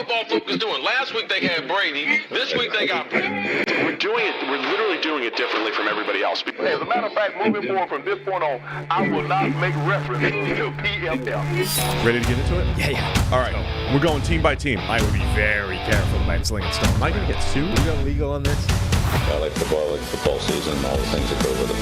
football folks doing? Last week they had Brady. This week they got Brady. We're literally doing it differently from everybody else. As a matter of fact, moving forward from this point on, I will not make reference to PFF. Ready to get into it? Yeah. All right. We're going team by team. I would be very careful about slinging stone. Am I going to get sued? We got legal on this? I like football season, and all the things that go with it.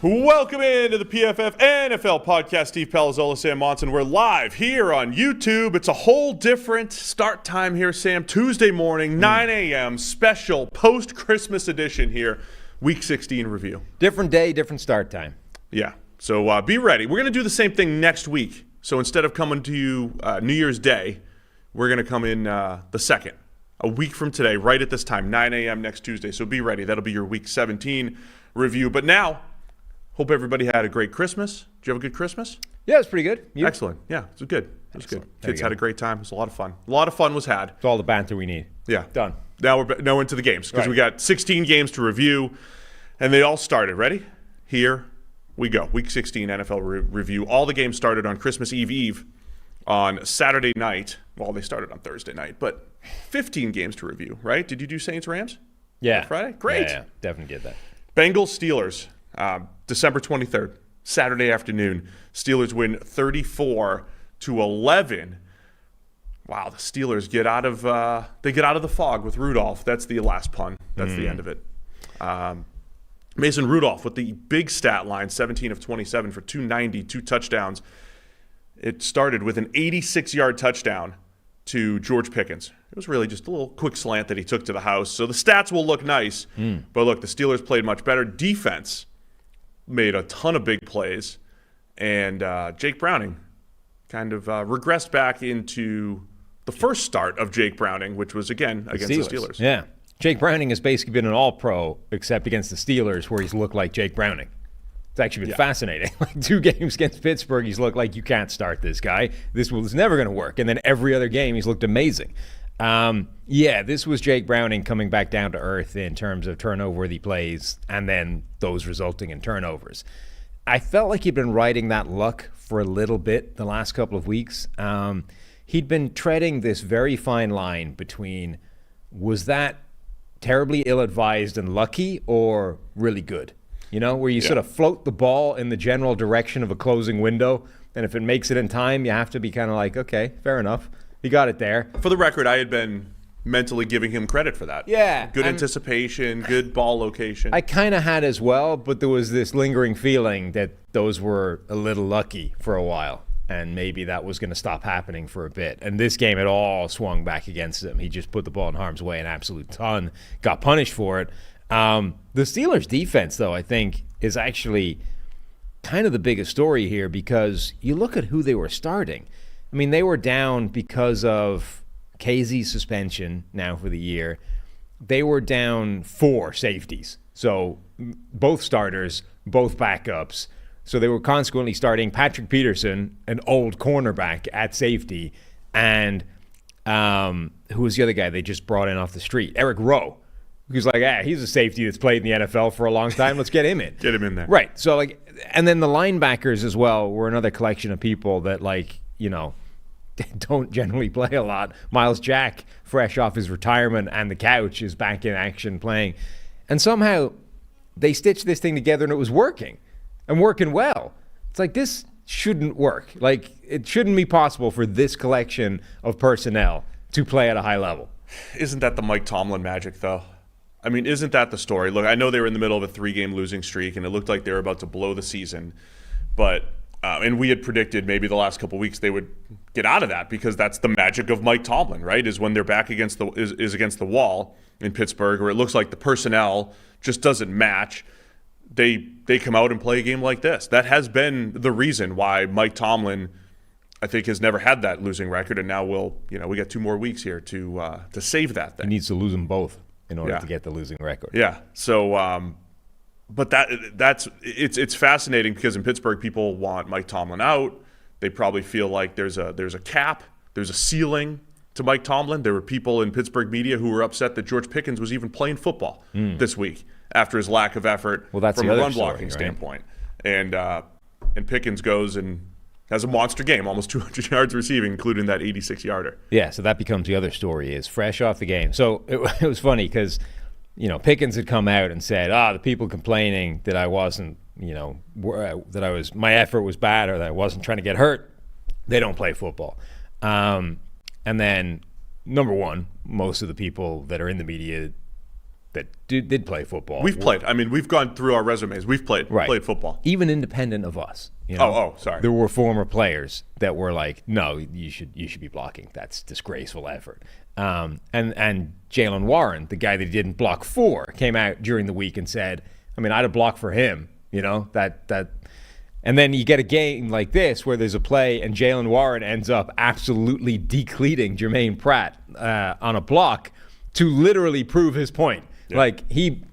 Welcome into the PFF NFL podcast. Steve Palazzolo, Sam Monson. We're live here on YouTube. It's a whole different start time here, Sam. Tuesday morning, 9 a.m. Special post-Christmas edition here. Week 16 review. Different day, different start time. Yeah. So be ready. We're going to do the same thing next week. So instead of coming to you New Year's Day, we're going to come in the 2nd. A week from today, right at this time, 9 a.m. next Tuesday. So be ready. That'll be your Week 17 review. But now, hope everybody had a great Christmas. Did you have a good Christmas? Yeah, it's pretty good. You? Excellent. Yeah, it was good. It was good. Kids had go. a great time. It was a lot of fun. A lot of fun was had. It's all the banter we need. Yeah. Done. Now we're into the games because Right. we got 16 games to review, and they all started. Ready? Here we go. Week 16 NFL review. All the games started on Christmas Eve on Saturday night. Well, they started on Thursday night, but 15 games to review, right? Did you do Saints-Rams? Yeah. Friday? Great. Yeah, definitely did that. Bengals-Steelers, December 23rd, Saturday afternoon. Steelers win 34-11. Wow, the Steelers get out of the fog with Rudolph. That's the last pun. That's the end of it. Mason Rudolph with the big stat line, 17 of 27 for 290, 2 touchdowns. It started with an 86-yard touchdown to George Pickens. It was really just a little quick slant that he took to the house. So the stats will look nice. But look, the Steelers played much better. Defense made a ton of big plays. And Jake Browning kind of regressed back into the first start of Jake Browning, which was, again, against the Steelers. Yeah. Jake Browning has basically been an all-pro except against the Steelers where he's looked like Jake Browning. It's actually been fascinating. Like 2 games against Pittsburgh, he's looked like you can't start this guy. This was never going to work. And then every other game, he's looked amazing. This was Jake Browning coming back down to earth in terms of turnover-worthy plays and then those resulting in turnovers. I felt like he'd been riding that luck for a little bit the last couple of weeks. He'd been treading this very fine line between was that terribly ill-advised and lucky or really good? You know, where you sort of float the ball in the general direction of a closing window, and if it makes it in time, you have to be kind of like, okay, fair enough. He got it there. For the record, I had been mentally giving him credit for that. Yeah. Good anticipation, good ball location. I kind of had as well, but there was this lingering feeling that those were a little lucky for a while, and maybe that was going to stop happening for a bit. And this game, it all swung back against him. He just put the ball in harm's way an absolute ton, got punished for it. The Steelers' defense, though, I think, is actually kind of the biggest story here because you look at who they were starting. I mean, they were down because of KZ's suspension now for the year. They were down 4 safeties. So both starters, both backups. So they were consequently starting Patrick Peterson, an old cornerback at safety, and who was the other guy they just brought in off the street? Eric Rowe. He's like, he's a safety that's played in the NFL for a long time. Let's get him in. Get him in there. Right. So, and then the linebackers as well were another collection of people that, don't generally play a lot. Miles Jack, fresh off his retirement and the couch, is back in action playing. And somehow they stitched this thing together and it was working and working well. It's like, this shouldn't work. Like, it shouldn't be possible for this collection of personnel to play at a high level. Isn't that the Mike Tomlin magic, though? I mean, isn't that the story? Look, I know they were in the middle of a 3-game losing streak, and it looked like they were about to blow the season. But, and we had predicted maybe the last couple of weeks they would get out of that because that's the magic of Mike Tomlin, right? Is when their back against the wall in Pittsburgh, or it looks like the personnel just doesn't match. They come out and play a game like this. That has been the reason why Mike Tomlin, I think, has never had that losing record, and now we got 2 more weeks here to save that thing. He needs to lose them both in order to get the losing record. Yeah. So, but it's fascinating because in Pittsburgh, people want Mike Tomlin out. They probably feel like there's a cap, there's a ceiling to Mike Tomlin. There were people in Pittsburgh media who were upset that George Pickens was even playing football this week. after his lack of effort that's from the a other run story, blocking right? standpoint. And Pickens goes and has a monster game, almost 200 yards receiving, including that 86-yarder. Yeah, so that becomes the other story, is fresh off the game. So it was funny because, Pickens had come out and said, the people complaining that I wasn't, my effort was bad or that I wasn't trying to get hurt, they don't play football. And then, number one, most of the people that are in the media that did play football. We've played. I mean, we've gone through our resumes. We've played football. Even independent of us. Sorry. There were former players that were like, no, you should be blocking. That's disgraceful effort. And Jalen Warren, the guy that didn't block for, came out during the week and said, I mean, I'd have blocked for him, that. And then you get a game like this where there's a play and Jalen Warren ends up absolutely decleating Jermaine Pratt on a block to literally prove his point. Yeah. Like, he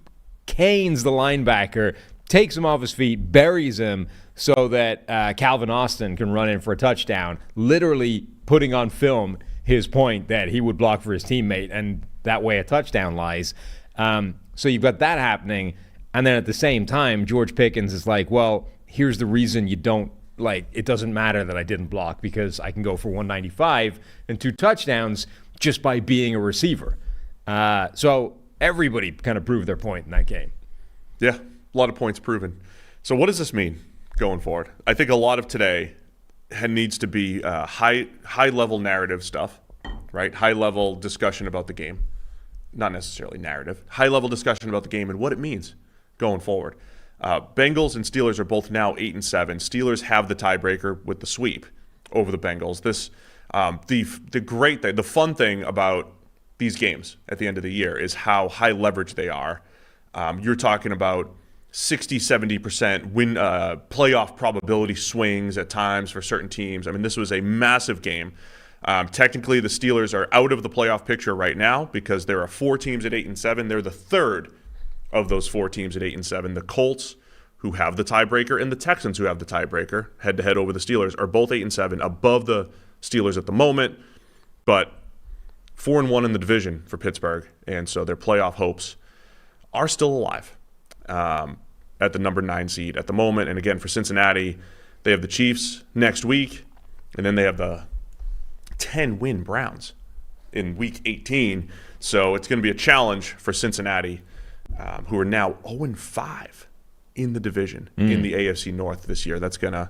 canes the linebacker, takes him off his feet, buries him so that Calvin Austin can run in for a touchdown, literally putting on film his point that he would block for his teammate, and that way a touchdown lies. So you've got that happening, and then at the same time, George Pickens is like, well, here's the reason you don't, it doesn't matter that I didn't block because I can go for 195 and 2 touchdowns just by being a receiver. So everybody kind of proved their point in that game. Yeah, a lot of points proven. So what does this mean going forward? I think a lot of today needs to be high-level narrative stuff, right? High-level discussion about the game. Not necessarily narrative. High-level discussion about the game and what it means going forward. Bengals and Steelers are both now 8-7. Steelers have the tiebreaker with the sweep over the Bengals. This, the great thing, the fun thing about these games at the end of the year is how high leverage they are. You're talking about 60-70% win playoff probability swings at times for certain teams. I mean, this was a massive game. Technically, the Steelers are out of the playoff picture right now because there are 4 teams at 8-7. They're the third of those 4 teams at 8-7. The Colts, who have the tiebreaker, and the Texans, who have the tiebreaker, head-to-head over the Steelers, are both 8-7, above the Steelers at the moment, but 4-1 in the division for Pittsburgh, and so their playoff hopes are still alive at the number 9 seed at the moment. And again, for Cincinnati, they have the Chiefs next week, and then they have the 10-win Browns in Week 18. So it's going to be a challenge for Cincinnati, who are now 0-5 in the division in the AFC North this year. That's going to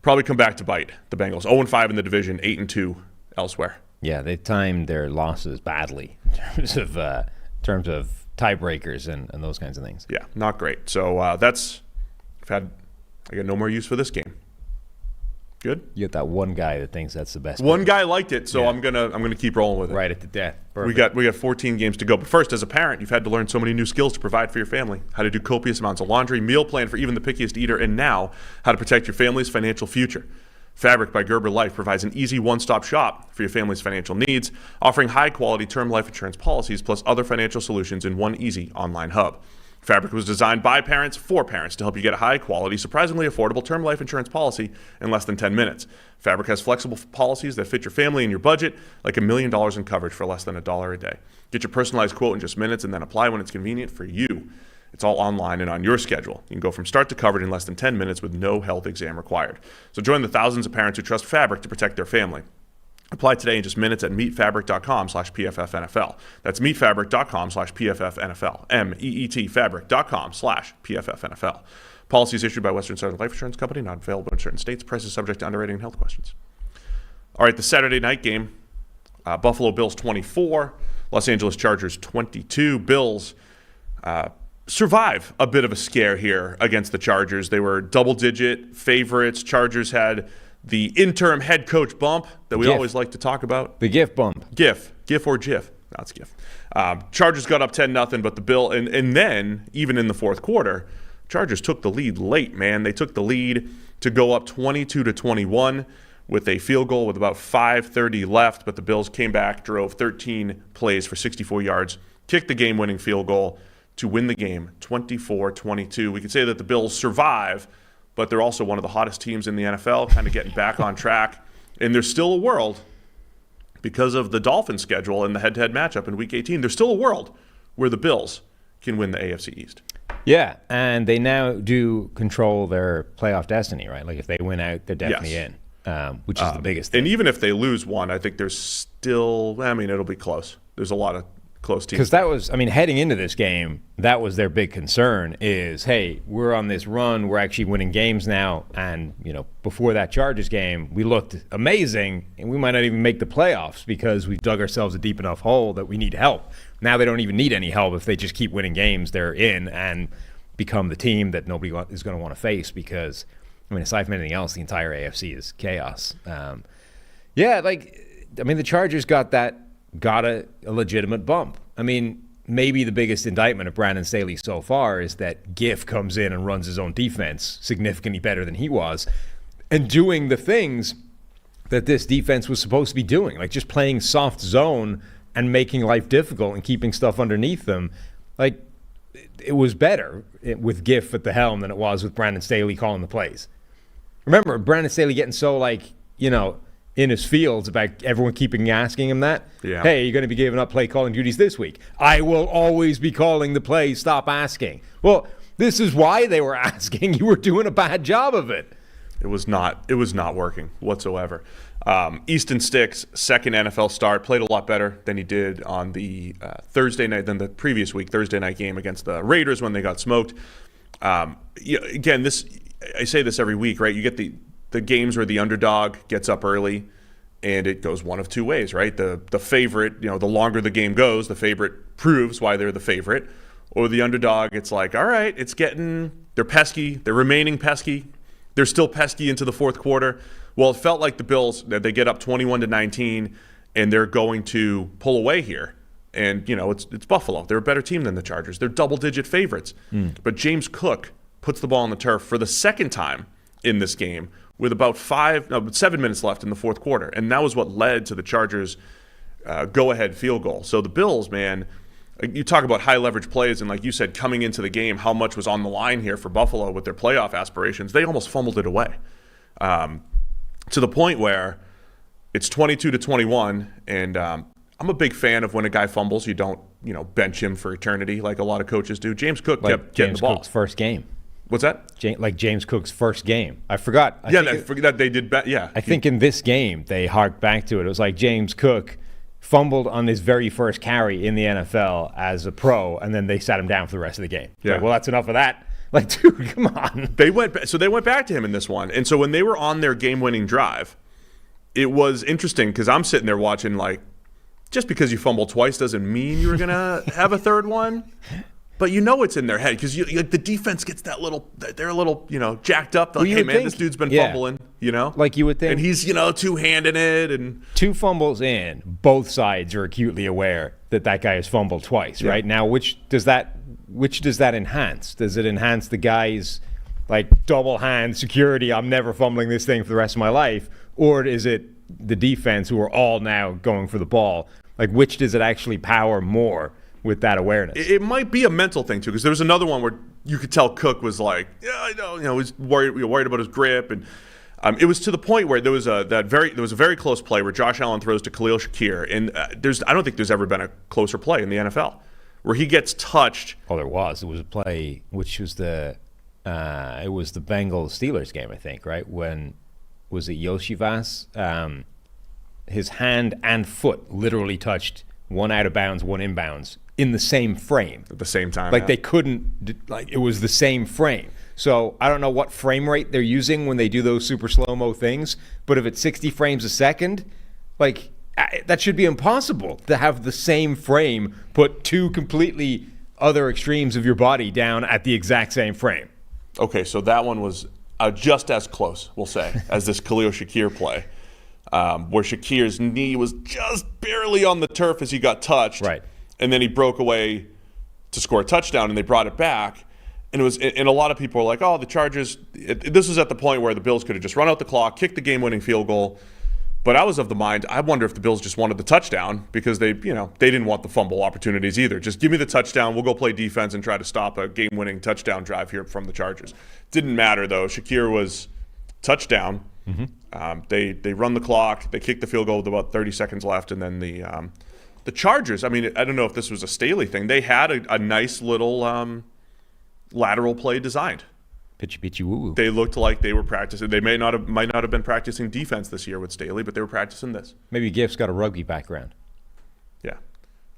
probably come back to bite the Bengals. 0-5 in the division, 8-2 elsewhere. Yeah, they timed their losses badly in terms of tiebreakers and those kinds of things. Yeah, not great. So I got no more use for this game. Good. You got that one guy that thinks that's the best. One guy liked it, so yeah. I'm gonna keep rolling with it. Right at the death. Perfect. We got 14 games to go. But first, as a parent, you've had to learn so many new skills to provide for your family. How to do copious amounts of laundry, meal plan for even the pickiest eater, and now how to protect your family's financial future. Fabric by Gerber Life provides an easy one-stop shop for your family's financial needs, offering high-quality term life insurance policies plus other financial solutions in one easy online hub. Fabric was designed by parents for parents to help you get a high-quality, surprisingly affordable term life insurance policy in less than 10 minutes. Fabric has flexible policies that fit your family and your budget, like $1 million in coverage for less than $1 a day. Get your personalized quote in just minutes and then apply when it's convenient for you. It's all online and on your schedule. You can go from start to covered in less than 10 minutes with no health exam required. So join the thousands of parents who trust Fabric to protect their family. Apply today in just minutes at meetfabric.com/PFFNFL. That's meetfabric.com/PFFNFL. meetfabric.com/PFFNFL. Policies issued by Western Southern Life Insurance Company, not available in certain states. Prices subject to underwriting and health questions. All right, the Saturday night game, Buffalo Bills 24, Los Angeles Chargers 22. Bills survive a bit of a scare here against the Chargers. They were double-digit favorites. Chargers had the interim head coach bump that we always like to talk about. The GIF bump. GIF or GIF. No, it's GIF. Chargers got up 10-0, but the Bill, and then, even in the fourth quarter, Chargers took the lead late, man. They took the lead to go up 22-21 with a field goal with about 5:30 left, but the Bills came back, drove 13 plays for 64 yards, kicked the game-winning field goal to win the game 24-22. We could say that the Bills survive, but they're also one of the hottest teams in the NFL, kind of getting back on track. And there's still a world, because of the Dolphins schedule and the head-to-head matchup in Week 18, there's still a world where the Bills can win the AFC East. Yeah, and they now do control their playoff destiny, right? Like if they win out, they're definitely in, which is the biggest thing. And even if they lose one, I think there's still, it'll be close. There's a lot of close teams. Because that was, heading into this game, that was their big concern is, hey, we're on this run. We're actually winning games now. And, before that Chargers game, we looked amazing, and we might not even make the playoffs because we've dug ourselves a deep enough hole that we need help. Now they don't even need any help. If they just keep winning games, they're in and become the team that nobody is going to want to face because, aside from anything else, the entire AFC is chaos. The Chargers got a legitimate bump. Maybe the biggest indictment of Brandon Staley so far is that Giff comes in and runs his own defense significantly better than he was and doing the things that this defense was supposed to be doing, like just playing soft zone and making life difficult and keeping stuff underneath them. Like, it was better with Giff at the helm than it was with Brandon Staley calling the plays. Remember, Brandon Staley getting so, in his fields about everyone keeping asking him that. Yeah. Hey, you're going to be giving up play calling duties this week. I will always be calling the plays. Stop asking. Well, this is why they were asking. You were doing a bad job of it. It was not working whatsoever. Easton Stick's second NFL start played a lot better than he did on the than the previous week, Thursday night game against the Raiders when they got smoked. Again, I say this every week, right? You get the games where the underdog gets up early, and it goes one of two ways, right? The favorite, the longer the game goes, the favorite proves why they're the favorite. Or the underdog, it's like, all right, they're pesky, they're remaining pesky, they're still pesky into the fourth quarter. Well, it felt like the Bills, they get up 21-19, and they're going to pull away here. And, it's Buffalo. They're a better team than the Chargers. They're double-digit favorites. But James Cook puts the ball on the turf for the second time in this game with about 7 minutes left in the fourth quarter. And that was what led to the Chargers' go-ahead field goal. So the Bills, man, you talk about high-leverage plays, and like you said, coming into the game, how much was on the line here for Buffalo with their playoff aspirations. They almost fumbled it away to the point where it's 22-21, and I'm a big fan of when a guy fumbles, you don't bench him for eternity like a lot of coaches do. James Cook kept getting the ball. James Cook's first game. What's that? James Cook's first game. I forgot. I forget that they did. I think in this game they harked back to it. It was like James Cook fumbled on his very first carry in the NFL as a pro, and then they sat him down for the rest of the game. Yeah. Like, well, that's enough of that. Like, dude, come on. They went back to him in this one, and so when they were on their game-winning drive, it was interesting because I'm sitting there watching just because you fumble twice doesn't mean you're gonna have a third one. But it's in their head because the defense gets they're a little jacked up. Like, hey man, this dude's been fumbling, Like you would think, and he's two-handing it, and two fumbles in, both sides are acutely aware that guy has fumbled twice, right? Now, which does that enhance? Does it enhance the guy's double hand security? I'm never fumbling this thing for the rest of my life, or is it the defense who are all now going for the ball? Like, which does it actually power more? With that awareness, it might be a mental thing too, because there was another one where you could tell Cook was like, I know, he's worried about his grip, and it was to the point where there was a very close play where Josh Allen throws to Khalil Shakir, and I don't think there's ever been a closer play in the NFL where he gets touched. Oh, there was. It was a play which was it was the Bengals Steelers game, I think, right? When was it Yoshivas? His hand and foot literally touched, one out of bounds, one inbounds, in the same frame. At the same time. They couldn't, it was the same frame. So I don't know what frame rate they're using when they do those super slow-mo things, but if it's 60 frames a second, that should be impossible to have the same frame put two completely other extremes of your body down at the exact same frame. Okay, so that one was just as close, we'll say, as this Khalil Shakir play. Where Shakir's knee was just barely on the turf as he got touched. Right. And then he broke away to score a touchdown, and they brought it back. And a lot of people were like, oh, the Chargers, this was at the point where the Bills could have just run out the clock, kicked the game-winning field goal. But I was of the mind, I wonder if the Bills just wanted the touchdown because they didn't want the fumble opportunities either. Just give me the touchdown, we'll go play defense and try to stop a game-winning touchdown drive here from the Chargers. Didn't matter, though. Shakir was touchdown. Mm-hmm. They run the clock, they kick the field goal with about 30 seconds left, and then the Chargers, I don't know if this was a Staley thing. They had a nice little lateral play designed. Pitchy pitchy woo woo. They looked like they were practicing. They might not have been practicing defense this year with Staley, but they were practicing this. Maybe Gift's got a rugby background. Yeah,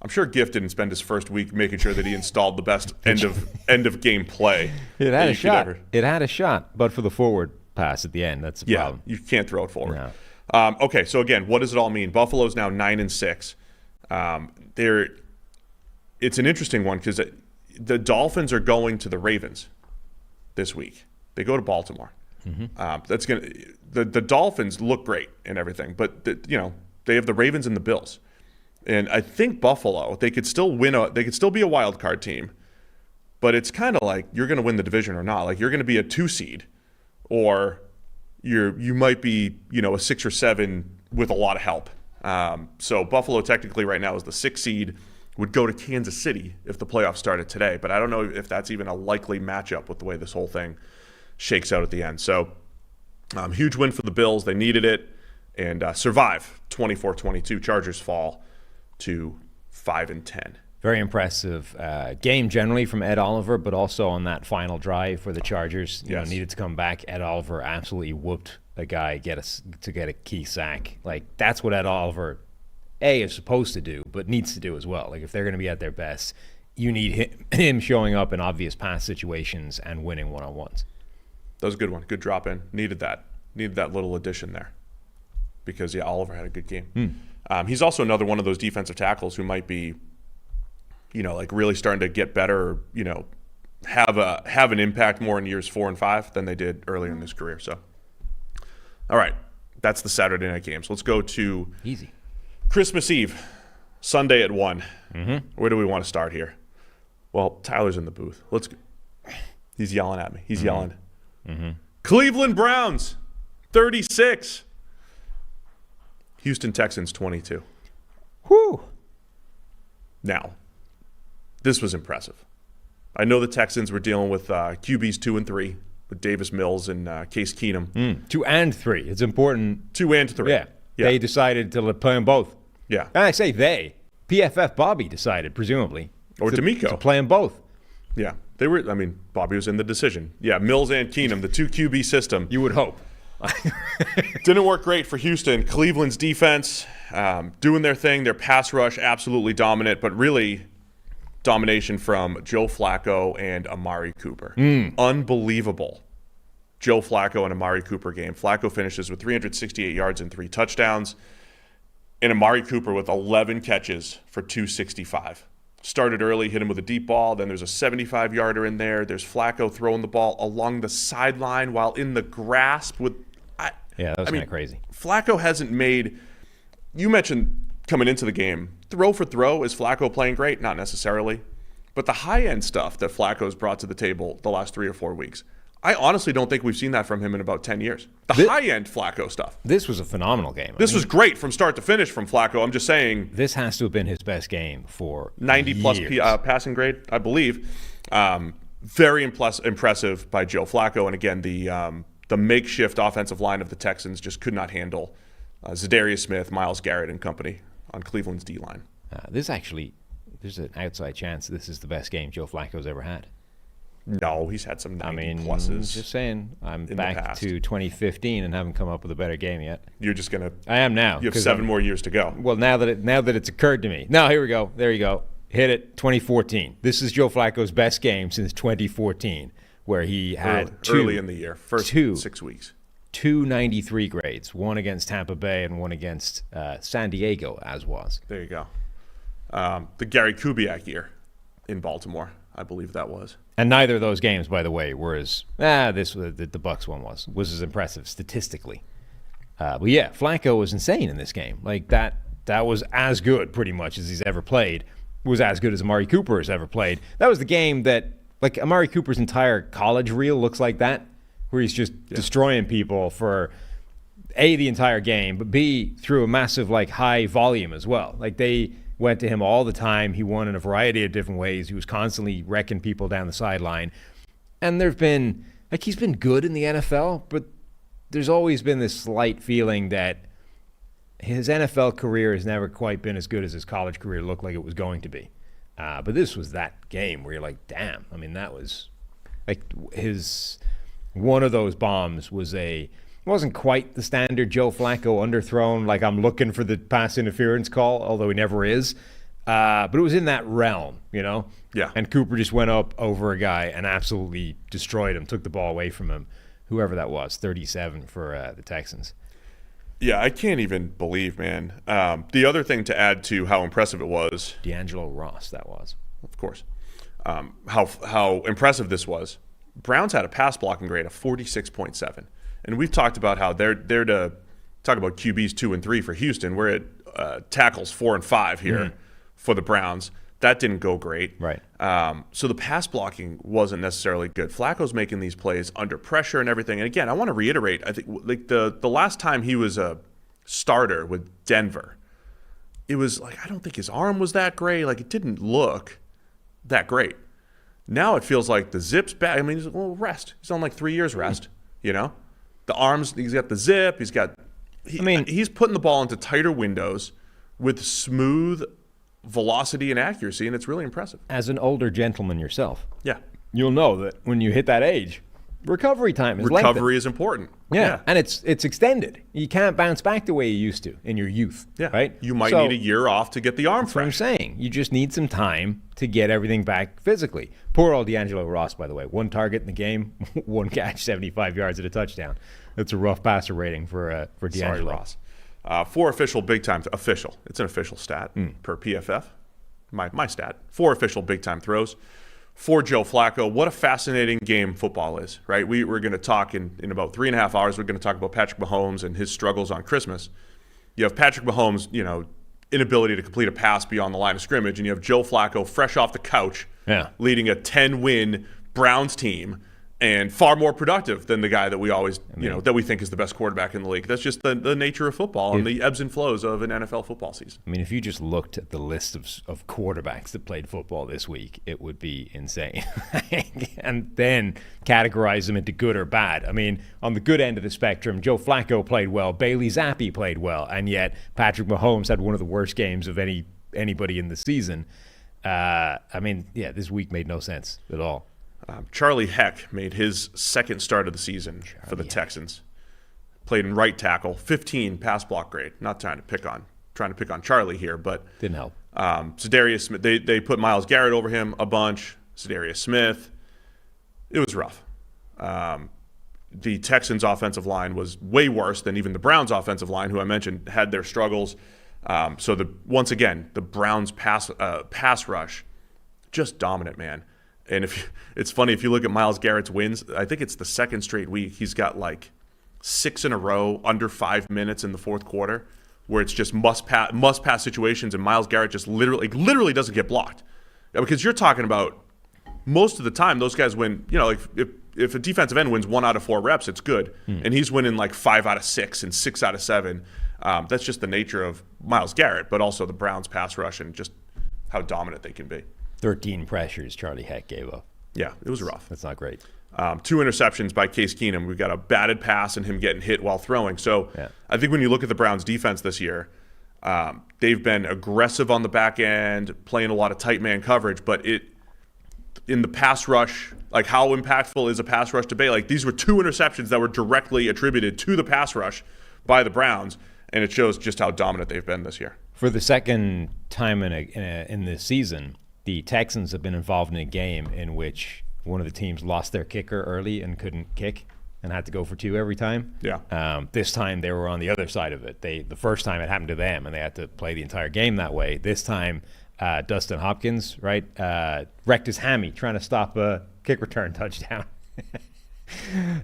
I'm sure Gift didn't spend his first week making sure that he installed the best end of game play. It had a shot. It had a shot, but for the forward pass at the end, that's the problem. You can't throw it forward. No. Okay, so again, what does it all mean? Buffalo's now 9-6. It's an interesting one because the Dolphins are going to the Ravens this week. They go to Baltimore. That's the Dolphins look great and everything, but they have the Ravens and the Bills, and I think Buffalo, they could still they could still be a wild card team, but it's kind of like you're going to win the division or not. Like you're going to be a 2 seed, or you might be a 6 or 7 with a lot of help. So Buffalo technically right now is the 6 seed. Would go to Kansas City if the playoffs started today, but I don't know if that's even a likely matchup with the way this whole thing shakes out at the end. So huge win for the Bills. They needed it and survive 24-22. Chargers fall to 5-10. Very impressive game generally from Ed Oliver, but also on that final drive for the Chargers, needed to come back. Ed Oliver absolutely whooped a guy to get a key sack. Like that's what Ed Oliver is supposed to do, but needs to do as well. Like if they're going to be at their best, you need him showing up in obvious pass situations and winning one-on-ones. That was a good one. Good drop in. Needed that little addition there because Oliver had a good game. He's also another one of those defensive tackles who might be, like really starting to get better. Have an impact more in years 4 and 5 than they did earlier in his career. So, all right, that's the Saturday night games. Let's go to easy. Christmas Eve, Sunday at 1. Where do we want to start here? Well, Tyler's in the booth. Let's go. He's yelling at me. He's yelling. Cleveland Browns, 36. Houston Texans, 22. Whew. Now, this was impressive. I know the Texans were dealing with QBs 2 and 3 with Davis Mills and Case Keenum. 2 and 3. It's important. 2 and 3. Yeah. They decided to play them both. Yeah. And I say they. PFF Bobby decided, presumably. Or D'Amico. To play them both. Yeah. They were. Bobby was in the decision. Yeah, Mills and Keenum, the 2 QB system. You would hope. Didn't work great for Houston. Cleveland's defense doing their thing. Their pass rush absolutely dominant, but really domination from Joe Flacco and Amari Cooper. Unbelievable. Joe Flacco and Amari Cooper game. Flacco finishes with 368 yards and 3 touchdowns. And Amari Cooper with 11 catches for 265. Started early, hit him with a deep ball. Then there's a 75-yarder in there. There's Flacco throwing the ball along the sideline while in the grasp with. That was kind of crazy. Flacco hasn't made. You mentioned coming into the game, throw for throw, is Flacco playing great? Not necessarily. But the high-end stuff that Flacco's brought to the table the last 3 or 4 weeks, I honestly don't think we've seen that from him in about 10 years. The high-end Flacco stuff. This was a phenomenal game. This was great from start to finish from Flacco. I'm just saying. This has to have been his best game for 90-plus passing grade, I believe. Very impressive by Joe Flacco. And again, the makeshift offensive line of the Texans just could not handle Zadarius Smith, Myles Garrett, and company on Cleveland's D-line. There's an outside chance this is the best game Joe Flacco's ever had. No, he's had some 90 pluses. Just saying, I'm back to 2015 and haven't come up with a better game yet. You're just gonna. I am now. You have 7 more years to go. Well, now that it's occurred to me. No, here we go. There you go. Hit it. 2014. This is Joe Flacco's best game since 2014, where he had early in the year, first 6 weeks. 2 93 grades, one against Tampa Bay and one against San Diego, as was. There you go. The Gary Kubiak year in Baltimore, I believe that was. And neither of those games, by the way, were as the Bucs one was as impressive statistically. But yeah, Flacco was insane in this game. Like that was as good pretty much as he's ever played. Was as good as Amari Cooper has ever played. That was the game that like Amari Cooper's entire college reel looks like that, where he's just destroying people for A, the entire game, but B, through a massive like high volume as well. Like they went to him all the time. He won in a variety of different ways. He was constantly wrecking people down the sideline. And there've been, like he's been good in the NFL, but there's always been this slight feeling that his NFL career has never quite been as good as his college career looked like it was going to be. But this was that game where you're like, damn, I mean, that was Like one of those bombs wasn't quite the standard Joe Flacco underthrown, like I'm looking for the pass interference call, although he never is. But it was in that realm, Yeah. And Cooper just went up over a guy and absolutely destroyed him, took the ball away from him, whoever that was, 37 for the Texans. Yeah, I can't even believe, man. The other thing to add to how impressive it was, D'Angelo Ross, that was. of course, how impressive this was. Browns had a pass blocking grade of 46.7. And we've talked about how they're to talk about QBs 2 and 3 for Houston. We're at tackles 4 and 5 here for the Browns. That didn't go great. Right. So the pass blocking wasn't necessarily good. Flacco's making these plays under pressure and everything. And again, I want to reiterate, I think like the last time he was a starter with Denver, it was like I don't think his arm was that great. Like it didn't look that great. Now it feels like the zip's back. I mean, he's rest. He's on like 3 years rest, The arms, he's got the zip. He's putting the ball into tighter windows with smooth velocity and accuracy, and it's really impressive. As an older gentleman yourself, Yeah. you'll know that when you hit that age, recovery time is lengthened. Recovery is important. Yeah, and it's extended. You can't bounce back the way you used to in your youth, right? You might need a year off to get the arm That's what I'm fresh. saying. You just need some time to get everything back physically. Poor old D'Angelo Ross, by the way. 1 target in the game, 1 catch, 75 yards at a touchdown. That's a rough passer rating for D'Angelo. Sorry, Ross. 4 official big-time – official. It's an official stat per PFF. My stat. 4 official big-time throws for Joe Flacco. What a fascinating game football is, right? We're going to talk in about 3.5 hours. We're going to talk about Patrick Mahomes and his struggles on Christmas. You have Patrick Mahomes, inability to complete a pass beyond the line of scrimmage, and you have Joe Flacco fresh off the couch leading a 10-win Browns team and far more productive than the guy that we always, that we think is the best quarterback in the league. That's just the nature of football and the ebbs and flows of an NFL football season. I mean, if you just looked at the list of quarterbacks that played football this week, it would be insane. And then categorize them into good or bad. I mean, on the good end of the spectrum, Joe Flacco played well, Bailey Zappi played well, and yet Patrick Mahomes had one of the worst games of anybody in the season. This week made no sense at all. Charlie Heck made his second start of the season for the Texans. Played in right tackle, 15 pass block grade. Not trying to pick on Charlie here, but didn't help. Za'Darius Smith, they put Myles Garrett over him a bunch. Za'Darius Smith, it was rough. The Texans' offensive line was way worse than even the Browns' offensive line, who I mentioned had their struggles. Once again, the Browns' pass rush, just dominant, man. And it's funny, if you look at Myles Garrett's wins, I think it's the second straight week. He's got like 6 in a row under 5 minutes in the fourth quarter, where it's just must pass situations, and Myles Garrett just literally doesn't get blocked. Because you're talking about most of the time those guys win. Like if a defensive end wins 1 out of 4 reps, it's good, and he's winning like 5 out of 6 and 6 out of 7. That's just the nature of Myles Garrett, but also the Browns' pass rush and just how dominant they can be. 13 pressures Charlie Heck gave up. Yeah, it was rough. That's not great. 2 interceptions by Case Keenum. We've got a batted pass and him getting hit while throwing. So I think when you look at the Browns' defense this year, they've been aggressive on the back end, playing a lot of tight man coverage, but in the pass rush, like how impactful is a pass rush to Bay? Like these were 2 interceptions that were directly attributed to the pass rush by the Browns, and it shows just how dominant they've been this year. For the second time in this season, the Texans have been involved in a game in which one of the teams lost their kicker early and couldn't kick and had to go for 2 every time. Yeah. This time they were on the other side of it. The first time it happened to them and they had to play the entire game that way. This time, Dustin Hopkins, right, wrecked his hammy trying to stop a kick return touchdown.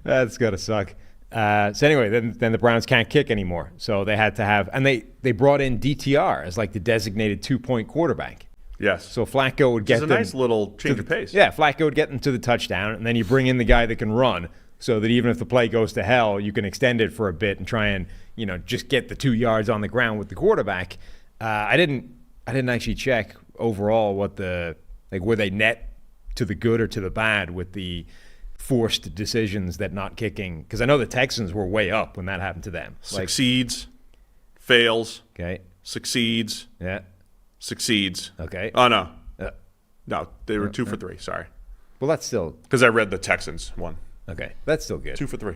That's got to suck. So anyway, then the Browns can't kick anymore. So they had to have – and they brought in DTR as like the designated 2-point quarterback. Yes. So Flacco would get them. It's a nice little change of pace. Yeah, Flacco would get them to the touchdown, and then you bring in the guy that can run so that even if the play goes to hell, you can extend it for a bit and try and, just get the 2 yards on the ground with the quarterback. I didn't actually check overall what were they net to the good or to the bad with the forced decisions that not kicking, because I know the Texans were way up when that happened to them. Succeeds, fails, okay, succeeds, yeah. succeeds. Okay. Oh, no. No, they were 2 for 3. Sorry. Well, that's still Because I read the Texans one. okay. That's still good. 2 for 3.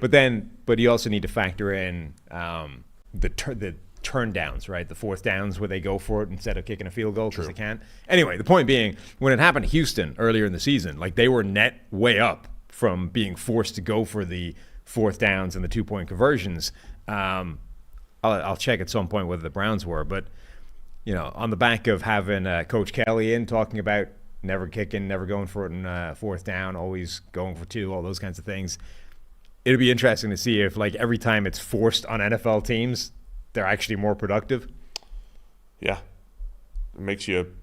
But you also need to factor in the turn downs, right? The fourth downs where they go for it instead of kicking a field goal because they can't. Anyway, the point being, when it happened to Houston earlier in the season, like they were net way up from being forced to go for the fourth downs and the 2-point conversions. I'll check at some point whether the Browns were, but on the back of having Coach Kelly in talking about never kicking, never going for it in fourth down, always going for 2, all those kinds of things. It'd be interesting to see if, like, every time it's forced on NFL teams, they're actually more productive. Yeah. It makes you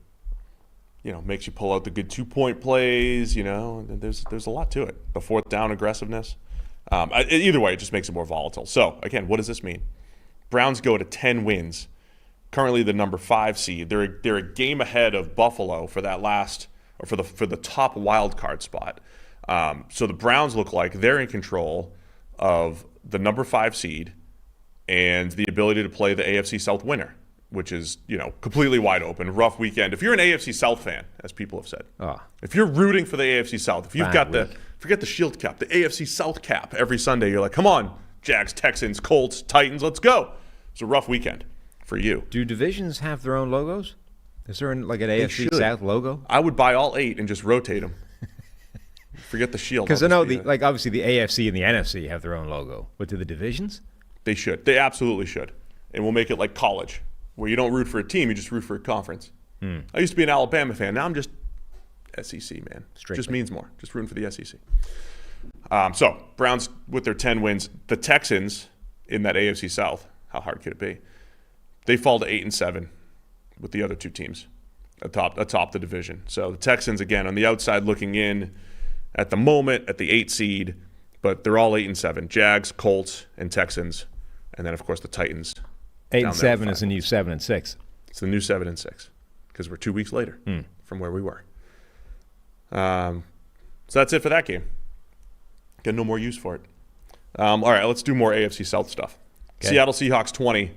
pull out the good 2-point plays, there's a lot to it. The fourth down aggressiveness. Either way, it just makes it more volatile. So, again, what does this mean? Browns go to 10 wins. Currently the number 5 seed. They're a game ahead of Buffalo for that for the top wild card spot. So the Browns look like they're in control of the number 5 seed and the ability to play the AFC South winner, which is completely wide open. Rough weekend. If you're an AFC South fan, as people have said, if you're rooting for the AFC South, if you've got forget the Shield cap, the AFC South cap every Sunday, you're like, come on, Jags, Texans, Colts, Titans, let's go. It's a rough weekend for you. Do divisions have their own logos? Is there like an AFC South logo? I would buy all 8 and just rotate them. Forget the Shield. Because I know obviously the AFC and the NFC have their own logo, but do the divisions? They should. They absolutely should. And we'll make it like college, where you don't root for a team, you just root for a conference. I used to be an Alabama fan. Now I'm just SEC, man. Just means more. Just rooting for the SEC. So Browns with their 10 wins. The Texans in that AFC South, how hard could it be? They fall to 8-7 with the other 2 teams atop the division. So the Texans, again, on the outside looking in at the moment at the 8 seed, but they're all 8-7. Jags, Colts, and Texans, and then of course the Titans. 8-7 is the new 7-6. It's the new 7-6 because we're 2 weeks later from where we were. So that's it for that game. Got no more use for it. All right, let's do more AFC South stuff. Okay. Seattle Seahawks 20,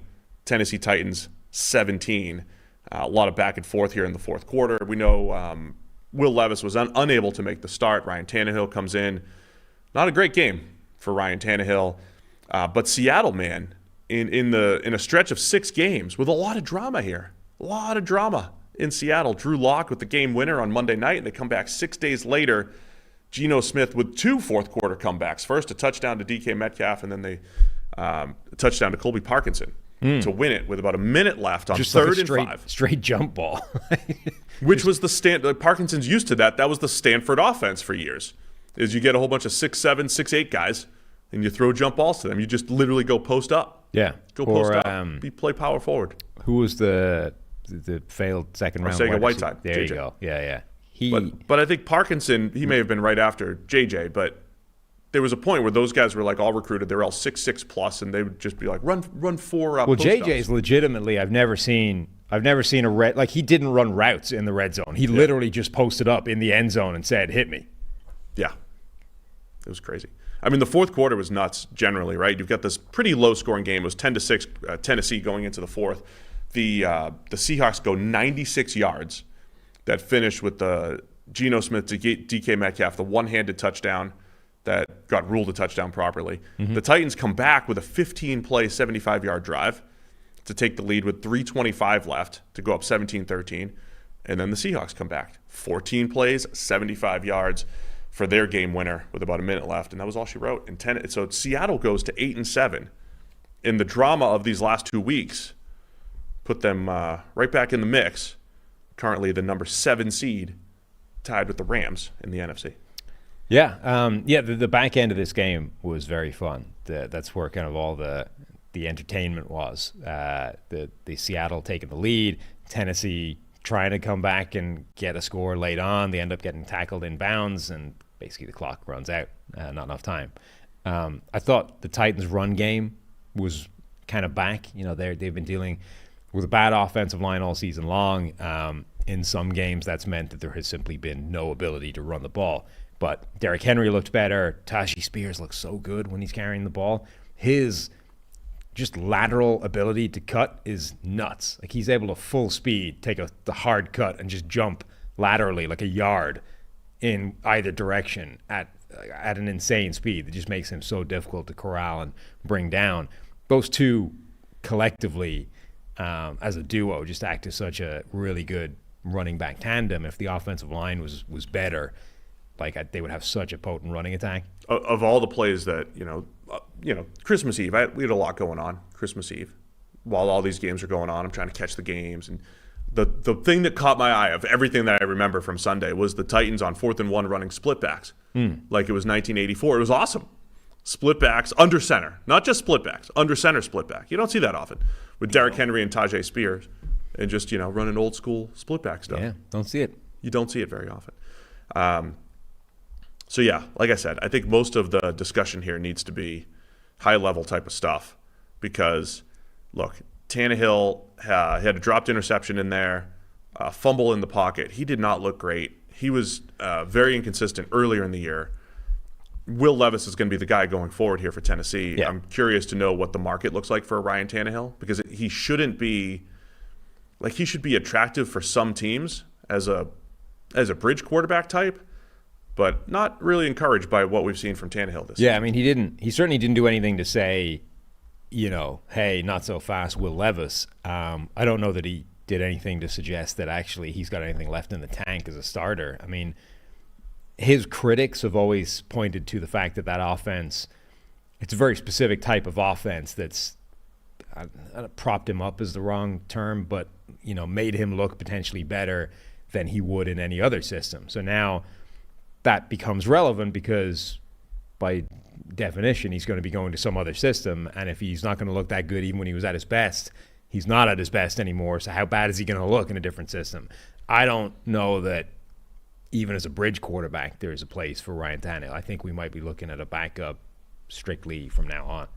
Tennessee Titans 17. A lot of back and forth here in the fourth quarter. We know Will Levis was unable to make the start. Ryan Tannehill comes in. Not a great game for Ryan Tannehill. But Seattle, man, in a stretch of 6 games with a lot of drama here. A lot of drama in Seattle. Drew Lock with the game winner on Monday night, and they come back 6 days later. Geno Smith with 2 fourth-quarter comebacks. First, a touchdown to DK Metcalf, and then a touchdown to Colby Parkinson to win it with about a minute left on just 3rd like and 5. Straight jump ball. Which was Parkinson's used to that. That was the Stanford offense for years. Is you get a whole bunch of 6'7", 6'8" guys, and you throw jump balls to them. You just literally go post up. Yeah. Go post up. Play power forward. Who was the failed second round? Whiteside. There JJ. you go. Yeah. But I think Parkinson, he may have been right after JJ, but there was a point where those guys were like all recruited. They were all 6'6" plus, and they would just be like, run 4 up. Well, JJ's legitimately, I've never seen a red, like he didn't run routes in the red zone. He literally just posted up in the end zone and said, hit me. Yeah. It was crazy. I mean, the fourth quarter was nuts generally, right? You've got this pretty low-scoring game. It was 10-6 Tennessee going into the fourth. The Seahawks go 96 yards. That finished with the Geno Smith to DK Metcalf, the one-handed touchdown that got ruled a touchdown properly. Mm-hmm. The Titans come back with a 15-play, 75-yard drive to take the lead with 3:25 left to go up 17-13. And then the Seahawks come back. 14 plays, 75 yards for their game winner with about a minute left. And that was all she wrote. So Seattle goes to 8-7. In the drama of these last 2 weeks, put them right back in the mix. Currently the number 7 seed, tied with the Rams in the NFC. Yeah, the back end of this game was very fun. That's where kind of all the entertainment was. The Seattle taking the lead, Tennessee trying to come back and get a score late on. They end up getting tackled in bounds, and basically the clock runs out. Not enough time. I thought the Titans' run game was kind of back. They've been dealing with a bad offensive line all season long. In some games, that's meant that there has simply been no ability to run the ball. But Derrick Henry looked better. Tajay Spears looks so good when he's carrying the ball. His just lateral ability to cut is nuts. Like, he's able to full speed take the hard cut and just jump laterally like a yard in either direction at an insane speed that just makes him so difficult to corral and bring down. Those two collectively, as a duo, just act as such a really good running back tandem. If the offensive line was better, they would have such a potent running attack. Of all the plays that Christmas Eve, we had a lot going on Christmas Eve. While all these games are going on, I'm trying to catch the games, and the thing that caught my eye of everything that I remember from Sunday was the Titans on 4th and 1 running split backs, like it was 1984. It was awesome. Split backs under center, not just split backs, under center split back. You don't see that often with Derrick Henry and Tajay Spears, and just running old school split back stuff. Yeah, don't see it. You don't see it very often. So yeah, like I said, I think most of the discussion here needs to be high-level type of stuff because, look, Tannehill had a dropped interception in there, fumble in the pocket. He did not look great. He was very inconsistent earlier in the year. Will Levis is going to be the guy going forward here for Tennessee. Yeah. I'm curious to know what the market looks like for Ryan Tannehill because he shouldn't be – he should be attractive for some teams as a bridge quarterback type, but not really encouraged by what we've seen from Tannehill this year. Yeah, I mean, he certainly didn't do anything to say, hey, not so fast, Will Levis. I don't know that he did anything to suggest that actually he's got anything left in the tank as a starter. I mean, his critics have always pointed to the fact that offense, it's a very specific type of offense that's propped him up is the wrong term, but, made him look potentially better than he would in any other system. So now that becomes relevant because by definition he's going to be going to some other system, and if he's not going to look that good even when he was at his best, he's not at his best anymore. So how bad is he going to look in a different system? I don't know that even as a bridge quarterback there's a place for Ryan Tannehill. I think we might be looking at a backup strictly from now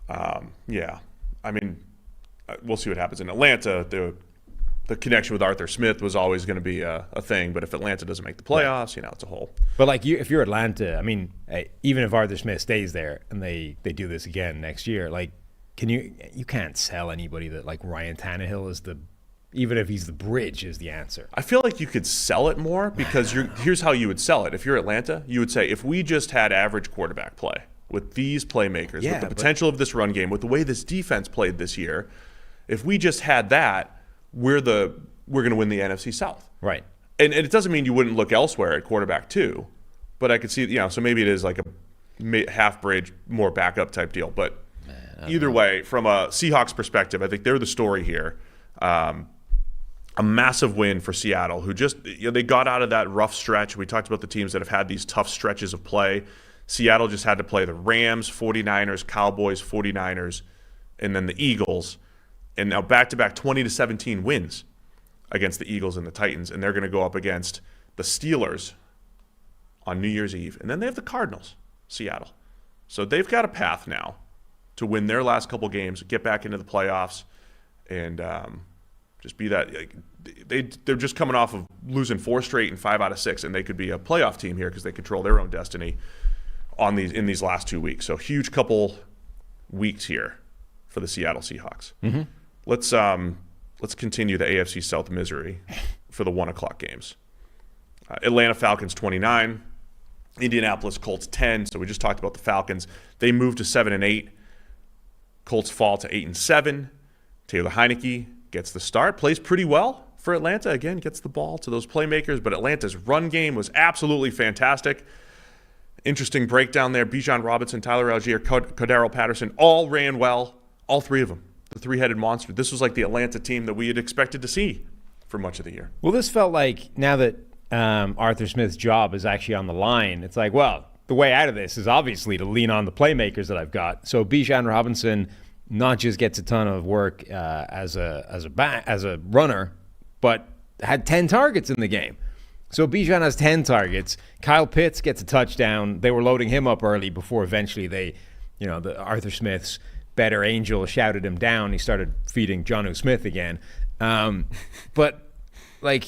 on. Yeah. I mean, we'll see what happens in Atlanta. The connection with Arthur Smith was always going to be a thing, but if Atlanta doesn't make the playoffs, it's a whole. But if you're Atlanta, I mean, even if Arthur Smith stays there and they do this again next year, you can't sell anybody that Ryan Tannehill is even if he's the bridge is the answer. I feel like you could sell it more because here's how you would sell it. If you're Atlanta, you would say if we just had average quarterback play with these playmakers, with the potential of this run game, with the way this defense played this year, if we just had that, we're going to win the NFC South. Right. And it doesn't mean you wouldn't look elsewhere at quarterback too, but I could see, so maybe it is like a half bridge, more backup type deal. But either way, from a Seahawks perspective, I think they're the story here. A massive win for Seattle, who just they got out of that rough stretch. We talked about the teams that have had these tough stretches of play. Seattle just had to play the Rams, 49ers, Cowboys, 49ers, and then the Eagles. And now back-to-back 20-17 wins against the Eagles and the Titans. And they're going to go up against the Steelers on New Year's Eve. And then they have the Cardinals, Seattle. So they've got a path now to win their last couple games, get back into the playoffs, and just be that. They're just coming off of losing 4 straight and 5 out of 6, and they could be a playoff team here because they control their own destiny in these last 2 weeks. So huge couple weeks here for the Seattle Seahawks. Mm-hmm. Let's continue the AFC South misery for the 1:00 games. Atlanta Falcons 29, Indianapolis Colts 10. So we just talked about the Falcons. They moved to 7-8. Colts fall to 8-7. Taylor Heineke gets the start, plays pretty well for Atlanta. Again, gets the ball to those playmakers, but Atlanta's run game was absolutely fantastic. Interesting breakdown there. Bijan Robinson, Tyler Algier, Cordero Patterson all ran well. All 3 of them. The 3-headed monster. This was like the Atlanta team that we had expected to see for much of the year. Well, this felt like now that Arthur Smith's job is actually on the line, it's like, well, the way out of this is obviously to lean on the playmakers that I've got. So Bijan Robinson not just gets a ton of work as a runner, but had 10 targets in the game. So Bijan has 10 targets. Kyle Pitts gets a touchdown. They were loading him up early before eventually the Arthur Smith's better angel shouted him down. He started feeding Jonnu Smith again. But they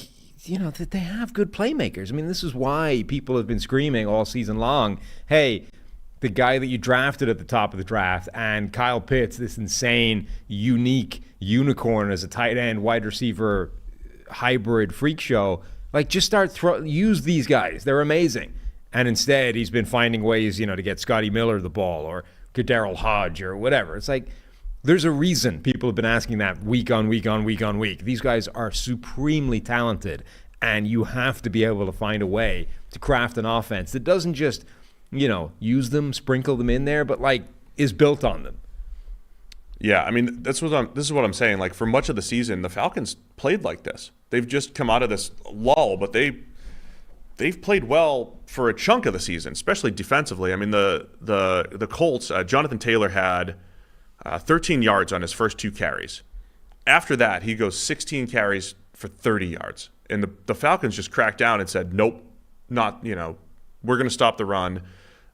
have good playmakers. I mean, this is why people have been screaming all season long, hey, the guy that you drafted at the top of the draft and Kyle Pitts, this insane, unique unicorn as a tight end, wide receiver, hybrid freak show, Like, just use these guys. They're amazing. And instead, he's been finding ways, to get Scotty Miller the ball or Darryl Hodge or whatever. It's like, there's a reason people have been asking that week on week on week on week. These guys are supremely talented, and you have to be able to find a way to craft an offense that doesn't just, use them, sprinkle them in there, but like is built on them. Yeah, I mean, this is what I'm saying. Like, for much of the season, the Falcons played like this. They've just come out of this lull, but they've played well for a chunk of the season, especially defensively. I mean, the Colts, Jonathan Taylor had 13 yards on his first 2 carries. After that, he goes 16 carries for 30 yards. And the Falcons just cracked down and said, nope, not, we're going to stop the run.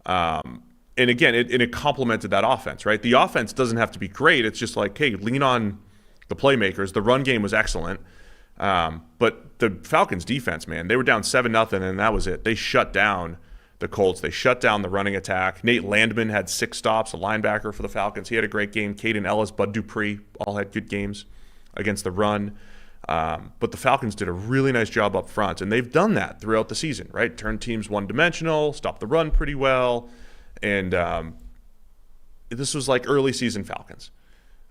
And again, it complemented that offense, right? The offense doesn't have to be great. It's just like, hey, lean on the playmakers. The run game was excellent. But the Falcons defense, man, they were down 7-0, and that was it. They shut down the Colts. They shut down the running attack. Nate Landman had 6 stops, a linebacker for the Falcons. He had a great game. Caden Ellis, Bud Dupree all had good games against the run. But the Falcons did a really nice job up front, and they've done that throughout the season, right? Turned teams one-dimensional, stopped the run pretty well, and this was like early season Falcons.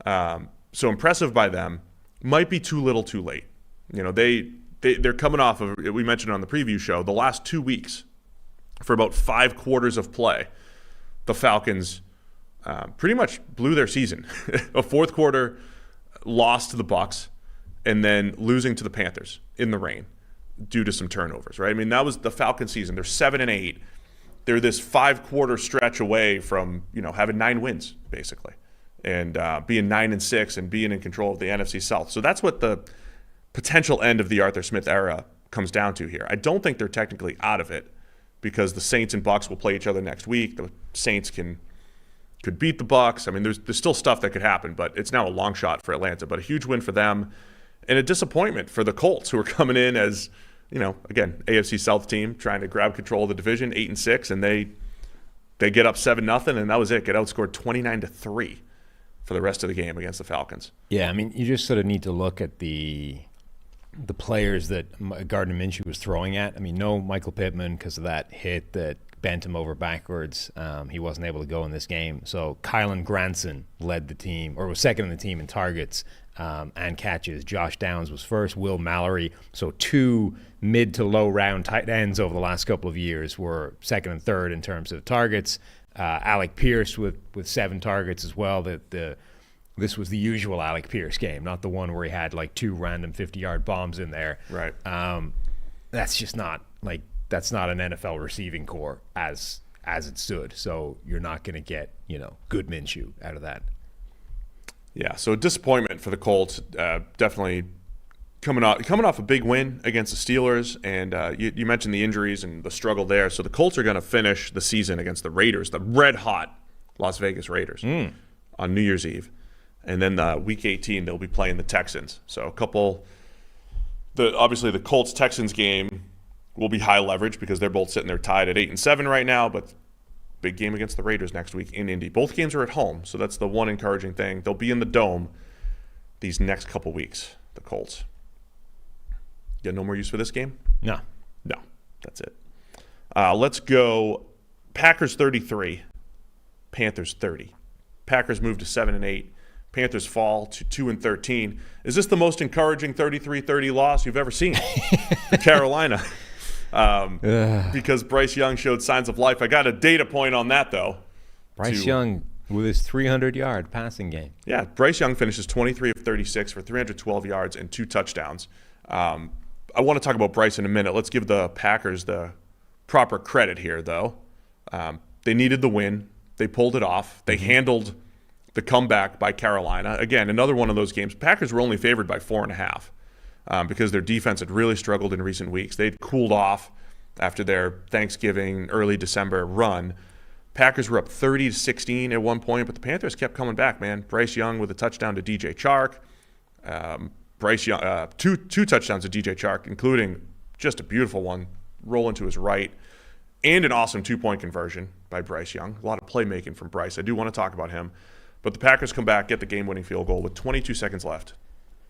So impressive by them. Might be too little too late. They're coming off of, we mentioned on the preview show, the last 2 weeks for about 5 quarters of play, the Falcons pretty much blew their season. A fourth quarter loss to the Bucs, and then losing to the Panthers in the rain due to some turnovers, right? I mean, that was the Falcons season. They're 7-8. They're this 5-quarter stretch away from, having 9 wins, basically, and being 9-6 and being in control of the NFC South. So that's what the potential end of the Arthur Smith era comes down to here. I don't think they're technically out of it, because the Saints and Bucs will play each other next week. The Saints could beat the Bucs. I mean, there's still stuff that could happen, but it's now a long shot for Atlanta. But a huge win for them, and a disappointment for the Colts, who are coming in as, again, AFC South team trying to grab control of the division, 8-6, and they get up 7-0, and that was it. Get outscored 29-3 for the rest of the game against the Falcons. Yeah, I mean, you just sort of need to look at the players that Gardner Minshew was throwing at. I mean, no Michael Pittman because of that hit that bent him over backwards. He wasn't able to go in this game. So Kylan Granson led the team, or was second in the team in targets and catches. Josh Downs was first. Will Mallory. So 2 mid to low round tight ends over the last couple of years were second and third in terms of targets. Alec Pierce with 7 targets as well. This was the usual Alec Pierce game, not the one where he had like 2 random 50-yard bombs in there. Right. That's just not that's not an NFL receiving core as it stood. So you're not going to get good Minshew out of that. Yeah. So disappointment for the Colts. Definitely coming off a big win against the Steelers, and you mentioned the injuries and the struggle there. So the Colts are going to finish the season against the Raiders, the red-hot Las Vegas Raiders, on New Year's Eve. And then week 18, they'll be playing the Texans. So obviously the Colts-Texans game will be high leverage because they're both sitting there tied at 8-7 right now, but big game against the Raiders next week in Indy. Both games are at home, so that's the one encouraging thing. They'll be in the Dome these next couple weeks, the Colts. You got no more use for this game? No. That's it. Let's go Packers 33, Panthers 30. Packers move to 7-8. Panthers fall to 2-13. Is this the most encouraging 33-30 loss you've ever seen to Carolina? Because Bryce Young showed signs of life. I got a data point on that, though. Bryce Young with his 300-yard passing game. Yeah, Bryce Young finishes 23 of 36 for 312 yards and 2 touchdowns. I want to talk about Bryce in a minute. Let's give the Packers the proper credit here, though. They needed the win. They pulled it off. They handled the comeback by Carolina. Again, another one of those games. Packers were only favored by 4.5 because their defense had really struggled in recent weeks. They'd cooled off after their Thanksgiving, early December run. Packers were up 30-16 at one point, but the Panthers kept coming back, man. Bryce Young with a touchdown to DJ Chark. Bryce Young, two touchdowns to DJ Chark, including just a beautiful one, rolling to his right, and an awesome 2-point conversion by Bryce Young. A lot of playmaking from Bryce. I do want to talk about him. But the Packers come back, get the game-winning field goal with 22 seconds left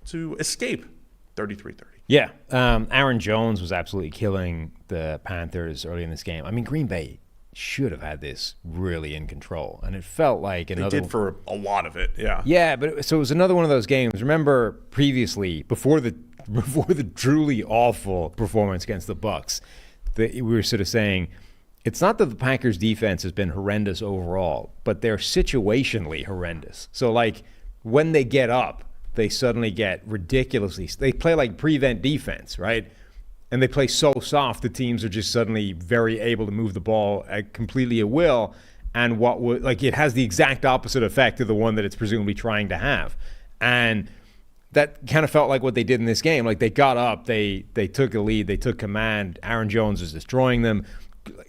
to escape 33-30. Yeah. Aaron Jones was absolutely killing the Panthers early in this game. I mean, Green Bay should have had this really in control, and it felt like another. They did for a lot of it, yeah. Yeah, but so it was another one of those games. Remember previously, before the truly awful performance against the Bucs, we were sort of saying it's not that the Packers' defense has been horrendous overall, but they're situationally horrendous. So like when they get up, they suddenly get ridiculously. They play like prevent defense, right? And they play so soft, the teams are just suddenly very able to move the ball completely at will. And it has the exact opposite effect of the one that it's presumably trying to have. And that kind of felt like what they did in this game. Like they got up, they took a lead, they took command. Aaron Jones was destroying them.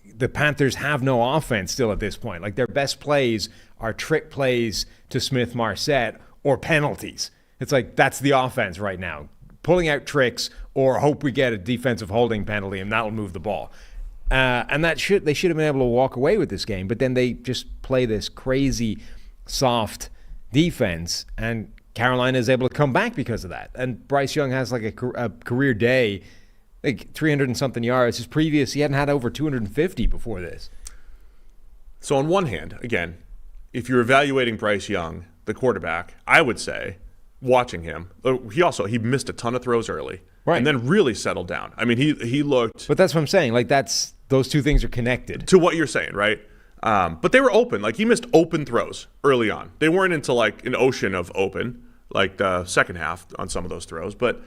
The Panthers have no offense still at this point. Like their best plays are trick plays to Smith-Marset or penalties. It's like that's the offense right now. Pulling out tricks or hope we get a defensive holding penalty and that'll move the ball. And they should have been able to walk away with this game, but then they just play this crazy soft defense, and Carolina is able to come back because of that. And Bryce Young has like a career day, like 300 and something yards. His previous, he hadn't had over 250 before this. So on one hand, again, if you're evaluating Bryce Young, the quarterback, I would say, watching him, he missed a ton of throws early, right, and then really settled down. I mean, he looked. But that's what I'm saying. Like those two things are connected to what you're saying, right? But they were open. Like he missed open throws early on. They weren't into like an ocean of open, like the second half on some of those throws. But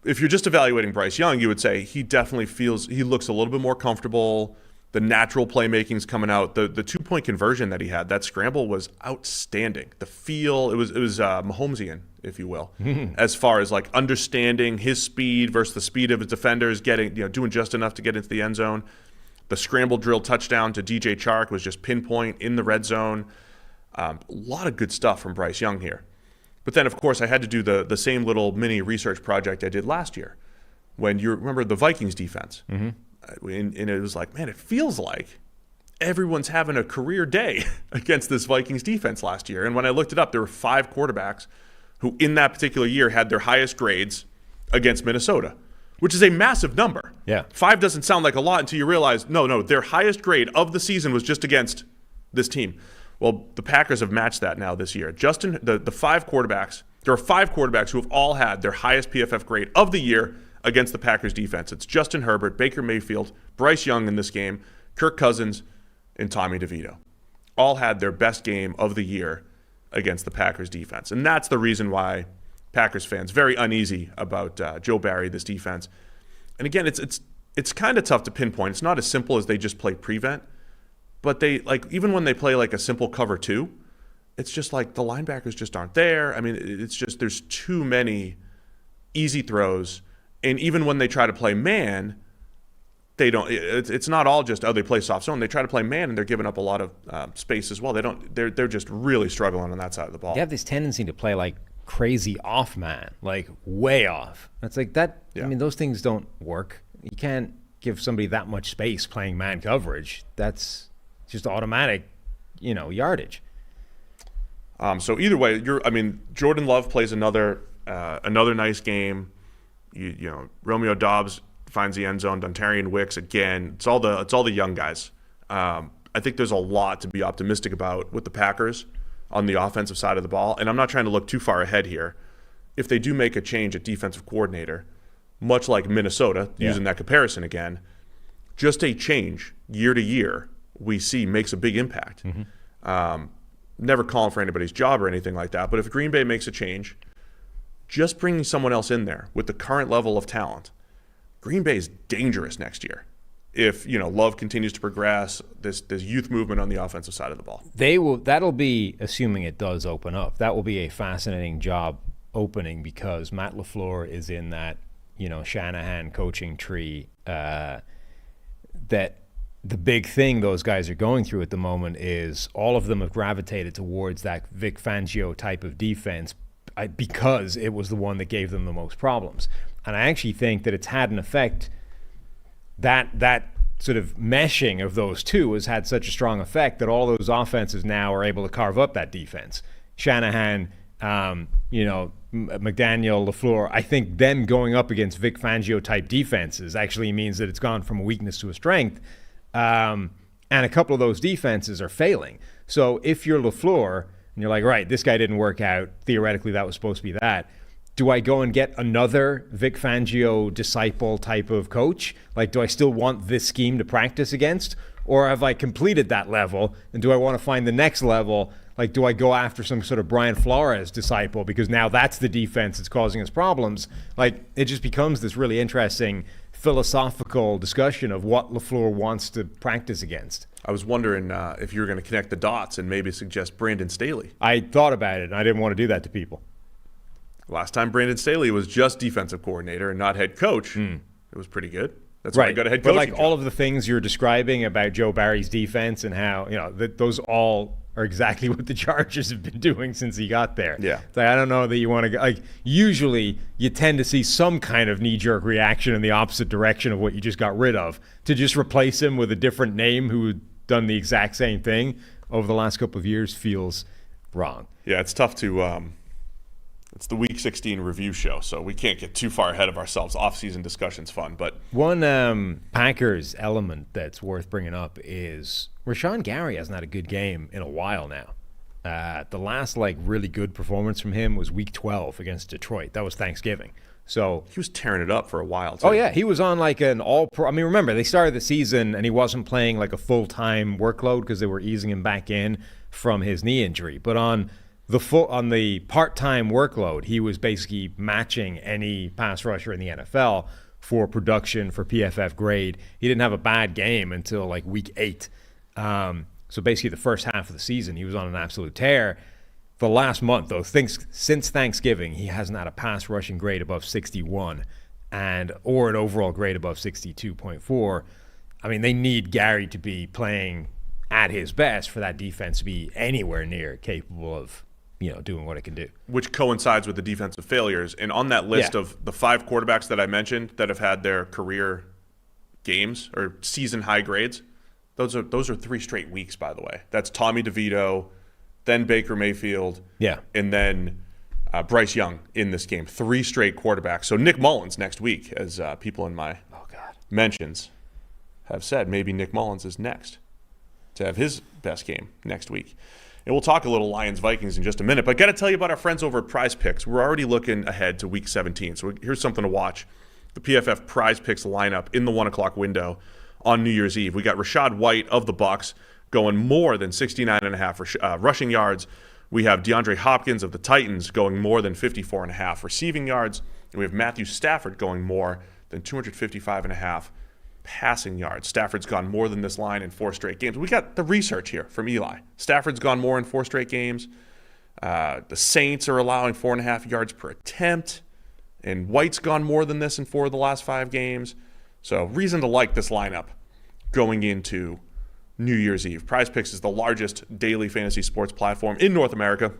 if you're just evaluating Bryce Young, you would say he definitely he looks a little bit more comfortable. The natural playmaking's coming out. The 2-point conversion that he had, that scramble was outstanding. The feel, it was Mahomesian, if you will, as far as like understanding his speed versus the speed of his defenders, doing just enough to get into the end zone. The scramble drill touchdown to DJ Chark was just pinpoint in the red zone. A lot of good stuff from Bryce Young here. But then, of course, I had to do the same little mini research project I did last year when you remember the Vikings defense. Mm-hmm. And it was like, man, it feels like everyone's having a career day against this Vikings defense last year. And when I looked it up, there were 5 quarterbacks who in that particular year had their highest grades against Minnesota, which is a massive number. Yeah. 5 doesn't sound like a lot until you realize, no, their highest grade of the season was just against this team. Well, the Packers have matched that now this year. The 5 quarterbacks, there are 5 quarterbacks who have all had their highest PFF grade of the year against the Packers defense. It's Justin Herbert, Baker Mayfield, Bryce Young in this game, Kirk Cousins, and Tommy DeVito. All had their best game of the year against the Packers defense. And that's the reason why Packers fans very uneasy about Joe Barry, this defense. And again, it's kind of tough to pinpoint. It's not as simple as they just play prevent, but they even when they play like a simple cover 2, it's just like the linebackers just aren't there. I mean, it's just there's too many easy throws. And even when they try to play man, they don't. It's not all just they play soft zone. They try to play man, and they're giving up a lot of space as well. They're just really struggling on that side of the ball. They have this tendency to play like crazy off man, like way off. It's like that. Yeah. I mean, those things don't work. You can't give somebody that much space playing man coverage. That's just automatic, yardage. So either way, Jordan Love plays another nice game. Romeo Doubs finds the end zone. Dontarian Wicks again. It's all the young guys. I think there's a lot to be optimistic about with the Packers on the offensive side of the ball. And I'm not trying to look too far ahead here. If they do make a change at defensive coordinator, much like Minnesota, using that comparison again, just a change year to year we see makes a big impact. Mm-hmm. Never calling for anybody's job or anything like that. But if Green Bay makes a change, just bringing someone else in there with the current level of talent, Green Bay is dangerous next year. If Love continues to progress, this youth movement on the offensive side of the ball, that'll be, assuming it does open up, that will be a fascinating job opening because Matt LaFleur is in that Shanahan coaching tree. That the big thing those guys are going through at the moment is all of them have gravitated towards that Vic Fangio type of defense. Because it was the one that gave them the most problems. And I actually think that it's had an effect, that sort of meshing of those two has had such a strong effect that all those offenses now are able to carve up that defense. Shanahan McDaniel, LaFleur, I think them going up against Vic Fangio type defenses actually means that it's gone from a weakness to a strength. And a couple of those defenses are failing. So if you're LaFleur and you're like, right, this guy didn't work out, theoretically that was supposed to be that. Do I go and get another Vic Fangio disciple type of coach? Like, do I still want this scheme to practice against? Or have I completed that level? And do I want to find the next level? Like, do I go after some sort of Brian Flores disciple? Because now that's the defense that's causing us problems. Like, it just becomes this really interesting philosophical discussion of what LaFleur wants to practice against. I was wondering if you were going to connect the dots and maybe suggest Brandon Staley. I thought about it, and I didn't want to do that to people. Last time Brandon Staley was just defensive coordinator and not head coach, it was pretty good. That's why I got a head coaching But like job. all of the things you're describing about Joe Barry's defense and how, those all are exactly what the Chargers have been doing since he got there. Yeah. It's like, I don't know that you want to go. Like, usually you tend to see some kind of knee-jerk reaction in the opposite direction of what you just got rid of. To just replace him with a different name who had done the exact same thing over the last couple of years feels wrong. Yeah, it's tough to it's the Week 16 review show, so we can't get too far ahead of ourselves. Off-season discussion's fun, but one Packers element that's worth bringing up is Rashawn Gary hasn't had a good game in a while now. The last really good performance from him was Week 12 against Detroit. That was Thanksgiving. So he was tearing it up for a while, too. Oh, yeah. He was on an all-pro. I mean, remember, they started the season and he wasn't playing a full-time workload because they were easing him back in from his knee injury. But on the part-time workload, he was basically matching any pass rusher in the NFL for production, for PFF grade. He didn't have a bad game until Week 8. So basically the first half of the season, he was on an absolute tear. The last month, though, since Thanksgiving, he hasn't had a pass rushing grade above 61 or an overall grade above 62.4. I mean, they need Gary to be playing at his best for that defense to be anywhere near capable of doing what it can do. Which coincides with the defensive failures. And on that list of the 5 quarterbacks that I mentioned that have had their career games or season high grades, those are 3 straight weeks, by the way. That's Tommy DeVito, then Baker Mayfield, and then Bryce Young in this game. 3 straight quarterbacks. So Nick Mullins next week, as people in my mentions have said, maybe Nick Mullins is next to have his best game next week. And we'll talk a little Lions-Vikings in just a minute, but got to tell you about our friends over at Prize Picks. We're already looking ahead to Week 17, so here's something to watch. The PFF Prize Picks lineup in the 1 o'clock window on New Year's Eve. We got Rachaad White of the Bucs going more than 69.5 rushing yards. We have DeAndre Hopkins of the Titans going more than 54.5 receiving yards. And we have Matthew Stafford going more than 255.5 passing yards. Stafford's gone more than this line in 4 straight games. We got the research here from Eli. Stafford's gone more in 4 straight games. The Saints are allowing 4.5 yards per attempt. And White's gone more than this in 4 of the last 5 games. So reason to like this lineup going into New Year's Eve. Prize Picks is the largest daily fantasy sports platform in North America.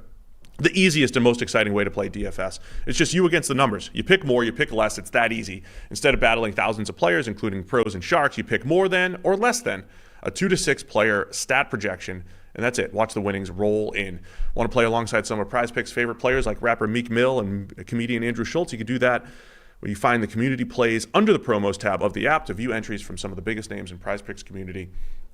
The easiest and most exciting way to play DFS. It's just you against the numbers. You pick more, you pick less. It's that easy. Instead of battling thousands of players, including pros and sharks, you pick more than or less than a 2 to 6 player stat projection, and that's it. Watch the winnings roll in. Want to play alongside some of Prize Picks' favorite players like rapper Meek Mill and comedian Andrew Schultz? You can do that where you find the community plays under the promos tab of the app to view entries from some of the biggest names in Prize Picks community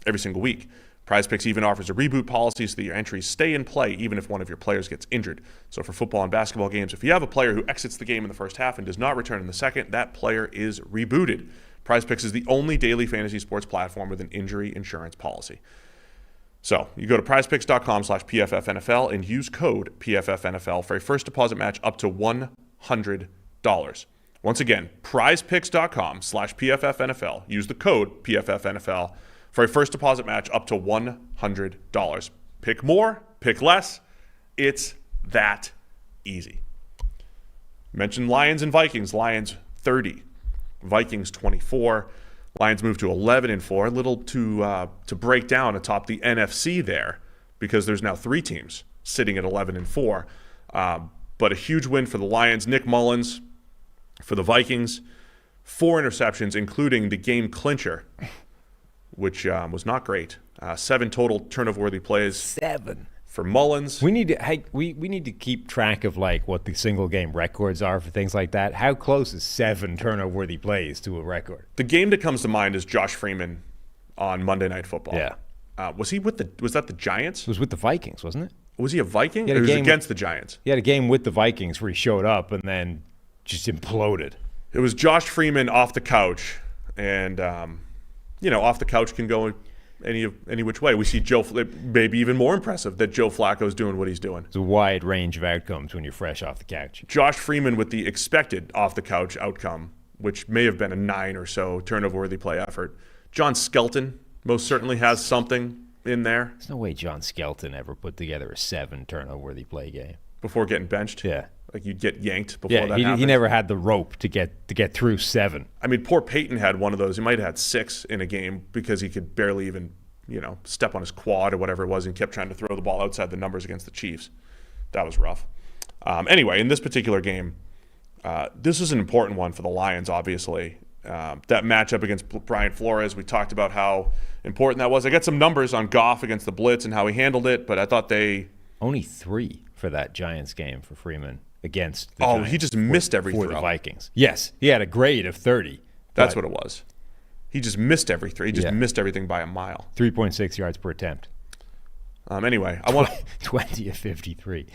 every single week. Prize Picks even offers a reboot policy so that your entries stay in play even if one of your players gets injured. So for football and basketball games, if you have a player who exits the game in the first half and does not return in the second, that player is rebooted. Prize Picks is the only daily fantasy sports platform with an injury insurance policy. So you go to prizepicks.com/PFFNFL and use code PFFNFL for a first deposit match up to $100. Once again, prizepicks.com/PFFNFL. Use the code PFFNFL for a first deposit match up to $100. Pick more, pick less. It's that easy. Mentioned Lions and Vikings. Lions 30, Vikings 24. Lions move to 11-4. A little to break down atop the NFC there because there's now 3 teams sitting at 11-4. But a huge win for the Lions. Nick Mullins for the Vikings. 4 interceptions, including the game clincher, which was not great. 7 total turnover-worthy plays. 7. for Mullins. We need to keep track of like what the single game records are for things like that. How close is 7 turnover-worthy plays to a record? The game that comes to mind is Josh Freeman on Monday Night Football. Yeah. Was that the Giants? It was with the Vikings, wasn't it? Was he a Viking? He had a It was game against the Giants. He had a game with the Vikings where he showed up and then just imploded. It was Josh Freeman off the couch, and off the couch can go any which way. We see maybe even more impressive that Joe Flacco's doing what he's doing. It's a wide range of outcomes when you're fresh off the couch. Josh Freeman with the expected off the couch outcome, which may have been a 9 or so turnover-worthy play effort. John Skelton most certainly has something in there. There's no way John Skelton ever put together a 7 turnover-worthy play game Before getting benched. Yeah. Like you'd get yanked before that he happened. he never had the rope to get through 7. I mean, poor Peyton had one of those. He might have had 6 in a game because he could barely even, step on his quad or whatever it was and kept trying to throw the ball outside the numbers against the Chiefs. That was rough. Anyway, in this particular game, this is an important one for the Lions, obviously. That matchup against Brian Flores, we talked about how important that was. I got some numbers on Goff against the blitz and how he handled it, but I thought Only 3 for that Giants game for Freeman against the Giants. He just missed every for throw. the Vikings. Yes, he had a grade of 30. That's what it was. He just missed every throw. He just Yeah. missed everything by a mile. 3.6 yards per attempt. Anyway, I want 20 of 53.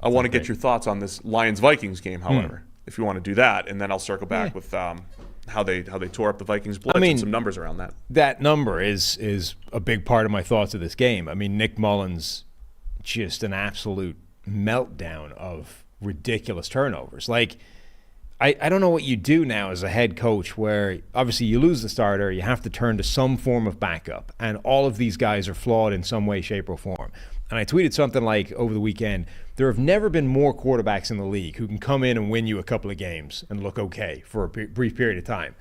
I want to get your thoughts on this Lions-Vikings game, however, if you want to do that, and then I'll circle back with how they tore up the Vikings blitz and some numbers around that. That number is a big part of my thoughts of this game. I mean, Nick Mullins, just an absolute meltdown of ridiculous turnovers. Like, I don't know what you do now as a head coach where obviously you lose the starter, you have to turn to some form of backup, and all of these guys are flawed in some way, shape, or form. And I tweeted something like over the weekend, there have never been more quarterbacks in the league who can come in and win you a couple of games and look okay for a brief period of time.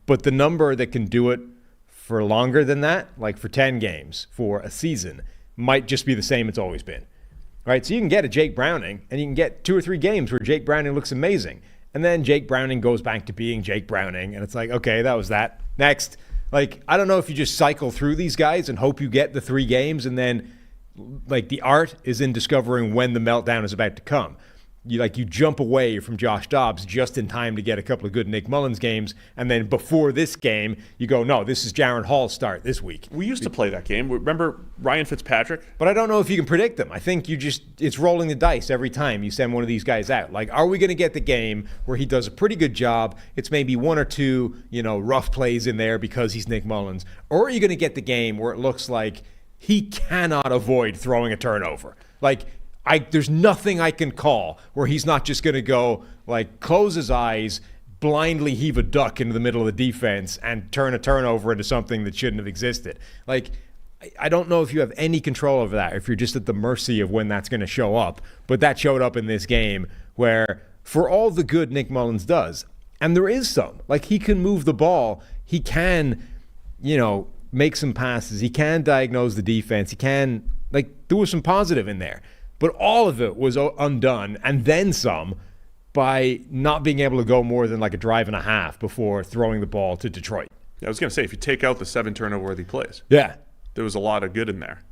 But the number that can do it for longer than that, like for 10 games, for a season, might just be the same it's always been. Right? So you can get a Jake Browning, and you can get 2 or 3 games where Jake Browning looks amazing. And then Jake Browning goes back to being Jake Browning, and it's like, okay, that was that. Next. Like, I don't know if you just cycle through these guys and hope you get the 3 games, and then, like, the art is in discovering when the meltdown is about to come. You jump away from Josh Dobbs just in time to get a couple of good Nick Mullins games, and then before this game, you go, no, this is Jaron Hall's start this week. We used to play that game. Remember Ryan Fitzpatrick? But I don't know if you can predict them. I think it's rolling the dice every time you send one of these guys out. Like, are we going to get the game where he does a pretty good job? It's maybe 1 or 2, rough plays in there because he's Nick Mullins. Or are you going to get the game where it looks like he cannot avoid throwing a turnover? Like, there's nothing I can call where he's not just going to go, like, close his eyes, blindly heave a duck into the middle of the defense and turn a turnover into something that shouldn't have existed. Like, I don't know if you have any control over that, if you're just at the mercy of when that's going to show up. But that showed up in this game where, for all the good Nick Mullins does, and there is some, like, he can move the ball, he can, make some passes, he can diagnose the defense, he can, there was some positive in there. But all of it was undone, and then some, by not being able to go more than like a drive and a half before throwing the ball to Detroit. Yeah, I was going to say, if you take out the 7 turnover-worthy plays, yeah, there was a lot of good in there.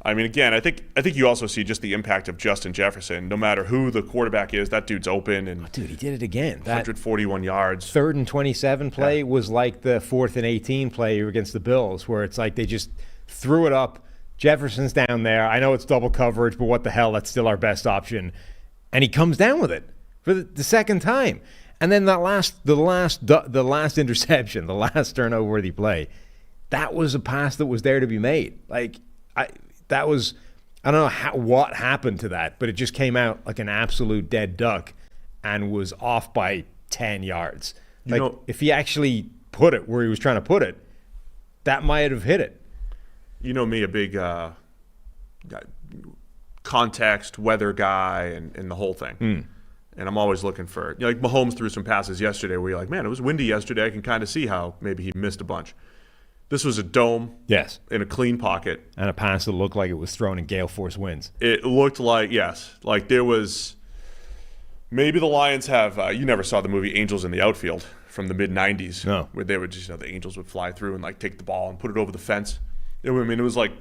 I mean, again, I think you also see just the impact of Justin Jefferson. No matter who the quarterback is, that dude's open. And dude, he did it again. That 141 yards. 3rd and 27 play was like the 4th and 18 play against the Bills, where it's like they just threw it up. Jefferson's down there. I know it's double coverage, but what the hell? That's still our best option. And he comes down with it for the second time. And then the last interception, the last turnover-worthy play, that was a pass that was there to be made. Like, I don't know what happened to that, but it just came out like an absolute dead duck and was off by 10 yards. If he actually put it where he was trying to put it, that might have hit it. You know me, a big context, weather guy, and the whole thing. And I'm always looking for, like Mahomes threw some passes yesterday where you're like, man, it was windy yesterday. I can kind of see how maybe he missed a bunch. This was a dome. Yes. In a clean pocket. And a pass that looked like it was thrown in gale force winds. It looked like, yes. Like there was, maybe the Lions have, you never saw the movie Angels in the Outfield from the mid-'90s. No. Where they would just, the Angels would fly through and like take the ball and put it over the fence. It was like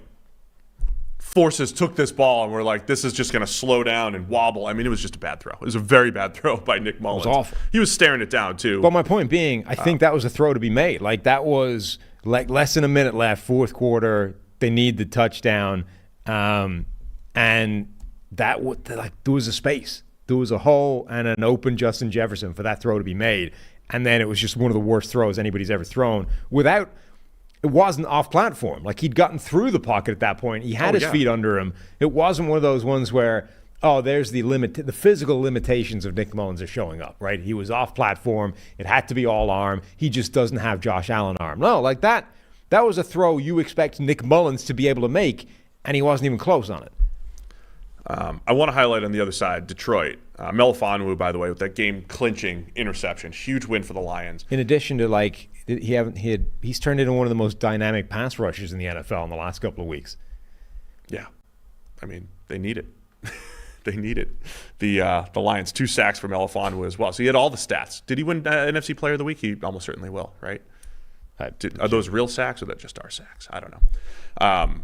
forces took this ball and were like, this is just going to slow down and wobble. I mean, it was just a bad throw. It was a very bad throw by Nick Mullins. It was awful. He was staring it down, too. But my point being, I think that was a throw to be made. Like, that was like less than a minute left, fourth quarter. They need the touchdown. And that would, like, there was a space. There was a hole and an open Justin Jefferson for that throw to be made. And then it was just one of the worst throws anybody's ever thrown without – it wasn't off platform. Like, he'd gotten through the pocket at that point. He had his feet under him. It wasn't one of those ones where, there's the physical limitations of Nick Mullins are showing up, right? He was off platform. It had to be all arm. He just doesn't have Josh Allen arm. No, like that was a throw you expect Nick Mullins to be able to make, and he wasn't even close on it. I want to highlight on the other side, Detroit. Melifonwu, by the way, with that game-clinching interception. Huge win for the Lions. In addition to, like, he's turned into one of the most dynamic pass rushers in the NFL in the last couple of weeks. Yeah. I mean, they need it. They need it. The Lions, 2 sacks for Melifonwu as well. So he had all the stats. Did he win NFC Player of the Week? He almost certainly will, right? Are those real sacks or that just our sacks? I don't know.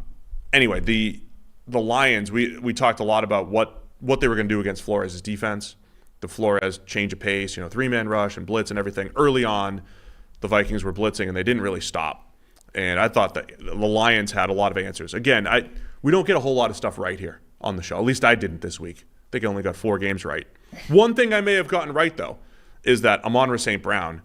Anyway, the Lions, we talked a lot about what they were going to do against Flores' defense. The Flores change of pace, 3-man rush and blitz and everything. Early on, the Vikings were blitzing and they didn't really stop. And I thought that the Lions had a lot of answers. Again, we don't get a whole lot of stuff right here on the show. At least I didn't this week. I think I only got 4 games right. One thing I may have gotten right, though, is that Amon-Ra St. Brown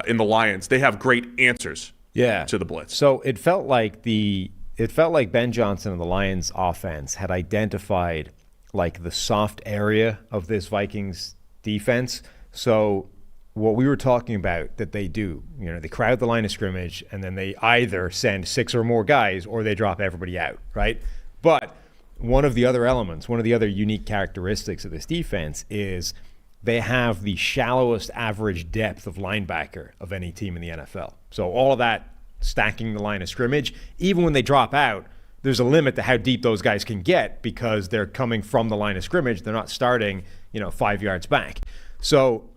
in the Lions, they have great answers to the blitz. So it felt like Ben Johnson and the Lions offense had identified like the soft area of this Vikings defense. So what we were talking about that they do, they crowd the line of scrimmage and then they either send 6 or more guys or they drop everybody out, right? But one of the other elements, one of the other unique characteristics of this defense is they have the shallowest average depth of linebacker of any team in the NFL. So all of that stacking the line of scrimmage, even when they drop out, there's a limit to how deep those guys can get because they're coming from the line of scrimmage. They're not starting, 5 yards back. So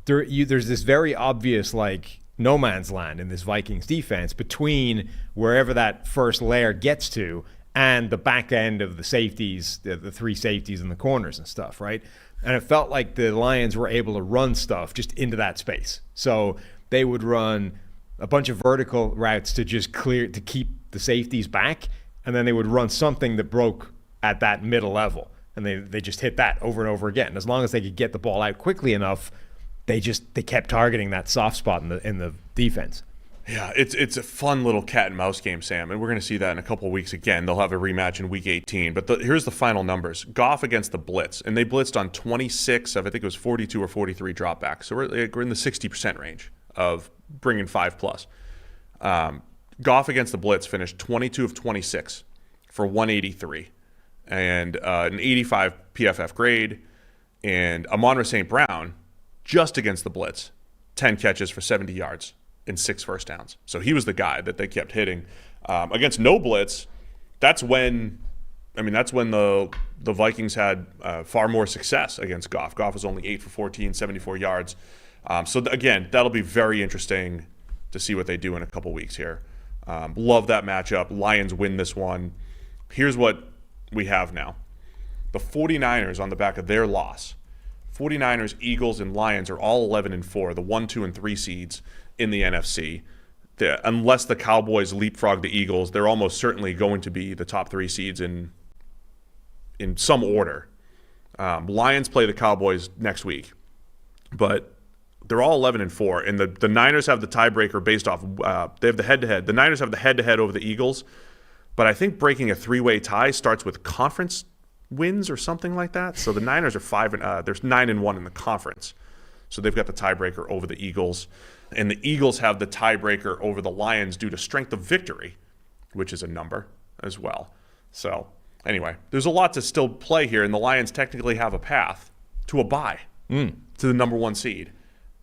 there's this very obvious, like, no man's land in this Vikings defense between wherever that first layer gets to and the back end of the safeties, the 3 safeties in the corners and stuff, right? And it felt like the Lions were able to run stuff just into that space. So they would run a bunch of vertical routes to just keep the safeties back, and then they would run something that broke at that middle level. And they just hit that over and over again. And as long as they could get the ball out quickly enough, they kept targeting that soft spot in the defense. Yeah, it's a fun little cat and mouse game, Sam, and we're going to see that in a couple of weeks again. They'll have a rematch in Week 18. But here's the final numbers. Goff against the blitz, and they blitzed on 26 of, I think it was 42 or 43 dropbacks. So we're in the 60% range of bringing 5+. Goff against the blitz finished 22 of 26 for 183 and an 85 PFF grade. And Amon-Ra St. Brown, just against the blitz, 10 catches for 70 yards. In 6 first downs. So he was the guy that they kept hitting. Against no blitz, that's when the Vikings had far more success against Goff. Goff was only 8 for 14, 74 yards. Again, that'll be very interesting to see what they do in a couple weeks here. Love that matchup. Lions win this one. Here's what we have now. The 49ers on the back of their loss. 49ers, Eagles, and Lions are all 11-4, the 1, 2, and 3 seeds in the NFC. Unless the Cowboys leapfrog the Eagles, they're almost certainly going to be the top 3 seeds in some order. Lions play the Cowboys next week, but they're all 11-4, and the Niners have the tiebreaker based off. They have the head-to-head. The Niners have the head-to-head over the Eagles, but I think breaking a 3-way tie starts with conference wins or something like that. So the Niners are there's 9-1 in the conference, so they've got the tiebreaker over the Eagles. And the Eagles have the tiebreaker over the Lions due to strength of victory, which is a number as well. So anyway, there's a lot to still play here, and the Lions technically have a path to a bye to the number 1 seed.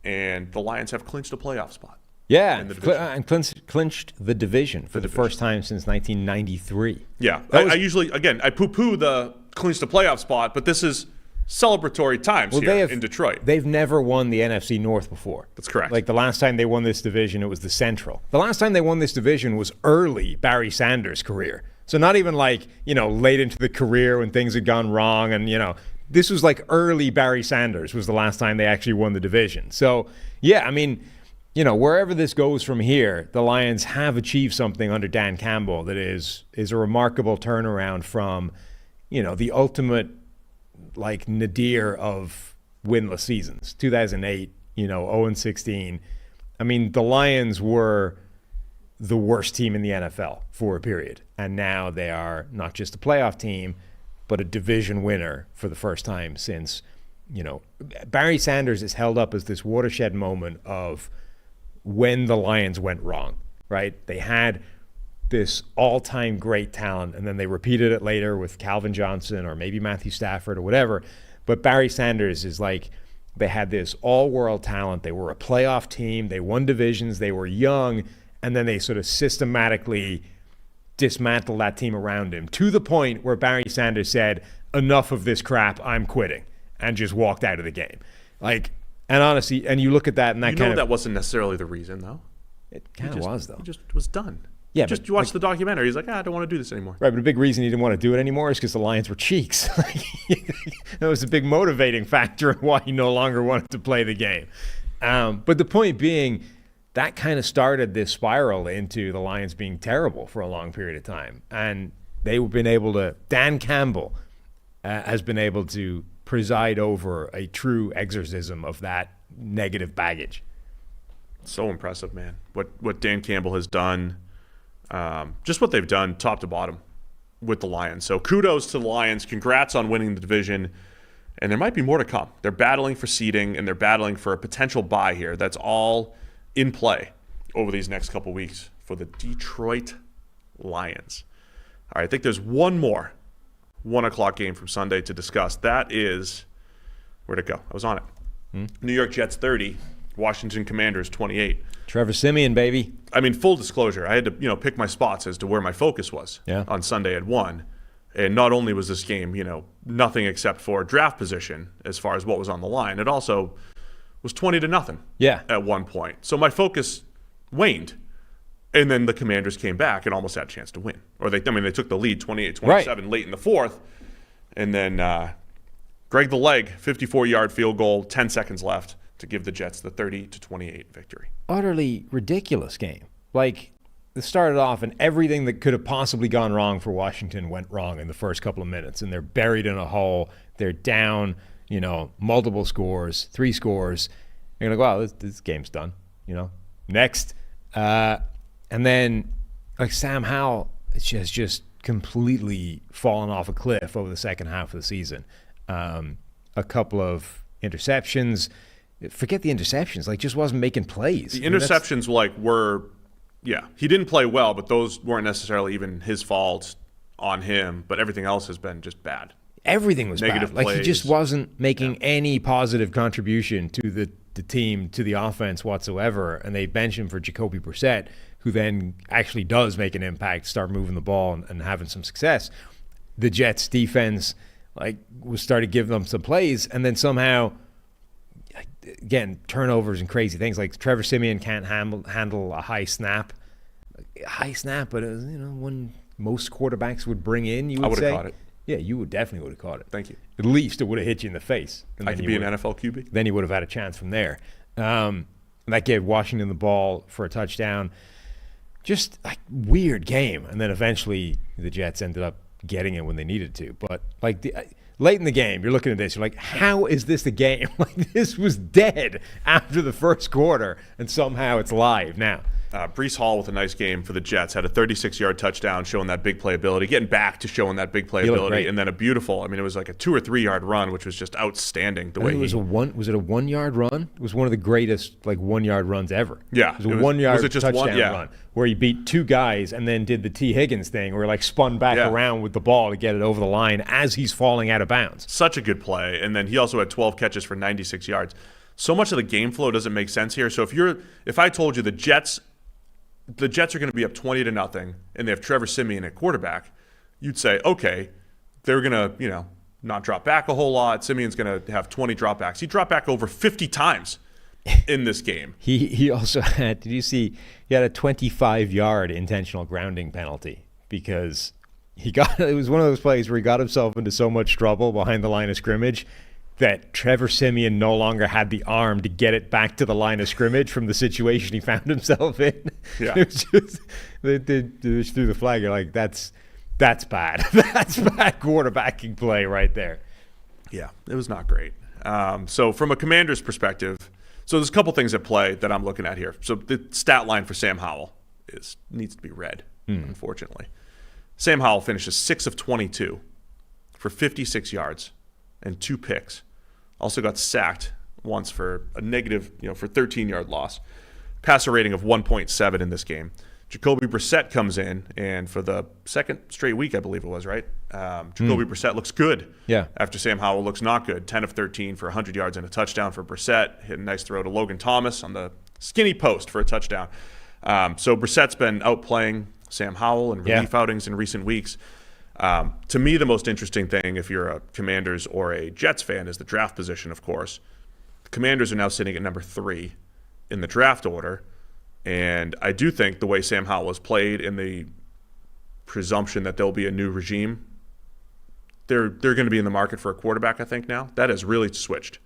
And the Lions have clinched a playoff spot. Yeah, and clinched the division for the first time since 1993. Yeah, I usually, again, I poo-poo the clinched a playoff spot, but this is celebratory times here in Detroit. They've never won the NFC North before. That's correct. Like the last time they won this division, it was the Central. The last time they won this division was early Barry Sanders' career. So not even like, late into the career when things had gone wrong. And, this was like early Barry Sanders was the last time they actually won the division. So, yeah, I mean, wherever this goes from here, the Lions have achieved something under Dan Campbell that is a remarkable turnaround from, the ultimate like nadir of winless seasons. 2008, 0-16. I mean, the Lions were the worst team in the NFL for a period. And now they are not just a playoff team, but a division winner for the first time since, Barry Sanders is held up as this watershed moment of when the Lions went wrong, right? They had this all-time great talent, and then they repeated it later with Calvin Johnson or maybe Matthew Stafford or whatever. But Barry Sanders is like, they had this all-world talent. They were a playoff team. They won divisions. They were young. And then they sort of systematically dismantled that team around him to the point where Barry Sanders said, enough of this crap, I'm quitting, and just walked out of the game. Like, and honestly, and you look at that and that that wasn't necessarily the reason, though. It kind of was, though. He just was done. Yeah, you watch the documentary. He's like, I don't want to do this anymore. Right, but a big reason he didn't want to do it anymore is because the Lions were cheeks. That was a big motivating factor in why he no longer wanted to play the game. But the point being, that kind of started this spiral into the Lions being terrible for a long period of time. And they've been able to, Dan Campbell has been able to preside over a true exorcism of that negative baggage. So impressive, man. What Dan Campbell has done, just what they've done top to bottom with the Lions. So kudos to the Lions. Congrats on winning the division. And there might be more to come. They're battling for seeding, and they're battling for a potential bye here. That's all in play over these next couple weeks for the Detroit Lions. All right, I think there's one more 1 o'clock game from Sunday to discuss. That is, where'd it go? I was on it. New York Jets 30, Washington Commanders 28. Trevor Siemian, baby. I mean, full disclosure, I had to pick my spots as to where my focus was on Sunday at 1. And not only was this game, nothing except for draft position as far as what was on the line, it also was 20-0 at one point. So my focus waned. And then the Commanders came back and almost had a chance to win. Or they took the lead 28-27 late in the fourth. And then Greg the Leg, 54-yard field goal, 10 seconds left to give the Jets the 30-28 victory. Utterly ridiculous game. Like, it started off and everything that could have possibly gone wrong for Washington went wrong in the first couple of minutes. And they're buried in a hole. They're down, multiple scores, 3 scores. And you're like, wow, this game's done, Next. And then, like, Sam Howell has just completely fallen off a cliff over the second half of the season. A couple of interceptions. Forget the interceptions. Like, just wasn't making plays. The interceptions, he didn't play well, but those weren't necessarily even his fault on him. But everything else has been just bad. Everything was negative bad. Plays. Like, he just wasn't making any positive contribution to the team, to the offense whatsoever. And they bench him for Jacoby Brissett, who then actually does make an impact, start moving the ball and having some success. The Jets defense was started giving them some plays, and then somehow, again, turnovers and crazy things. Like, Trevor Siemian can't handle a high snap. But it was, one most quarterbacks would bring in, you would say. I would have caught it. Yeah, you definitely would have caught it. Thank you. At least it would have hit you in the face. And I could be an NFL QB. Then you would have had a chance from there. And that gave Washington the ball for a touchdown. Just a weird game. And then eventually the Jets ended up getting it when they needed to. But late in the game, you're looking at this, you're like, how is this a game? This was dead after the first quarter, and somehow it's live now. Breece Hall with a nice game for the Jets, had a 36-yard touchdown showing that big playability, getting back to showing that big playability, and then a beautiful, it was like a 2 or 3 yard run, which was just outstanding. The way was it a 1 yard run? It was one of the greatest 1 yard runs ever. Yeah. It was a 1 yard touchdown run where he beat 2 guys and then did the T. Higgins thing where he spun back around with the ball to get it over the line as he's falling out of bounds. Such a good play. And then he also had 12 catches for 96 yards. So much of the game flow doesn't make sense here. So if I told you the Jets are going to be up 20-0 and they have Trevor Siemian at quarterback, you'd say, okay, they're going to, not drop back a whole lot. Simeon's going to have 20 dropbacks. He dropped back over 50 times in this game. He also had, did you see, he had a 25-yard intentional grounding penalty because It was one of those plays where he got himself into so much trouble behind the line of scrimmage that Trevor Siemian no longer had the arm to get it back to the line of scrimmage from the situation he found himself in. Yeah. It was just, they threw the flag. You're like, that's bad. That's bad quarterbacking play right there. Yeah, it was not great. So from a Commander's perspective, so there's a couple things at play that I'm looking at here. So the stat line for Sam Howell needs to be read, unfortunately. Sam Howell finishes 6 of 22 for 56 yards and 2 picks. Also got sacked once for a negative, for 13-yard loss. Passer rating of 1.7 in this game. Jacoby Brissett comes in, and for the second straight week, I believe it was, right? Jacoby Brissett looks good. Yeah. After Sam Howell looks not good. 10 of 13 for 100 yards and a touchdown for Brissett. Hit a nice throw to Logan Thomas on the skinny post for a touchdown. So Brissett's been outplaying Sam Howell in relief outings in recent weeks. To me, the most interesting thing, if you're a Commanders or a Jets fan, is the draft position, of course. The Commanders are now sitting at number 3 in the draft order. And I do think the way Sam Howell has played, in the presumption that there'll be a new regime, they're going to be in the market for a quarterback, I think, now. That has really switched,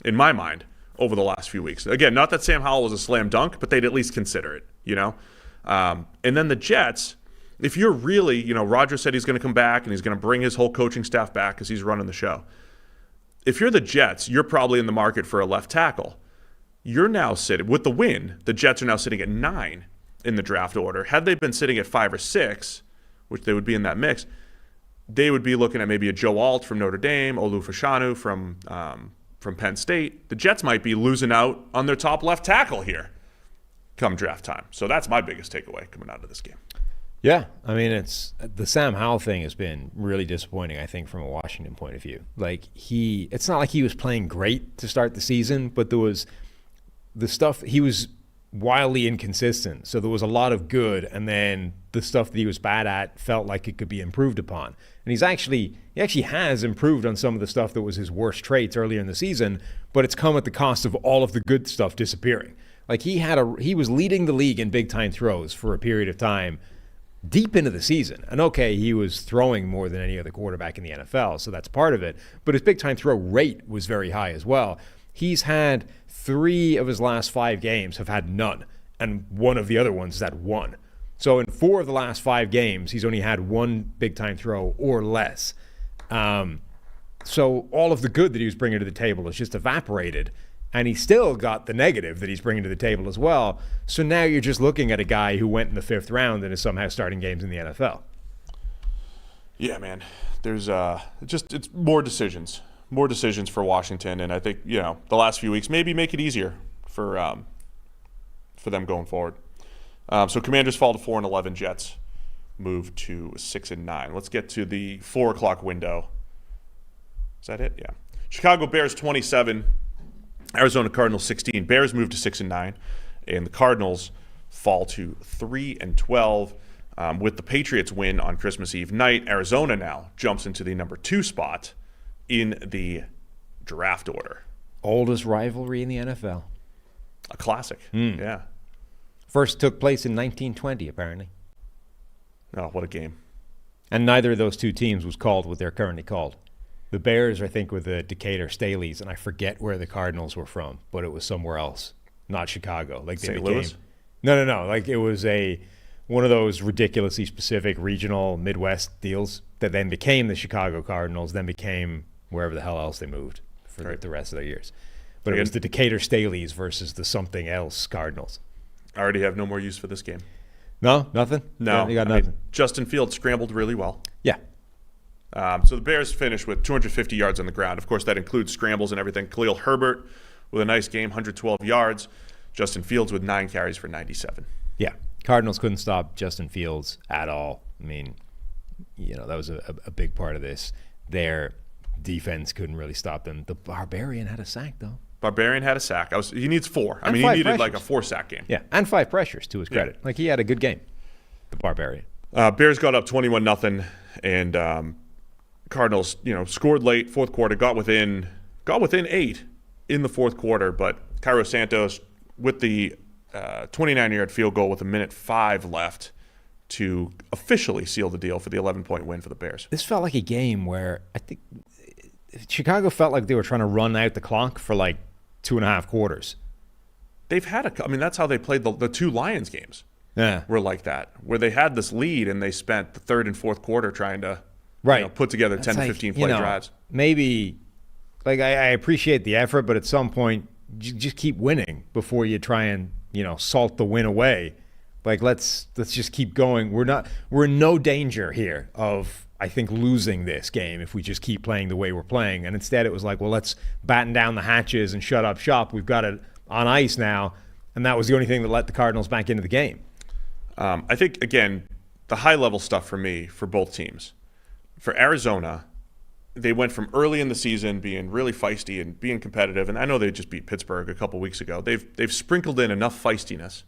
in my mind, over the last few weeks. Again, not that Sam Howell was a slam dunk, but they'd at least consider it, And then the Jets, if you're really, Roger said he's going to come back and he's going to bring his whole coaching staff back because he's running the show. If you're the Jets, you're probably in the market for a left tackle. You're now sitting, with the win, the Jets are now sitting at 9 in the draft order. Had they been sitting at 5 or 6, which they would be in that mix, they would be looking at maybe a Joe Alt from Notre Dame, Olu Fashanu from Penn State. The Jets might be losing out on their top left tackle here come draft time. So that's my biggest takeaway coming out of this game. Yeah, I mean, it's the Sam Howell thing has been really disappointing, I think, from a Washington point of view. Like, it's not like he was playing great to start the season, but there was the stuff, he was wildly inconsistent. So there was a lot of good, and then the stuff that he was bad at felt like it could be improved upon. And he actually has improved on some of the stuff that was his worst traits earlier in the season, but it's come at the cost of all of the good stuff disappearing. Like, he was leading the league in big time throws for a period of time deep into the season. And okay, he was throwing more than any other quarterback in the NFL, so that's part of it. But his big time throw rate was very high as well. He's had 3 of his last 5 games have had none, and one of the other ones has had 1. So in 4 of the last 5 games, he's only had 1 big-time throw or less. So all of the good that he was bringing to the table has just evaporated, and he's still got the negative that he's bringing to the table as well. So now you're just looking at a guy who went in the 5th round and is somehow starting games in the NFL. Yeah, man. There's it's more decisions. More decisions for Washington, and I think the last few weeks maybe make it easier for them going forward. So Commanders fall to 4-11. Jets move to 6-9. Let's get to the 4:00 window. Is that it? Yeah. Chicago Bears 27, Arizona Cardinals 16. Bears move to 6-9, and the Cardinals fall to 3-12. With the Patriots win on Christmas Eve night, Arizona now jumps into the number 2 spot in the draft order. Oldest rivalry in the NFL. A classic. Yeah. First took place in 1920, apparently. Oh, what a game. And neither of those 2 teams was called what they're currently called. The Bears, I think, were the Decatur Staleys, and I forget where the Cardinals were from, but it was somewhere else, not Chicago. Like St. Louis? No. Like, it was one of those ridiculously specific regional Midwest deals that then became the Chicago Cardinals, then became wherever the hell else they moved for the rest of their years. But it was the Decatur Staleys versus the something else Cardinals. I already have no more use for this game. No? Nothing? No. Yeah, you got nothing. Justin Fields scrambled really well. Yeah. So the Bears finished with 250 yards on the ground. Of course, that includes scrambles and everything. Khalil Herbert with a nice game, 112 yards. Justin Fields with 9 carries for 97. Yeah. Cardinals couldn't stop Justin Fields at all. I mean, that was a big part of this. Their defense couldn't really stop them. The Barbarian had a sack, though. Barbarian had a sack. He needs 4. And he 5 needed pressures. like a 4-sack game. Yeah, and 5 pressures to his credit. Like, he had a good game, the Barbarian. Bears got up 21-0, and Cardinals, scored late, fourth quarter, got within 8 in the fourth quarter, but Cairo Santos with the 29-yard field goal with 1:05 left to officially seal the deal for the 11-point win for the Bears. This felt like a game where I think Chicago felt like they were trying to run out the clock for like 2.5 quarters. They've had that's how they played the 2 Lions games. Yeah. Were like that, where they had this lead and they spent the third and fourth quarter trying to put together 10 to 15 play drives. Maybe, like, I appreciate the effort, but at some point, just keep winning before you try and, salt the win away. Like, let's just keep going. We're in no danger here of, I think, losing this game if we just keep playing the way we're playing. And instead it was like, well, let's batten down the hatches and shut up shop. We've got it on ice now. And that was the only thing that let the Cardinals back into the game. I think, again, the high-level stuff for me, for both teams. For Arizona, they went from early in the season being really feisty and being competitive, and I know they just beat Pittsburgh a couple weeks ago. They've sprinkled in enough feistiness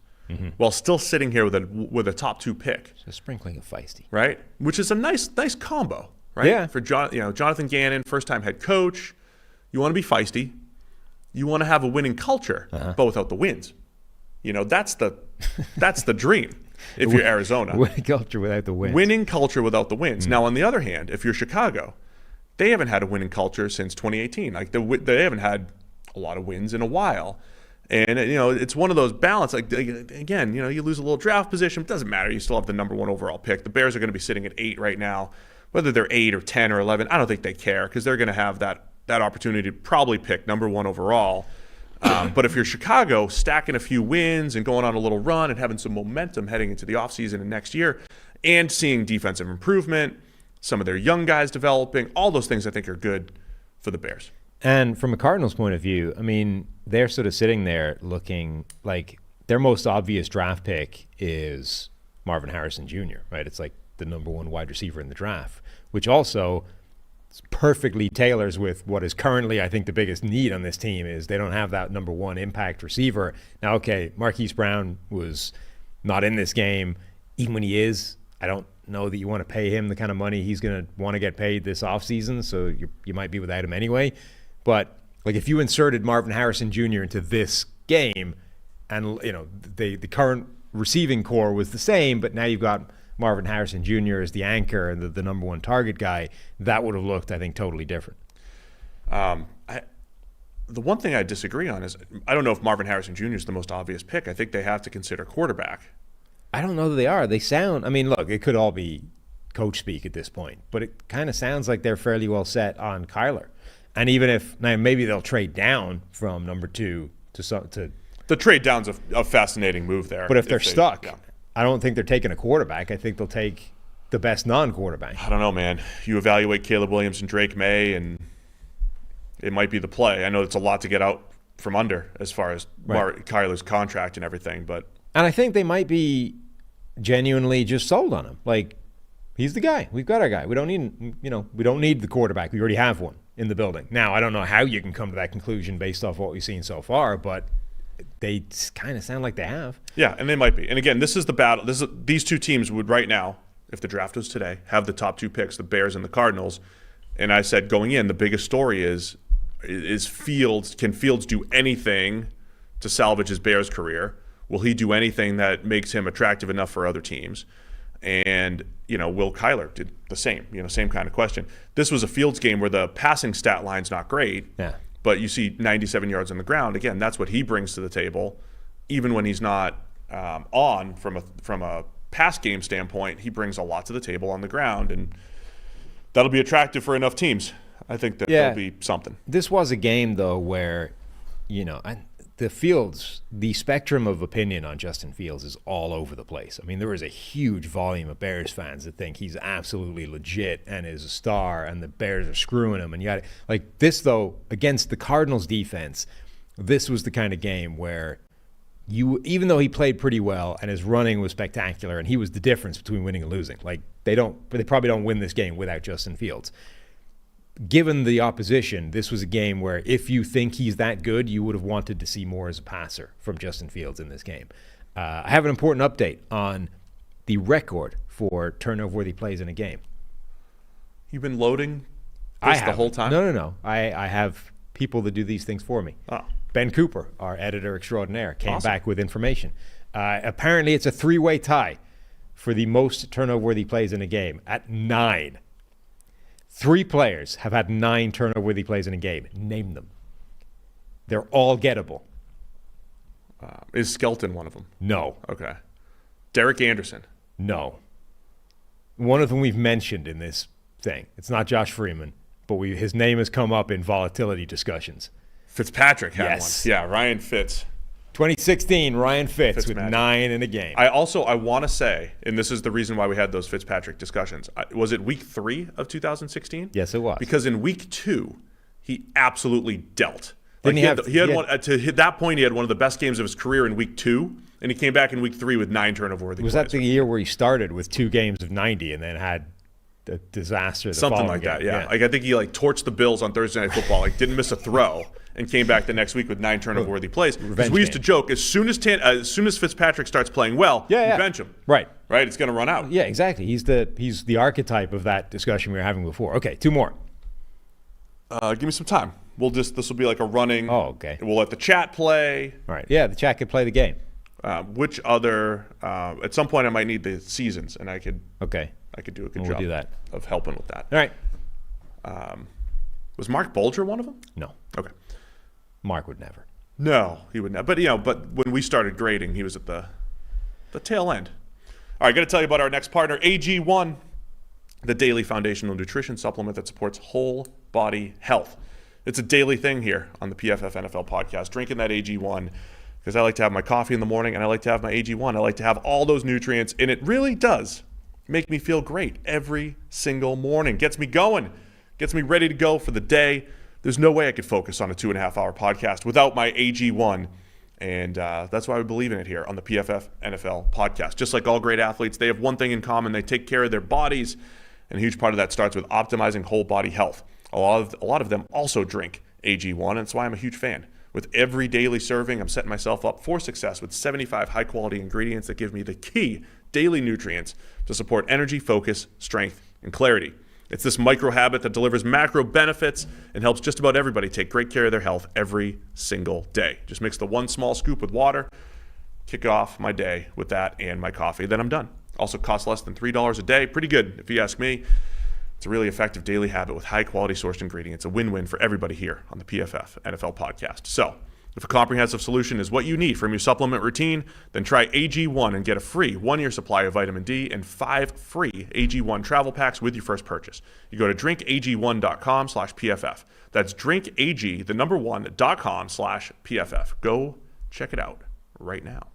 while still sitting here with a top 2 pick. So sprinkling of feisty. Right? Which is a nice combo, right? Yeah. For Jonathan Gannon, first-time head coach. You want to be feisty. You want to have a winning culture, but without the wins. That's the dream. If you're Arizona. Winning culture without the wins. Winning culture without the wins. Now, on the other hand, if you're Chicago, they haven't had a winning culture since 2018. Like, they haven't had a lot of wins in a while. And, it's one of those balance. Like, again, you lose a little draft position. It doesn't matter. You still have the number 1 overall pick. The Bears are going to be sitting at 8 right now. Whether they're 8 or 10 or 11, I don't think they care because they're going to have that opportunity to probably pick number 1 overall. But if you're Chicago, stacking a few wins and going on a little run and having some momentum heading into the offseason and next year and seeing defensive improvement, some of their young guys developing, all those things I think are good for the Bears. And from a Cardinals point of view, they're sort of sitting there looking like their most obvious draft pick is Marvin Harrison Jr., right? It's like the number 1 wide receiver in the draft, which also perfectly tailors with what is currently, I think, the biggest need on this team is they don't have that number 1 impact receiver. Now, okay, Marquise Brown was not in this game. Even when he is, I don't know that you want to pay him the kind of money he's going to want to get paid this offseason, so you might be without him anyway. But, like, if you inserted Marvin Harrison Jr. into this game and, the current receiving core was the same, but now you've got Marvin Harrison Jr. as the anchor and the number 1 target guy, that would have looked, I think, totally different. The one thing I disagree on is I don't know if Marvin Harrison Jr. is the most obvious pick. I think they have to consider quarterback. I don't know that they are. They sound, look, it could all be coach speak at this point, but it kind of sounds like they're fairly well set on Kyler. And even if, now maybe they'll trade down from number 2 to the trade down's a fascinating move there. But if they're stuck, I don't think they're taking a quarterback. I think they'll take the best non-quarterback. I don't know, man. You evaluate Caleb Williams and Drake May, and it might be the play. I know it's a lot to get out from under as far as Kyler's contract and everything, but and I think they might be genuinely just sold on him. Like, he's the guy. We've got our guy. We don't need the quarterback. We already have one in the building. Now, I don't know how you can come to that conclusion based off what we've seen so far, but they kind of sound like they have. Yeah, and they might be. And again, this is the battle. These 2 teams would right now, if the draft was today, have the top 2 picks, the Bears and the Cardinals. And I said going in, the biggest story is Fields. Can Fields do anything to salvage his Bears career? Will he do anything that makes him attractive enough for other teams? And, will Kyler do the same? Same kind of question. This was a Fields game where the passing stat line's not great. Yeah. But you see 97 yards on the ground. Again, that's what he brings to the table. Even when he's not on from a pass game standpoint, he brings a lot to the table on the ground, and that'll be attractive for enough teams. I think that'll be something. This was a game, though, where, the spectrum of opinion on Justin Fields is all over the place. There is a huge volume of Bears fans that think he's absolutely legit and is a star, and the Bears are screwing him. And like this, though, against the Cardinals defense, this was the kind of game where even though he played pretty well and his running was spectacular, and he was the difference between winning and losing. Like, they probably don't win this game without Justin Fields. Given the opposition, this was a game where if you think he's that good, you would have wanted to see more as a passer from Justin Fields in this game. I have an important update on the record for turnover-worthy plays in a game. You've been loading this the whole time? No. I have people that do these things for me. Oh. Ben Cooper, our editor extraordinaire, came back with information. Apparently, it's a 3-way tie for the most turnover-worthy plays in a game at 9. 3 players have had 9 turnover-worthy plays in a game. Name them. They're all gettable. Is Skelton one of them? No. Okay. Derek Anderson? No. One of them we've mentioned in this thing. It's not Josh Freeman, but his name has come up in volatility discussions. Fitzpatrick had Yes. one. Yeah, Ryan Fitz. 2016, Ryan Fitz with Fitzmagic. 9 in a game. I want to say, and this is the reason why we had those Fitzpatrick discussions. Was it week 3 of 2016? Yes, it was. Because in week 2, he absolutely dealt. Didn't He had one to hit that point. He had one of the best games of his career in week 2, and he came back in week 3 with 9 turnover-worthy plays. Was that the year where he started with 2 games of 90 and then had a disaster? Something like that, yeah. Like I think he torched the Bills on Thursday Night Football, didn't miss a throw, and came back the next week with 9 turnover-worthy plays. Because we used to joke, as soon as Fitzpatrick starts playing well, you bench him. Right. Right? It's going to run out. Yeah, exactly. He's the archetype of that discussion we were having before. Okay, 2 more. Give me some time. This will be like a running. Oh, okay. We'll let the chat play. All right. Yeah, the chat could play the game. Which other? At some point, I might need the seasons, and I could. Okay. I could do a good We'll job do that. of helping with that. All right. Was Mark Bolger one of them? No. Okay. Mark would never. No, he would not. But but when we started grading, he was at the tail end. All right, got to tell you about our next partner, AG1, the daily foundational nutrition supplement that supports whole body health. It's a daily thing here on the PFF NFL podcast, drinking that AG1 because I like to have my coffee in the morning and I like to have my AG1. I like to have all those nutrients, and it really does make me feel great every single morning. Gets me going, gets me ready to go for the day. There's no way I could focus on a 2.5-hour podcast without my AG1, and that's why we believe in it here on the PFF NFL podcast. Just like all great athletes, they have one thing in common. They take care of their bodies, and a huge part of that starts with optimizing whole body health. A lot of them also drink AG1, and that's why I'm a huge fan. With every daily serving, I'm setting myself up for success with 75 high-quality ingredients that give me the key daily nutrients to support energy, focus, strength, and clarity. It's this micro habit that delivers macro benefits and helps just about everybody take great care of their health every single day. Just mix the 1 small scoop with water, kick off my day with that and my coffee, then I'm done. Also costs less than $3 a day. Pretty good, if you ask me. It's a really effective daily habit with high-quality sourced ingredients. A win-win for everybody here on the PFF NFL podcast. So, if a comprehensive solution is what you need from your supplement routine, then try AG1 and get a free 1-year supply of vitamin D and 5 free AG1 travel packs with your first purchase. You go to drinkag1.com/PFF. That's drinkag1.com/PFF. Go check it out right now.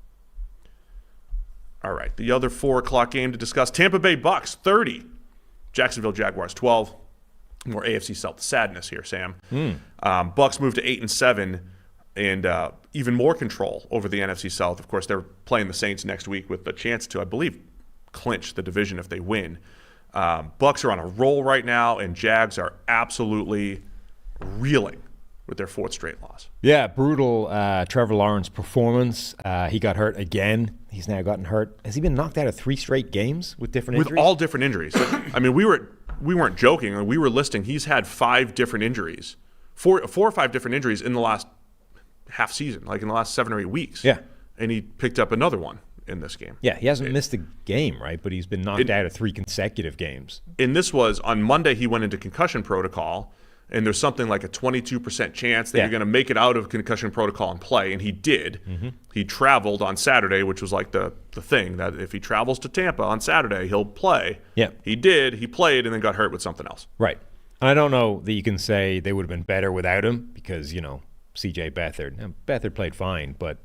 All right, the other 4 o'clock game to discuss, Tampa Bay Bucks 30. Jacksonville Jaguars 12. More AFC South sadness here, Sam. Bucks moved to 8-7 and even more control over the NFC South. Of course, they're playing the Saints next week with the chance to, I believe, clinch the division if they win. Bucks are on a roll right now, and Jags are absolutely reeling with their 4th straight loss. Yeah, brutal Trevor Lawrence performance. He got hurt again. He's now gotten hurt. Has he been knocked out of 3 straight games with different injuries? With all different injuries. I mean, we weren't joking. We were listing. He's had 5 different injuries, 4 or 5 different injuries in the last half season, like in the last 7 or 8 weeks. Yeah. And he picked up another one in this game. Yeah, he hasn't missed a game, right? But he's been knocked out of 3 consecutive games. And this was on Monday. He went into concussion protocol. And there's something like a 22% chance that you're going to make it out of concussion protocol and play, and he did. He traveled on Saturday, which was like the thing, that if he travels to Tampa on Saturday, he'll play. Yeah. He did. He played and then got hurt with something else. Right. I don't know that you can say they would have been better without him because, C.J. Beathard. Now, Beathard played fine, but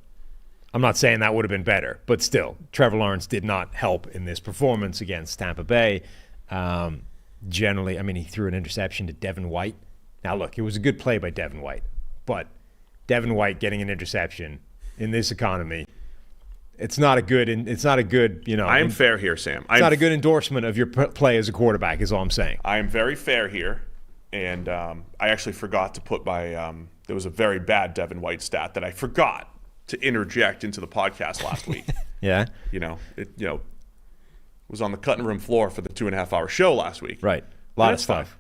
I'm not saying that would have been better. But still, Trevor Lawrence did not help in this performance against Tampa Bay. Generally, I mean, he threw an interception to Devin White. Now, look, it was a good play by Devin White, but Devin White getting an interception in this economy, it's not a good, I am fair here, Sam. It's not a good endorsement of your play as a quarterback, is all I'm saying. I am very fair here, and I actually forgot to put my there was a very bad Devin White stat that I forgot to interject into the podcast last week. Yeah. It was on the cutting room floor for the 2.5-hour show last week. Right. A lot of stuff.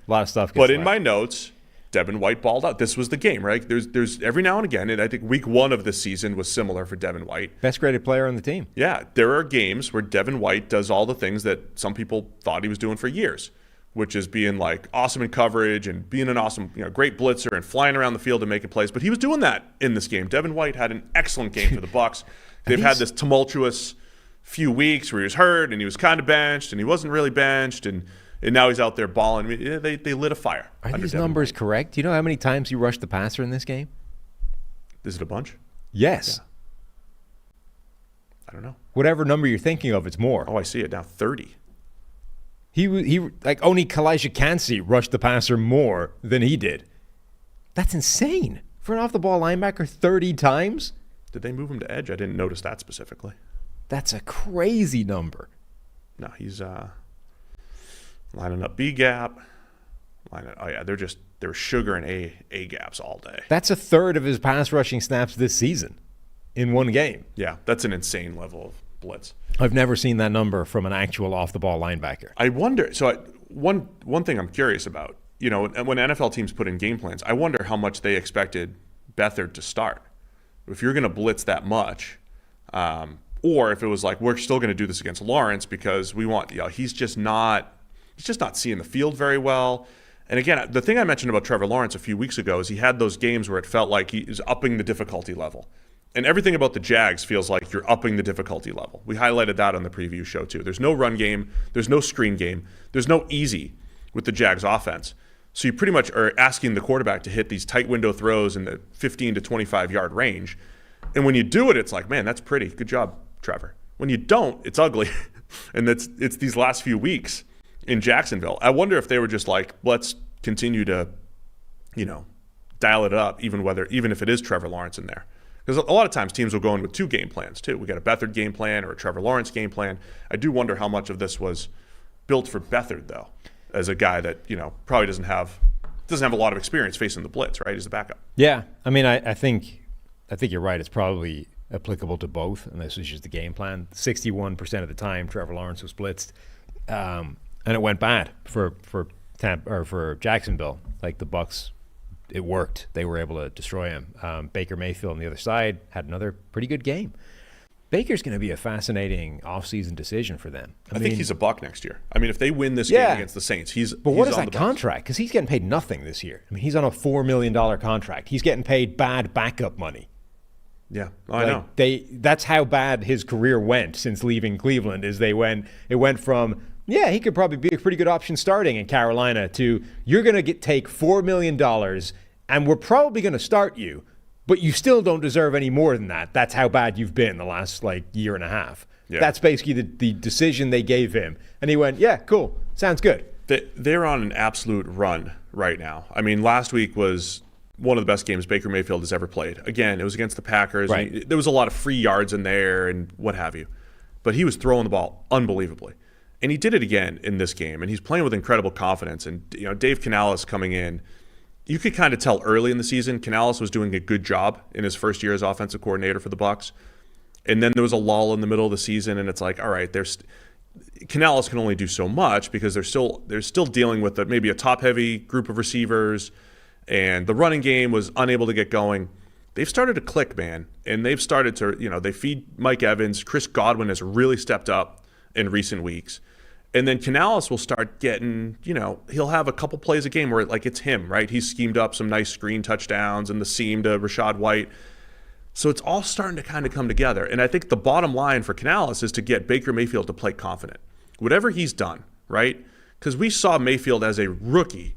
But in my notes, Devin White balled out. This was the game, right? There's every now and again, and I think week 1 of this season was similar for Devin White. Best graded player on the team. Yeah, there are games where Devin White does all the things that some people thought he was doing for years, which is being like awesome in coverage and being an awesome, great blitzer and flying around the field and making plays. But he was doing that in this game. Devin White had an excellent game for the Bucs. They've had this tumultuous few weeks where he was hurt and he was kind of benched and he wasn't really benched and now he's out there balling. They lit a fire. Are these numbers correct? Do you know how many times he rushed the passer in this game? Is it a bunch? Yes. Yeah. I don't know. Whatever number you're thinking of, it's more. Oh, I see it now. 30. He like only Kalijah Kancey rushed the passer more than he did. That's insane. For an off-the-ball linebacker, 30 times? Did they move him to edge? I didn't notice that specifically. That's a crazy number. No, he's lining up B gap. They're sugaring A gaps all day. That's a third of his pass rushing snaps this season in one game. Yeah, that's an insane level of blitz. I've never seen that number from an actual off-the-ball linebacker. I wonder. One thing I'm curious about, when NFL teams put in game plans, I wonder how much they expected Beathard to start. If you're going to blitz that much, or if it was like we're still going to do this against Lawrence because we want, he's just not seeing the field very well. And again, the thing I mentioned about Trevor Lawrence a few weeks ago is he had those games where it felt like he is upping the difficulty level. And everything about the Jags feels like you're upping the difficulty level. We highlighted that on the preview show too. There's no run game. There's no screen game. There's no easy with the Jags offense. So you pretty much are asking the quarterback to hit these tight window throws in the 15 to 25 yard range. And when you do it, it's like, man, that's pretty. Good job, Trevor. When you don't, it's ugly. And it's these last few weeks in Jacksonville. I wonder if they were just like, let's continue to, dial it up, even if it is Trevor Lawrence in there. Because a lot of times teams will go in with 2 game plans too. We got a Beathard game plan or a Trevor Lawrence game plan. I do wonder how much of this was built for Beathard though, as a guy that probably doesn't have a lot of experience facing the blitz. Right, he's the backup. Yeah, I mean, I think you're right. It's probably applicable to both, and this is just the game plan. 61% of the time, Trevor Lawrence was blitzed, and it went bad for Jacksonville. Like the Bucs. It worked. They were able to destroy him. Baker Mayfield on the other side had another pretty good game. Baker's going to be a fascinating offseason decision for them. I think he's a Buck next year. I mean, if they win this game against the Saints, But what is that contract? Because he's getting paid nothing this year. I mean, he's on a $4 million contract. He's getting paid bad backup money. Yeah, I know. That's how bad his career went since leaving Cleveland. It went from he could probably be a pretty good option starting in Carolina to you're going to take $4 million and we're probably going to start you, but you still don't deserve any more than that. That's how bad you've been the last year and a half. Yeah. That's basically the decision they gave him. And he went, yeah, cool. Sounds good. They're on an absolute run right now. I mean, last week was one of the best games Baker Mayfield has ever played. Again, it was against the Packers. Right. There was a lot of free yards in there and what have you. But he was throwing the ball unbelievably. And he did it again in this game, and he's playing with incredible confidence. And Dave Canales coming in, you could kind of tell early in the season Canales was doing a good job in his first year as offensive coordinator for the Bucs. And then there was a lull in the middle of the season, and it's like, all right, Canales can only do so much because they're still dealing with maybe a top-heavy group of receivers, and the running game was unable to get going. They've started to click, man, and they've started to they feed Mike Evans. Chris Godwin has really stepped up in recent weeks. And then Canales will start getting, he'll have a couple plays a game where it's him, right? He's schemed up some nice screen touchdowns and the seam to Rachaad White. So it's all starting to kind of come together. And I think the bottom line for Canales is to get Baker Mayfield to play confident. Whatever he's done, right? Because we saw Mayfield as a rookie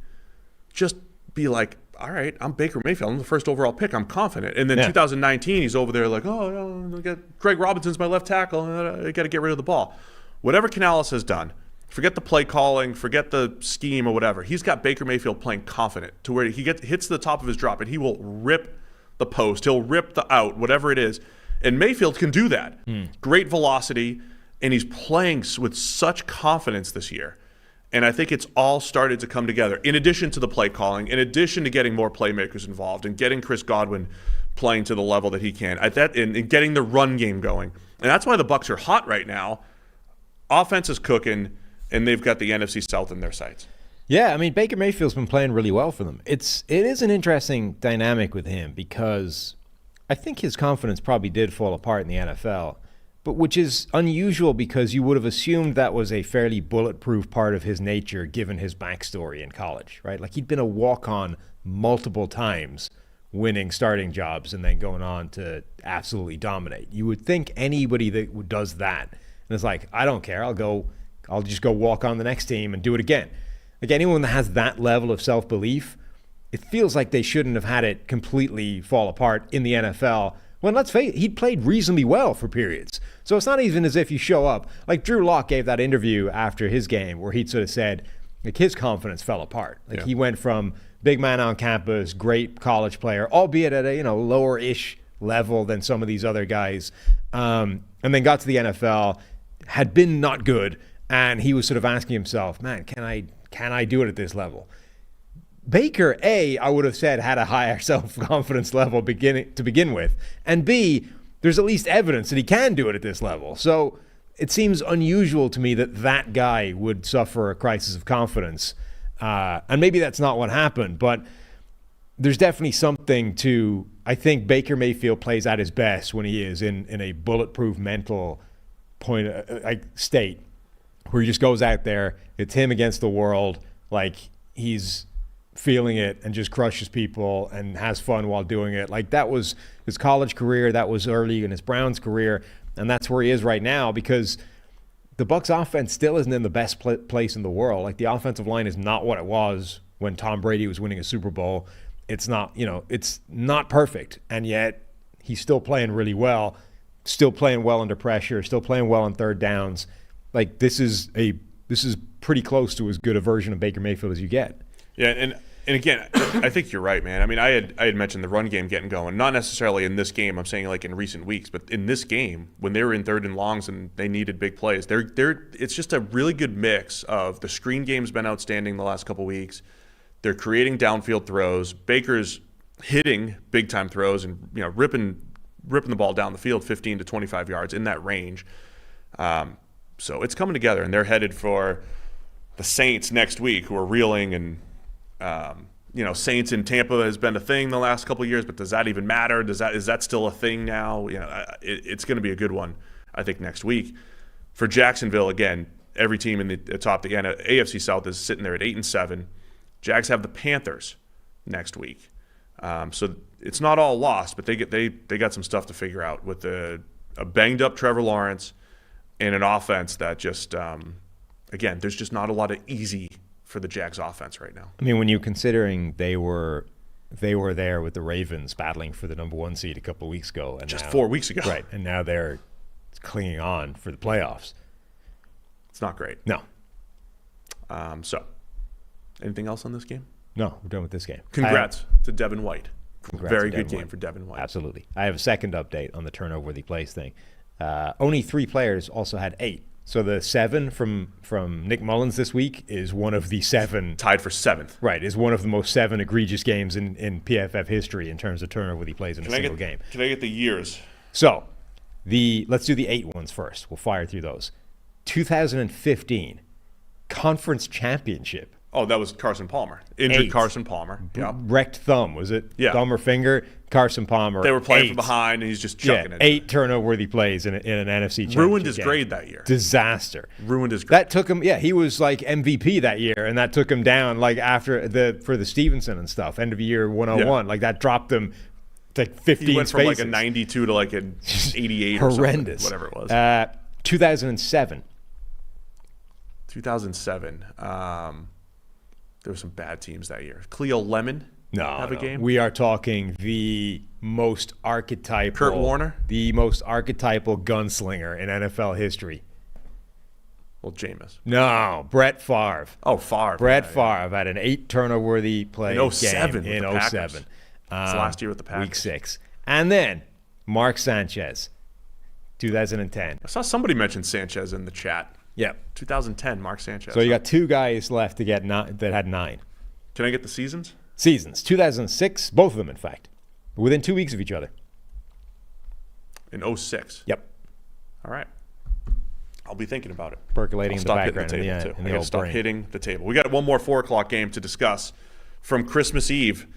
just be like, all right, I'm Baker Mayfield. I'm the first overall pick. I'm confident. And then 2019, he's over there like, Greg Robinson's my left tackle. I got to get rid of the ball. Whatever Canales has done, forget the play calling, forget the scheme or whatever. He's got Baker Mayfield playing confident to where he hits the top of his drop and he will rip the post. He'll rip the out, whatever it is. And Mayfield can do that. Great velocity, and he's playing with such confidence this year. And I think it's all started to come together. In addition to the play calling, in addition to getting more playmakers involved and getting Chris Godwin playing to the level that he can, and getting the run game going. And that's why the Bucs are hot right now. Offense is cooking, and they've got the NFC South in their sights. Yeah, I mean, Baker Mayfield's been playing really well for them. It is an interesting dynamic with him because I think his confidence probably did fall apart in the NFL, but which is unusual because you would have assumed that was a fairly bulletproof part of his nature given his backstory in college, right? Like he'd been a walk-on multiple times, winning starting jobs and then going on to absolutely dominate. You would think anybody that does that and is like, I don't care, I'll just go walk on the next team and do it again. Like anyone that has that level of self-belief, it feels like they shouldn't have had it completely fall apart in the NFL. When let's face it, he'd played reasonably well for periods. So it's not even as if you show up. Like Drew Lock gave that interview after his game where he'd sort of said, like his confidence fell apart. Like he went from big man on campus, great college player, albeit at a lower-ish level than some of these other guys, and then got to the NFL, had been not good, and he was sort of asking himself, man, can I do it at this level? Baker, A, I would have said had a higher self-confidence level to begin with, and B, there's at least evidence that he can do it at this level. So it seems unusual to me that guy would suffer a crisis of confidence. And maybe that's not what happened, but there's definitely something to, I think Baker Mayfield plays at his best when he is in a bulletproof mental state where he just goes out there, it's him against the world, like he's feeling it and just crushes people and has fun while doing it. Like that was his college career, that was early in his Browns career, and that's where he is right now because the Bucs offense still isn't in the best place in the world. Like the offensive line is not what it was when Tom Brady was winning a Super Bowl. It's not, it's not perfect, and yet he's still playing really well, still playing well under pressure, still playing well on third downs. Like this is pretty close to as good a version of Baker Mayfield as you get. Yeah, and again, I think you're right, man. I mean, I had mentioned the run game getting going, not necessarily in this game. I'm saying like in recent weeks, but in this game when they were in third and longs and they needed big plays, it's just a really good mix of the screen game's been outstanding the last couple weeks. They're creating downfield throws. Baker's hitting big time throws and ripping the ball down the field 15 to 25 yards in that range. So it's coming together, and they're headed for the Saints next week, who are reeling and. Saints in Tampa has been a thing the last couple of years, but does that even matter? Is that still a thing now? It's going to be a good one, I think, next week. For Jacksonville, again, every team in the top of the AFC South is sitting there at 8-7. Jags have the Panthers next week, so it's not all lost, but they got some stuff to figure out with a banged up Trevor Lawrence and an offense that just again, there's just not a lot of easy for the Jags offense right now. I mean, when you're considering they were there with the Ravens battling for the number 1 seed a couple of weeks ago. And just now, 4 weeks ago. Right, and now they're clinging on for the playoffs. It's not great. No. So, anything else on this game? No, we're done with this game. Congrats to Devin White. Very good game White. for Devin White. Absolutely. I have a second update on the turnover-worthy plays thing. Only 3 players also had 8. So the 7 from Nick Mullins this week is one of the 7. Tied for 7th. Right, is one of the most 7 egregious games in PFF history in terms of turnover he plays in a single game. Can I get the years? So let's do the 8 ones first. We'll fire through those. 2015, conference championship. Oh, that was Carson Palmer. Injured 8. Carson Palmer. Yeah. Wrecked thumb, was it? Yeah. Thumb or finger? Carson Palmer. They were playing 8. from behind, and he's just chucking it. 8 turnover-worthy plays in an NFC championship Ruined his game. grade that year. Disaster. Ruined his grade. That took him, he was like MVP that year, and that took him down like for the Stevenson and stuff, end of year 101. Yeah. Like that dropped him like 15 He went from spaces. like a 92 to like an 88 horrendous. or something, whatever it was. 2007. 2007. There were some bad teams that year. Cleo Lemon have a game? We are talking the most archetypal. Kurt Warner? The most archetypal gunslinger in NFL history. Well, Jameis. No, Brett Favre. Oh, Favre. Brett Favre had an 8 turnover-worthy play in 07 game in 07. It's last year with the Packers. Week 6. And then Mark Sanchez, 2010. I saw somebody mention Sanchez in the chat. Yep. 2010, Mark Sanchez. So you got 2 guys left to get that had 9. Can I get the seasons? Seasons. 2006, both of them, in fact. Within 2 weeks of each other. In 06? Yep. All right. I'll be thinking about it. Percolating I'll in the stop hitting background. the table, too. In I the got to old stop brain. hitting the table. We got one more 4 o'clock game to discuss from Christmas Eve.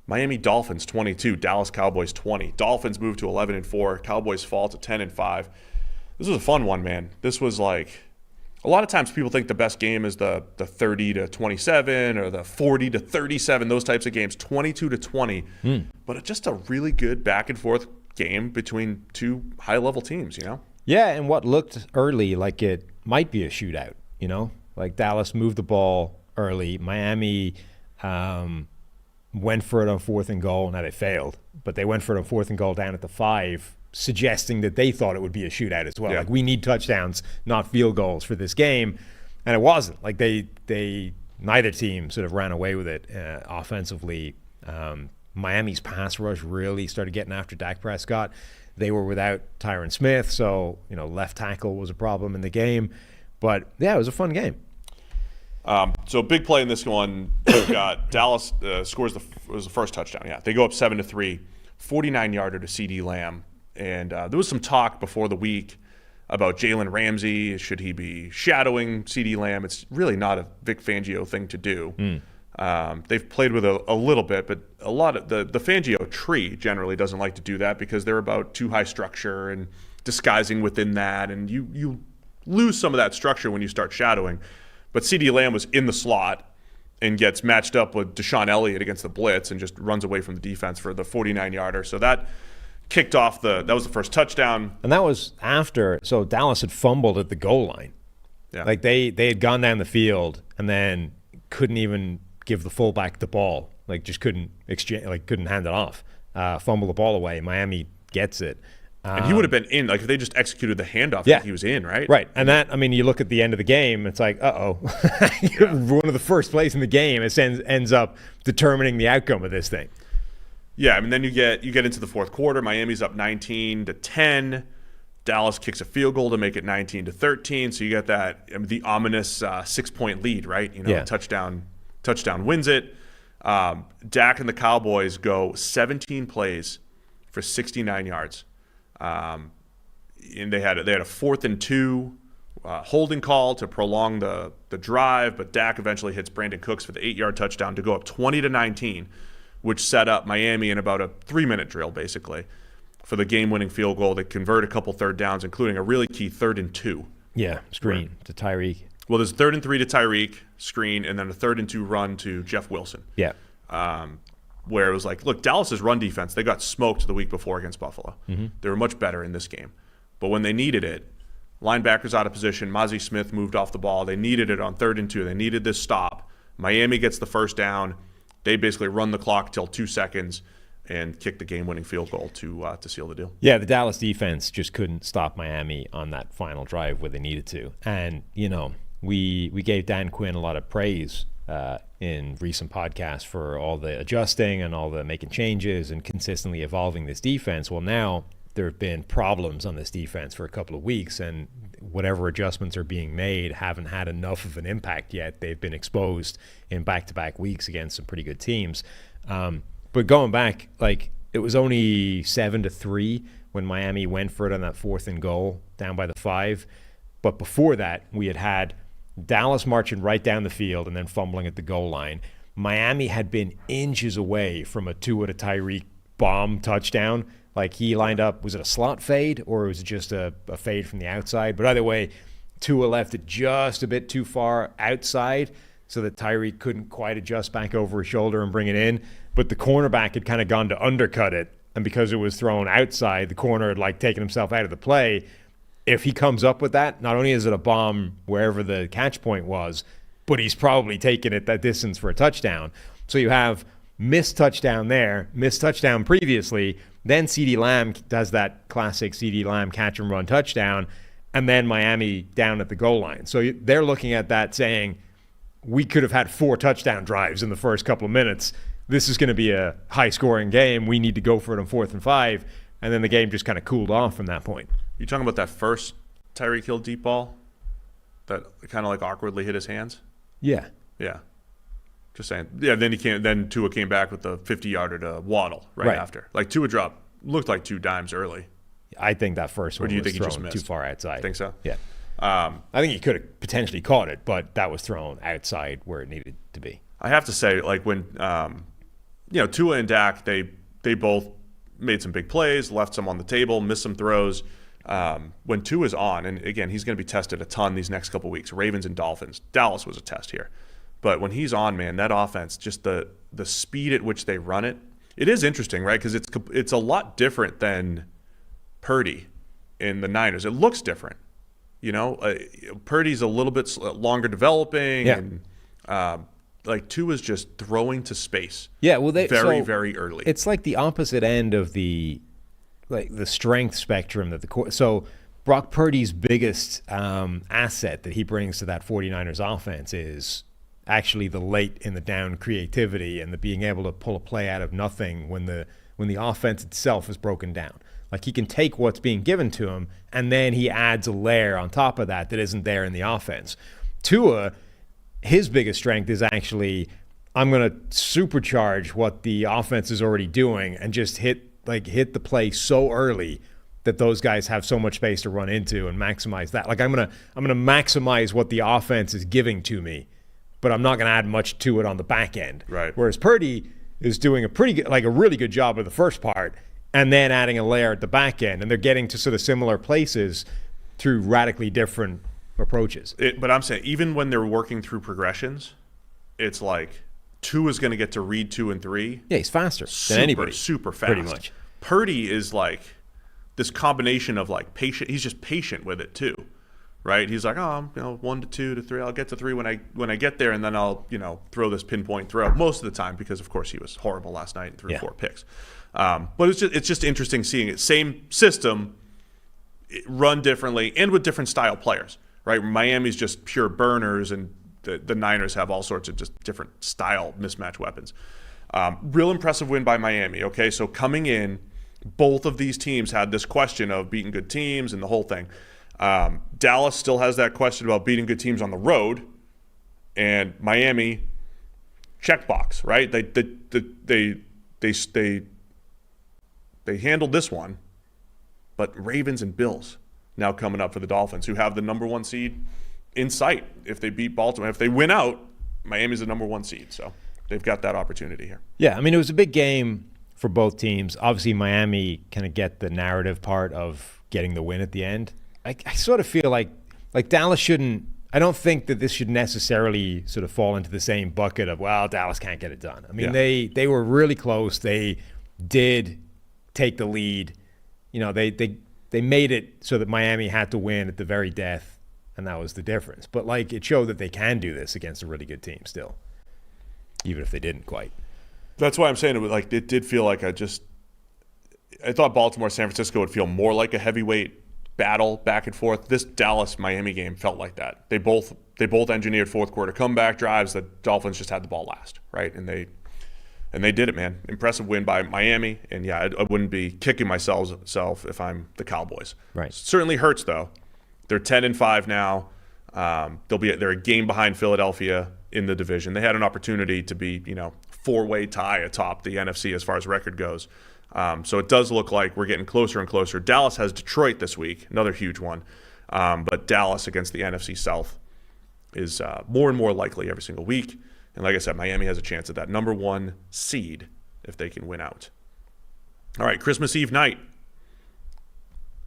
Miami Dolphins 22, Dallas Cowboys 20. Dolphins move to 11-4. Cowboys fall to 10-5. This was a fun one, man. This was like, a lot of times people think the best game is the 30-27 or the 40-37, those types of games, 22-20. But it's just a really good back and forth game between two high-level teams, you know? Yeah, and what looked early like it might be a shootout, you know? Like Dallas moved the ball early. Miami went for it on 4th and goal. Now they failed, but they went for it on 4th and goal down at the 5, suggesting that they thought it would be a shootout as well. Yeah. Like, we need touchdowns, not field goals for this game. And it wasn't. Like, they neither team sort of ran away with it offensively. Miami's pass rush really started getting after Dak Prescott. They were without Tyron Smith, so, you know, left tackle was a problem in the game. But, yeah, it was a fun game. So big play in this one. We've got Dallas scores was the first touchdown. Yeah, they go up 7-3, 49-yarder to CeeDee Lamb, and there was some talk before the week about Jalen Ramsey. Should he be shadowing CeeDee Lamb? It's really not a Vic Fangio thing to do. They've played with a little bit, but a lot of the Fangio tree generally doesn't like to do that because they're about too high structure and disguising within that, and you lose some of that structure when you start shadowing. But CeeDee Lamb was in the slot and gets matched up with Deshaun Elliott against the blitz and just runs away from the defense for the 49-yarder. So that kicked off that was the first touchdown. And that was after, so Dallas had fumbled at the goal line. Yeah. Like they had gone down the field and then couldn't even give the fullback the ball. Like just couldn't exchange, like couldn't hand it off. Fumble the ball away. Miami gets it. And he would have been in, like if they just executed the handoff, Yeah. he was in, right? Right. And that, I mean, you look at the end of the game, it's like, one of the first plays in the game, it ends up determining the outcome of this thing. Yeah, I mean, then you get into the fourth quarter. Miami's up 19-10. Dallas kicks a field goal to make it 19-13. So you get that the ominous 6-point lead, right? You know, Yeah. touchdown wins it. Dak and the Cowboys go 17 plays for 69 yards. And they had a 4th and 2 holding call to prolong the drive, but Dak eventually hits Brandon Cooks for the 8-yard touchdown to go up 20-19, which set up Miami in about a 3-minute drill, basically, for the game-winning field goal. They convert a couple third downs, including a really key 3rd and 2. Yeah, screen to Tyreek. Well, there's 3rd and 3 to Tyreek, screen, and then a 3rd and 2 run to Jeff Wilson. Yeah. Where it was like, look, Dallas's run defense, they got smoked the week before against Buffalo. They were much better in this game. But when they needed it, linebackers out of position, Mozzie Smith moved off the ball. They needed it on 3rd and 2. They needed this stop. Miami gets the first down. They basically run the clock till 2 seconds and kick the game-winning field goal to seal the deal. Yeah, the Dallas defense just couldn't stop Miami on that final drive where they needed to. And, you know, we gave Dan Quinn a lot of praise in recent podcasts for all the adjusting and all the making changes and consistently evolving this defense. Well, now there have been problems on this defense for a couple of weeks, and whatever adjustments are being made haven't had enough of an impact yet. They've been exposed in back-to-back weeks against some pretty good teams. But going back, like, it was only 7-3 when Miami went for it on that 4th and goal down by the 5. But before that, we had Dallas marching right down the field and then fumbling at the goal line. Miami had been inches away from a Tua to Tyreek bomb touchdown. Like, he lined up, was it a slot fade or was it just a fade from the outside? But either way, Tua left it just a bit too far outside so that Tyreek couldn't quite adjust back over his shoulder and bring it in. But the cornerback had kind of gone to undercut it, and because it was thrown outside, the corner had like taken himself out of the play. If he comes up with that, not only is it a bomb wherever the catch point was, but he's probably taken it that distance for a touchdown. So you have missed touchdown there, missed touchdown previously, then CeeDee Lamb does that classic CeeDee Lamb catch and run touchdown, and then Miami down at the goal line. So they're looking at that saying, we could have had 4 touchdown drives in the first couple of minutes. This is going to be a high-scoring game. We need to go for it on 4th and 5. And then the game just kind of cooled off from that point. You talking about that first Tyreek Hill deep ball that kind of like awkwardly hit his hands? Yeah. Yeah. Just saying. Yeah, then Tua came back with the 50-yarder to Waddle right after. Like, Tua dropped, looked like 2 dimes early. I think that first one Or do you was think he just thrown missed? too far outside. Think so? Yeah. I think he could have potentially caught it, but that was thrown outside where it needed to be. I have to say, like when Tua and Dak, they both made some big plays, left some on the table, missed some throws. When Tua is on, and again, he's going to be tested a ton these next couple weeks. Ravens and Dolphins. Dallas was a test here, but when he's on, man, that offense, just the speed at which they run it, it is interesting, right? Because it's a lot different than Purdy in the Niners. It looks different. Purdy's a little bit longer developing, and like Tua's just throwing to space. Yeah, well, very early. It's like the opposite end of the strength spectrum that so Brock Purdy's biggest asset that he brings to that 49ers offense is actually the late in the down creativity and the being able to pull a play out of nothing when the offense itself is broken down. Like he can take what's being given to him and then he adds a layer on top of that isn't there in the offense. Tua, his biggest strength is actually, I'm going to supercharge what the offense is already doing and just hit the play so early that those guys have so much space to run into and maximize that. Like I'm gonna maximize what the offense is giving to me, but I'm not gonna add much to it on the back end. Right. Whereas Purdy is doing a really good job of the first part and then adding a layer at the back end, and they're getting to sort of similar places through radically different approaches. But I'm saying even when they're working through progressions, it's like Tua is going to get to read 2 and 3. Yeah, he's faster than anybody. Super fast. Pretty much. Purdy is like this combination of like patient. He's just patient with it too, right? He's like, 1 to 2 to 3. I'll get to 3 when I get there, and then I'll throw this pinpoint throw most of the time because of course he was horrible last night and threw 4 picks. But it's just interesting seeing it. Same system, run differently and with different style players, right? Miami's just pure burners, and the Niners have all sorts of just different style mismatch weapons. Real impressive win by Miami. Okay, so coming in, both of these teams had this question of beating good teams and the whole thing. Dallas still has that question about beating good teams on the road, and Miami, checkbox, right? They handled this one, but Ravens and Bills now coming up for the Dolphins, who have the number 1 seed in sight. If they beat Baltimore, if they win out, Miami's the number 1 seed. So they've got that opportunity here. Yeah, I mean, it was a big game for both teams. Obviously, Miami kind of get the narrative part of getting the win at the end. I sort of feel like Dallas shouldn't – I don't think that this should necessarily sort of fall into the same bucket of, well, Dallas can't get it done. I mean, they were really close. They did take the lead. They made it so that Miami had to win at the very death, and that was the difference. But, it showed that they can do this against a really good team still, even if they didn't quite. That's why I'm saying it did feel like I thought Baltimore, San Francisco would feel more like a heavyweight battle back and forth. This Dallas-Miami game felt like that. They both engineered fourth quarter comeback drives. The Dolphins just had the ball last, right? And they did it, man. Impressive win by Miami. And yeah, I wouldn't be kicking myself if I'm the Cowboys. Right. Certainly hurts though. They're 10-5 now. They're a game behind Philadelphia in the division. They had an opportunity to be, 4-way tie atop the NFC as far as record goes. So it does look like we're getting closer and closer. Dallas has Detroit this week, another huge one. But Dallas against the NFC South is more and more likely every single week. And like I said, Miami has a chance at that number 1 seed if they can win out. All right, Christmas Eve night.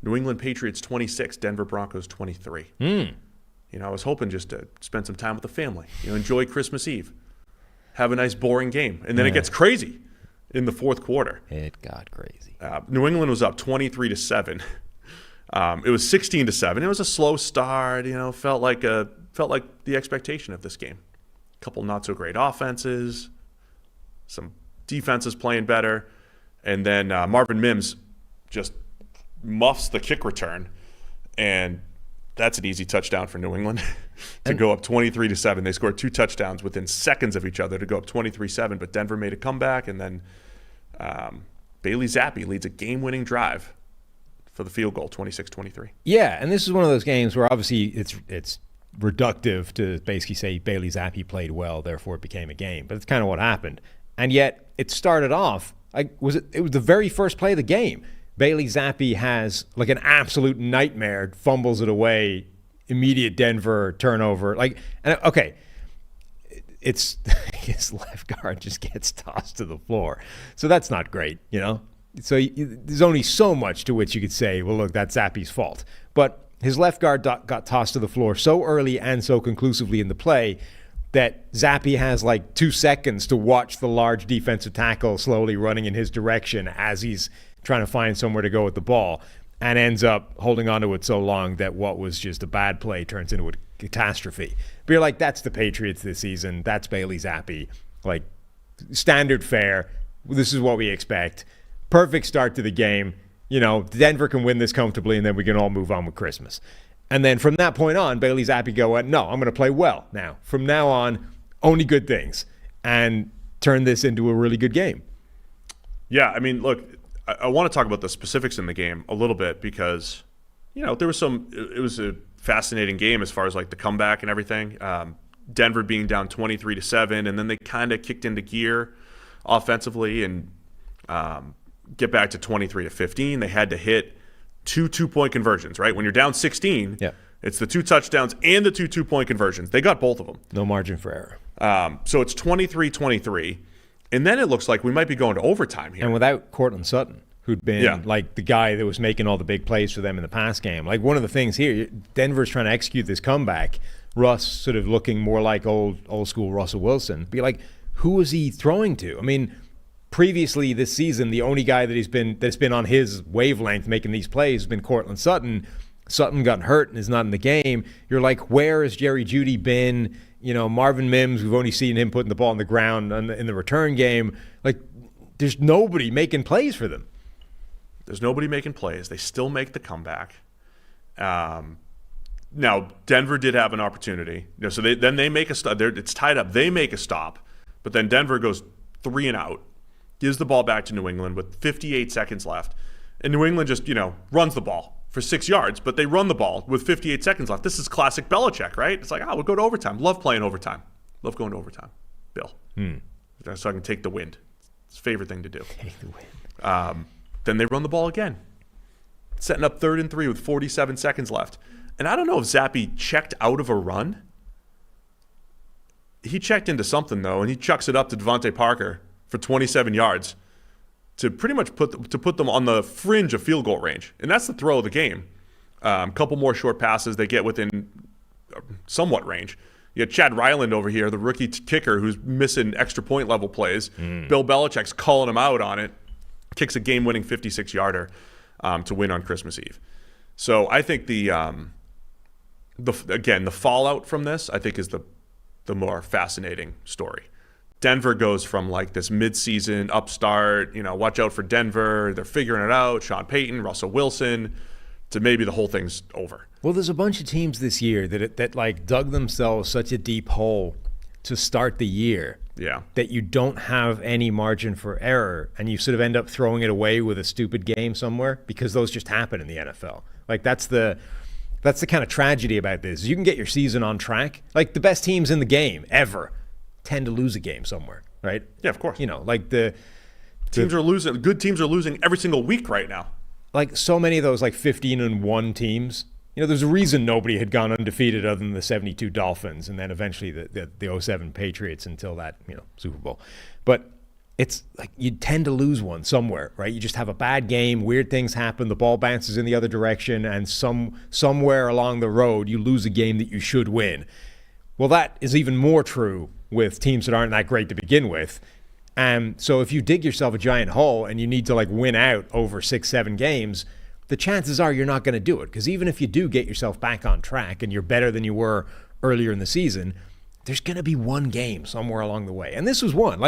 New England Patriots 26, Denver Broncos 23. I was hoping just to spend some time with the family, enjoy Christmas Eve, have a nice boring game. And then it gets crazy in the fourth quarter. It got crazy. New England was up 23-7. It was 16-7. It was a slow start, felt like the expectation of this game. A couple not so great offenses, some defenses playing better, and then Marvin Mims just muffs the kick return, and that's an easy touchdown for New England to go up 23-7. They scored 2 touchdowns within seconds of each other to go up 23-7, but Denver made a comeback, and then Bailey Zappi leads a game-winning drive for the field goal, 26-23. Yeah, and this is one of those games where obviously it's reductive to basically say Bailey Zappi played well, therefore it became a game. But it's kind of what happened. And yet it started off, it was the very first play of the game. Bailey Zappi has an absolute nightmare, fumbles it away immediate Denver turnover. Okay, it's his left guard just gets tossed to the floor. So that's not great, So there's only so much to which you could say, well, look, that's Zappi's fault. But his left guard got tossed to the floor so early and so conclusively in the play that Zappi has 2 seconds to watch the large defensive tackle slowly running in his direction as he's trying to find somewhere to go with the ball, and ends up holding onto it so long that what was just a bad play turns into a catastrophe. But you're like, that's the Patriots this season. That's Bailey Zappi. Standard fare. This is what we expect. Perfect start to the game. Denver can win this comfortably, and then we can all move on with Christmas. And then from that point on, Bailey Zappi no, I'm going to play well now. From now on, only good things, and turn this into a really good game. Yeah, I mean, look, I want to talk about the specifics in the game a little bit because, there was it was a fascinating game as far as the comeback and everything. Denver being down 23-7, and then they kind of kicked into gear offensively and get back to 23-15. They had to hit 2 2-point conversions, right? When you're down 16, it's the 2 touchdowns and the 2 2-point conversions. They got both of them. No margin for error. So it's 23-23. And then it looks like we might be going to overtime here. And without Cortland Sutton, who'd been the guy that was making all the big plays for them in the pass game. One of the things here, Denver's trying to execute this comeback. Russ sort of looking more like old school Russell Wilson. Be who was he throwing to? I mean, previously this season, the only guy that's been on his wavelength making these plays has been Cortland Sutton. Sutton got hurt and is not in the game. You're where has Jerry Jeudy been? Marvin Mims, we've only seen him putting the ball on the ground in the return game. There's nobody making plays for them. There's nobody making plays. They still make the comeback. Now, Denver did have an opportunity. So they make a stop. It's tied up. They make a stop. But then Denver goes 3 and out. Gives the ball back to New England with 58 seconds left. And New England just, runs the ball for 6 yards, but they run the ball with 58 seconds left. This is classic Belichick, right? It's we'll go to overtime. Love playing overtime. Love going to overtime, Bill. So I can take the wind. It's his favorite thing to do. Take the wind. Then they run the ball again. Setting up 3rd and 3 with 47 seconds left. And I don't know if Zappi checked out of a run. He checked into something, though, and he chucks it up to Devontae Parker for 27 yards to pretty much put them on the fringe of field goal range. And that's the throw of the game. A couple more short passes. They get within somewhat range. You had Chad Ryland over here, the rookie kicker who's missing extra point level plays. Bill Belichick's calling him out on it. Kicks a game-winning 56-yarder to win on Christmas Eve. So I think the fallout from this, I think, is the more fascinating story. Denver goes from this mid-season upstart, watch out for Denver, they're figuring it out, Sean Payton, Russell Wilson, to maybe the whole thing's over. Well, there's a bunch of teams this year that dug themselves such a deep hole to start the year that you don't have any margin for error, and you sort of end up throwing it away with a stupid game somewhere because those just happen in the NFL. That's the kind of tragedy about this. You can get your season on track. The best teams in the game ever tend to lose a game somewhere, right? Yeah, of course. The teams are losing. Good teams are losing every single week right now. So many of those 15-1 teams. There's a reason nobody had gone undefeated other than the 72 Dolphins and then eventually the 07 Patriots until that Super Bowl. But it's you tend to lose one somewhere, right? You just have a bad game, weird things happen, the ball bounces in the other direction, and somewhere along the road you lose a game that you should win. Well, that is even more true with teams that aren't that great to begin with. So if you dig yourself a giant hole and you need to win out over 6-7 games, the chances are you're not going to do it. Because even if you do get yourself back on track and you're better than you were earlier in the season, there's going to be one game somewhere along the way. And this was one.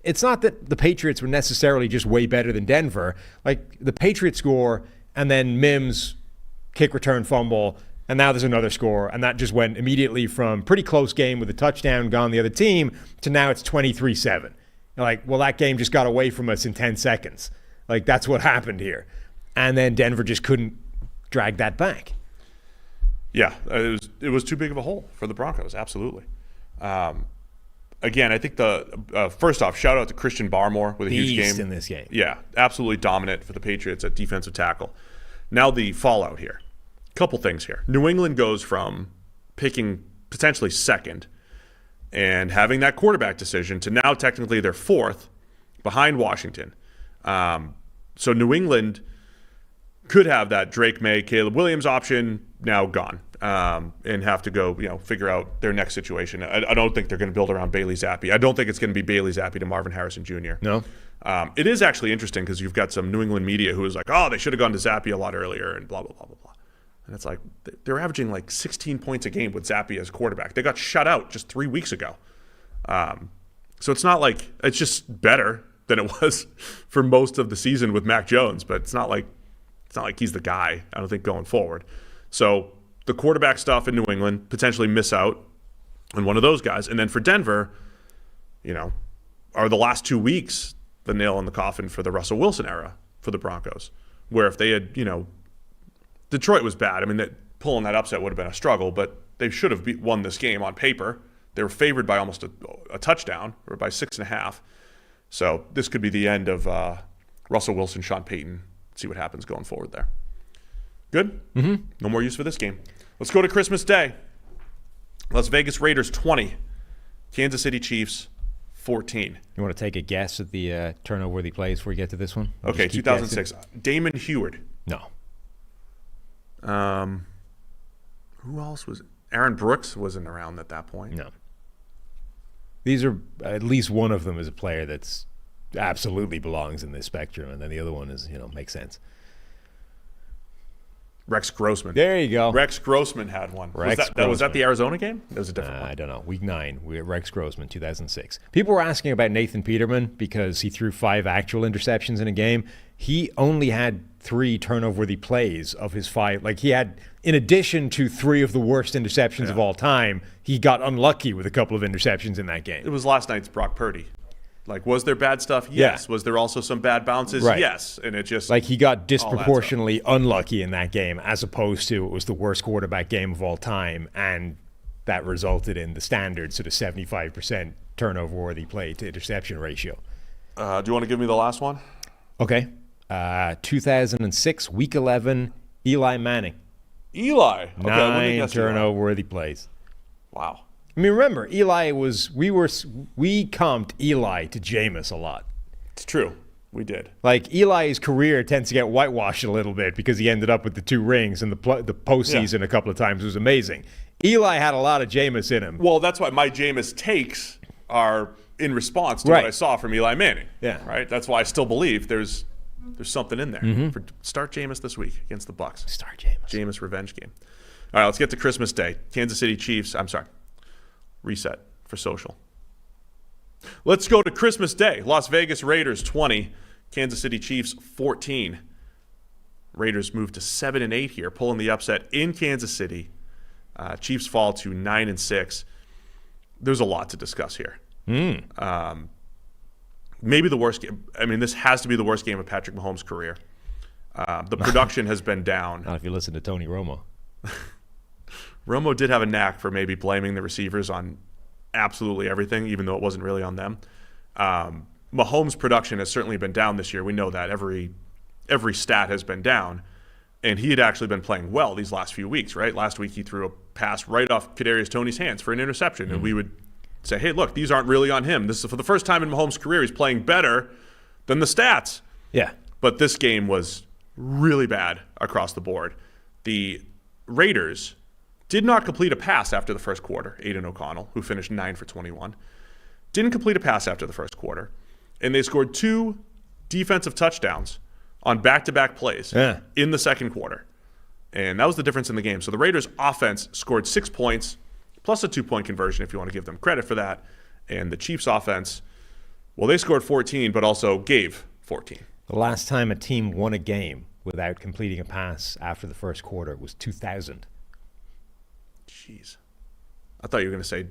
It's not that the Patriots were necessarily just way better than Denver. The Patriots score and then Mims kick return fumble, and now there's another score, and that just went immediately from pretty close game with a touchdown gone the other team to now it's 23-7. Well, that game just got away from us in 10 seconds. That's what happened here. And then Denver just couldn't drag that back. Yeah, it was too big of a hole for the Broncos, absolutely. Again, I think first off, shout out to Christian Barmore with a huge game in this game. Yeah, absolutely dominant for the Patriots at defensive tackle. Now the fallout here. Couple things here. New England goes from picking potentially second and having that quarterback decision to now technically they're fourth behind Washington. So New England could have that Drake May, Caleb Williams option now gone, and have to go, figure out their next situation. I don't think they're going to build around Bailey Zappi. I don't think it's going to be Bailey Zappi to Marvin Harrison Jr. No. It is actually interesting because you've got some New England media who is like, oh, they should have gone to Zappi a lot earlier and blah, blah, blah, blah, blah. And it's like they're averaging like 16 points a game with Zappi as quarterback. They got shut out just 3 weeks ago. So it's not like it's just better than it was for most of the season with Mac Jones, but it's not like he's the guy, I don't think, going forward. So the quarterback stuff in New England, potentially miss out on one of those guys. And then for Denver, are the last 2 weeks the nail in the coffin for the Russell Wilson era for the Broncos, where if they had, Detroit was bad. I mean, pulling that upset would have been a struggle, but they should have won this game on paper. They were favored by almost a touchdown, or by 6.5. So this could be the end of Russell Wilson, Sean Payton. See what happens going forward there. Good? Mm-hmm. No more use for this game. Let's go to Christmas Day. Las Vegas Raiders 20. Kansas City Chiefs 14. You want to take a guess at the turnover-worthy plays before we get to this one? Okay, 2006. Damon Heward. No. Who else was it? Aaron Brooks wasn't around at that point. No. These are, at least one of them is a player that's absolutely belongs in this spectrum, and then the other one is, makes sense. Rex Grossman. There you go. Rex Grossman had one. Was that the Arizona game? That was a different one. I don't know. Week 9, we had Rex Grossman, 2006. People were asking about Nathan Peterman because he threw 5 actual interceptions in a game. He only had 3 turnover-worthy plays of his 5. Like, he had, in addition to 3 of the worst interceptions of all time, he got unlucky with a couple of interceptions in that game. It was last night's Brock Purdy. Like, was there bad stuff? Yes. Yeah. Was there also some bad bounces? Right. Yes. And it just... Like, he got disproportionately unlucky in that game, as opposed to it was the worst quarterback game of all time, and that resulted in the standard sort of 75% turnover-worthy play to interception ratio. Do you want to give me the last one? Okay. 2006, Week 11, Eli Manning. Eli. Okay, 9 turnover-worthy plays. Wow. I mean, remember, Eli was we comped Eli to Jameis a lot. It's true. We did. Like, Eli's career tends to get whitewashed a little bit because he ended up with the 2 rings, and the postseason a couple of times was amazing. Eli had a lot of Jameis in him. Well, that's why my Jameis takes are in response to what I saw from Eli Manning. Yeah. Right? That's why I still believe there's something in there. Start Jameis this week against the Bucs. Start Jameis. Jameis revenge game. All right, let's get to Christmas Day. Kansas City Chiefs. I'm sorry. Reset for social. Let's go to Christmas Day. Las Vegas Raiders 20, Kansas City Chiefs 14. Raiders move to 7-8 here, pulling the upset in Kansas City. Chiefs fall to 9-6. There's a lot to discuss here. Maybe the worst game. I mean, this has to be the worst game of Patrick Mahomes' career. The production has been down. Not if you listen to Tony Romo. Romo did have a knack for maybe blaming the receivers on absolutely everything, even though it wasn't really on them. Mahomes' production has certainly been down this year. We know that. Every stat has been down. And he had actually been playing well these last few weeks, right? Last week he threw a pass right off Kadarius Toney's hands for an interception. And we would say, hey, look, these aren't really on him. This is for the first time in Mahomes' career he's playing better than the stats. Yeah. But this game was really bad across the board. The Raiders did not complete a pass after the first quarter. Aiden O'Connell, who finished 9 for 21, didn't complete a pass after the first quarter. And they scored 2 defensive touchdowns on back-to-back plays in the second quarter. And that was the difference in the game. So the Raiders' offense scored 6 points, plus a 2-point conversion if you want to give them credit for that. And the Chiefs' offense, well, they scored 14, but also gave 14. The last time a team won a game without completing a pass after the first quarter was 2000. Jeez. I thought you were going to say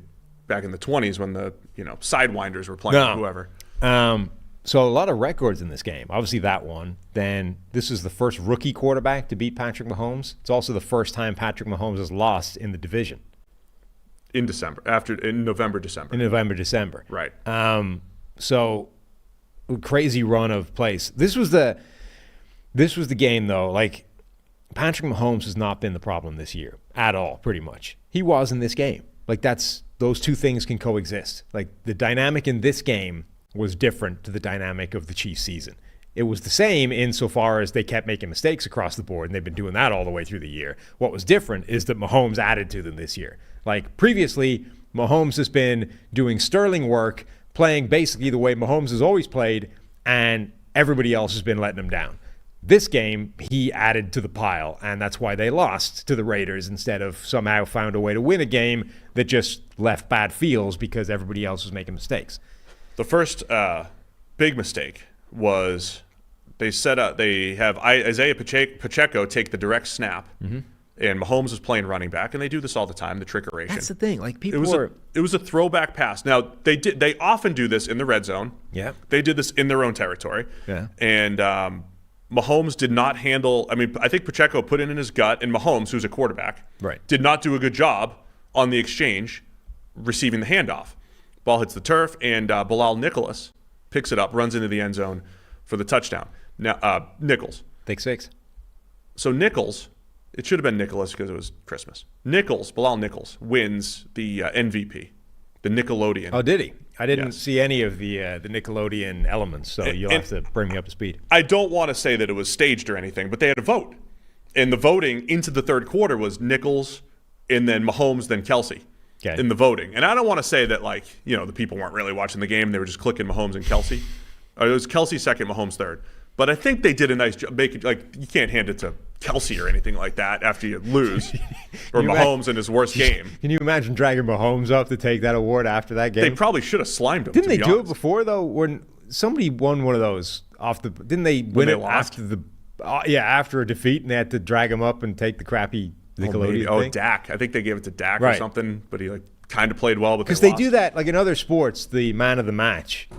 back in the 20s when the Sidewinders were playing whoever. So a lot of records in this game. Obviously that one. Then this is the first rookie quarterback to beat Patrick Mahomes. It's also the first time Patrick Mahomes has lost in the division. In November, December. In November, December. Right. So crazy run of plays. This was the game though. Like, Patrick Mahomes has not been the problem this year at all, pretty much. He was in this game. Like, those two things can coexist. Like, the dynamic in this game was different to the dynamic of the Chiefs season. It was the same insofar as they kept making mistakes across the board, and they've been doing that all the way through the year. What was different is that Mahomes added to them this year. Like, previously, Mahomes has been doing sterling work, playing basically the way Mahomes has always played, and everybody else has been letting him down. This game, he added to the pile, and that's why they lost to the Raiders instead of somehow found a way to win a game that just left bad feels because everybody else was making mistakes. The first big mistake was they have Isaiah Pacheco take the direct snap, and Mahomes is playing running back, and they do this all the time, the trickeration. That's the thing. Like, it was a throwback pass. Now, they often do this in the red zone. Yeah. They did this in their own territory. Yeah. And Mahomes did not handle – I mean, I think Pacheco put it in his gut, and Mahomes, who's a quarterback, did not do a good job on the exchange receiving the handoff. Ball hits the turf, and Bilal Nicholas picks it up, runs into the end zone for the touchdown. Now, Nichols. Take 6. So Nichols – it should have been Nicholas because it was Christmas. Bilal Nichols, wins the MVP, the Nickelodeon. Oh, did he? I didn't see any of the Nickelodeon elements, so you'll have to bring me up to speed. I don't want to say that it was staged or anything, but they had a vote. And the voting into the third quarter was Nichols and then Mahomes, then Kelsey in the voting. And I don't want to say that, the people weren't really watching the game. They were just clicking Mahomes and Kelsey. It was Kelsey second, Mahomes third. But I think they did a nice job. You can't hand it to Kelsey or anything like that after you lose, or Mahomes in his worst game. Can you imagine dragging Mahomes up to take that award after that game? They probably should have slimed him. Didn't they do it before though? When somebody won one of those didn't they win it after after a defeat, and they had to drag him up and take the crappy Nickelodeon thing? Dak. I think they gave it to Dak or something, but he kind of played well, but because they do that in other sports. The man of the match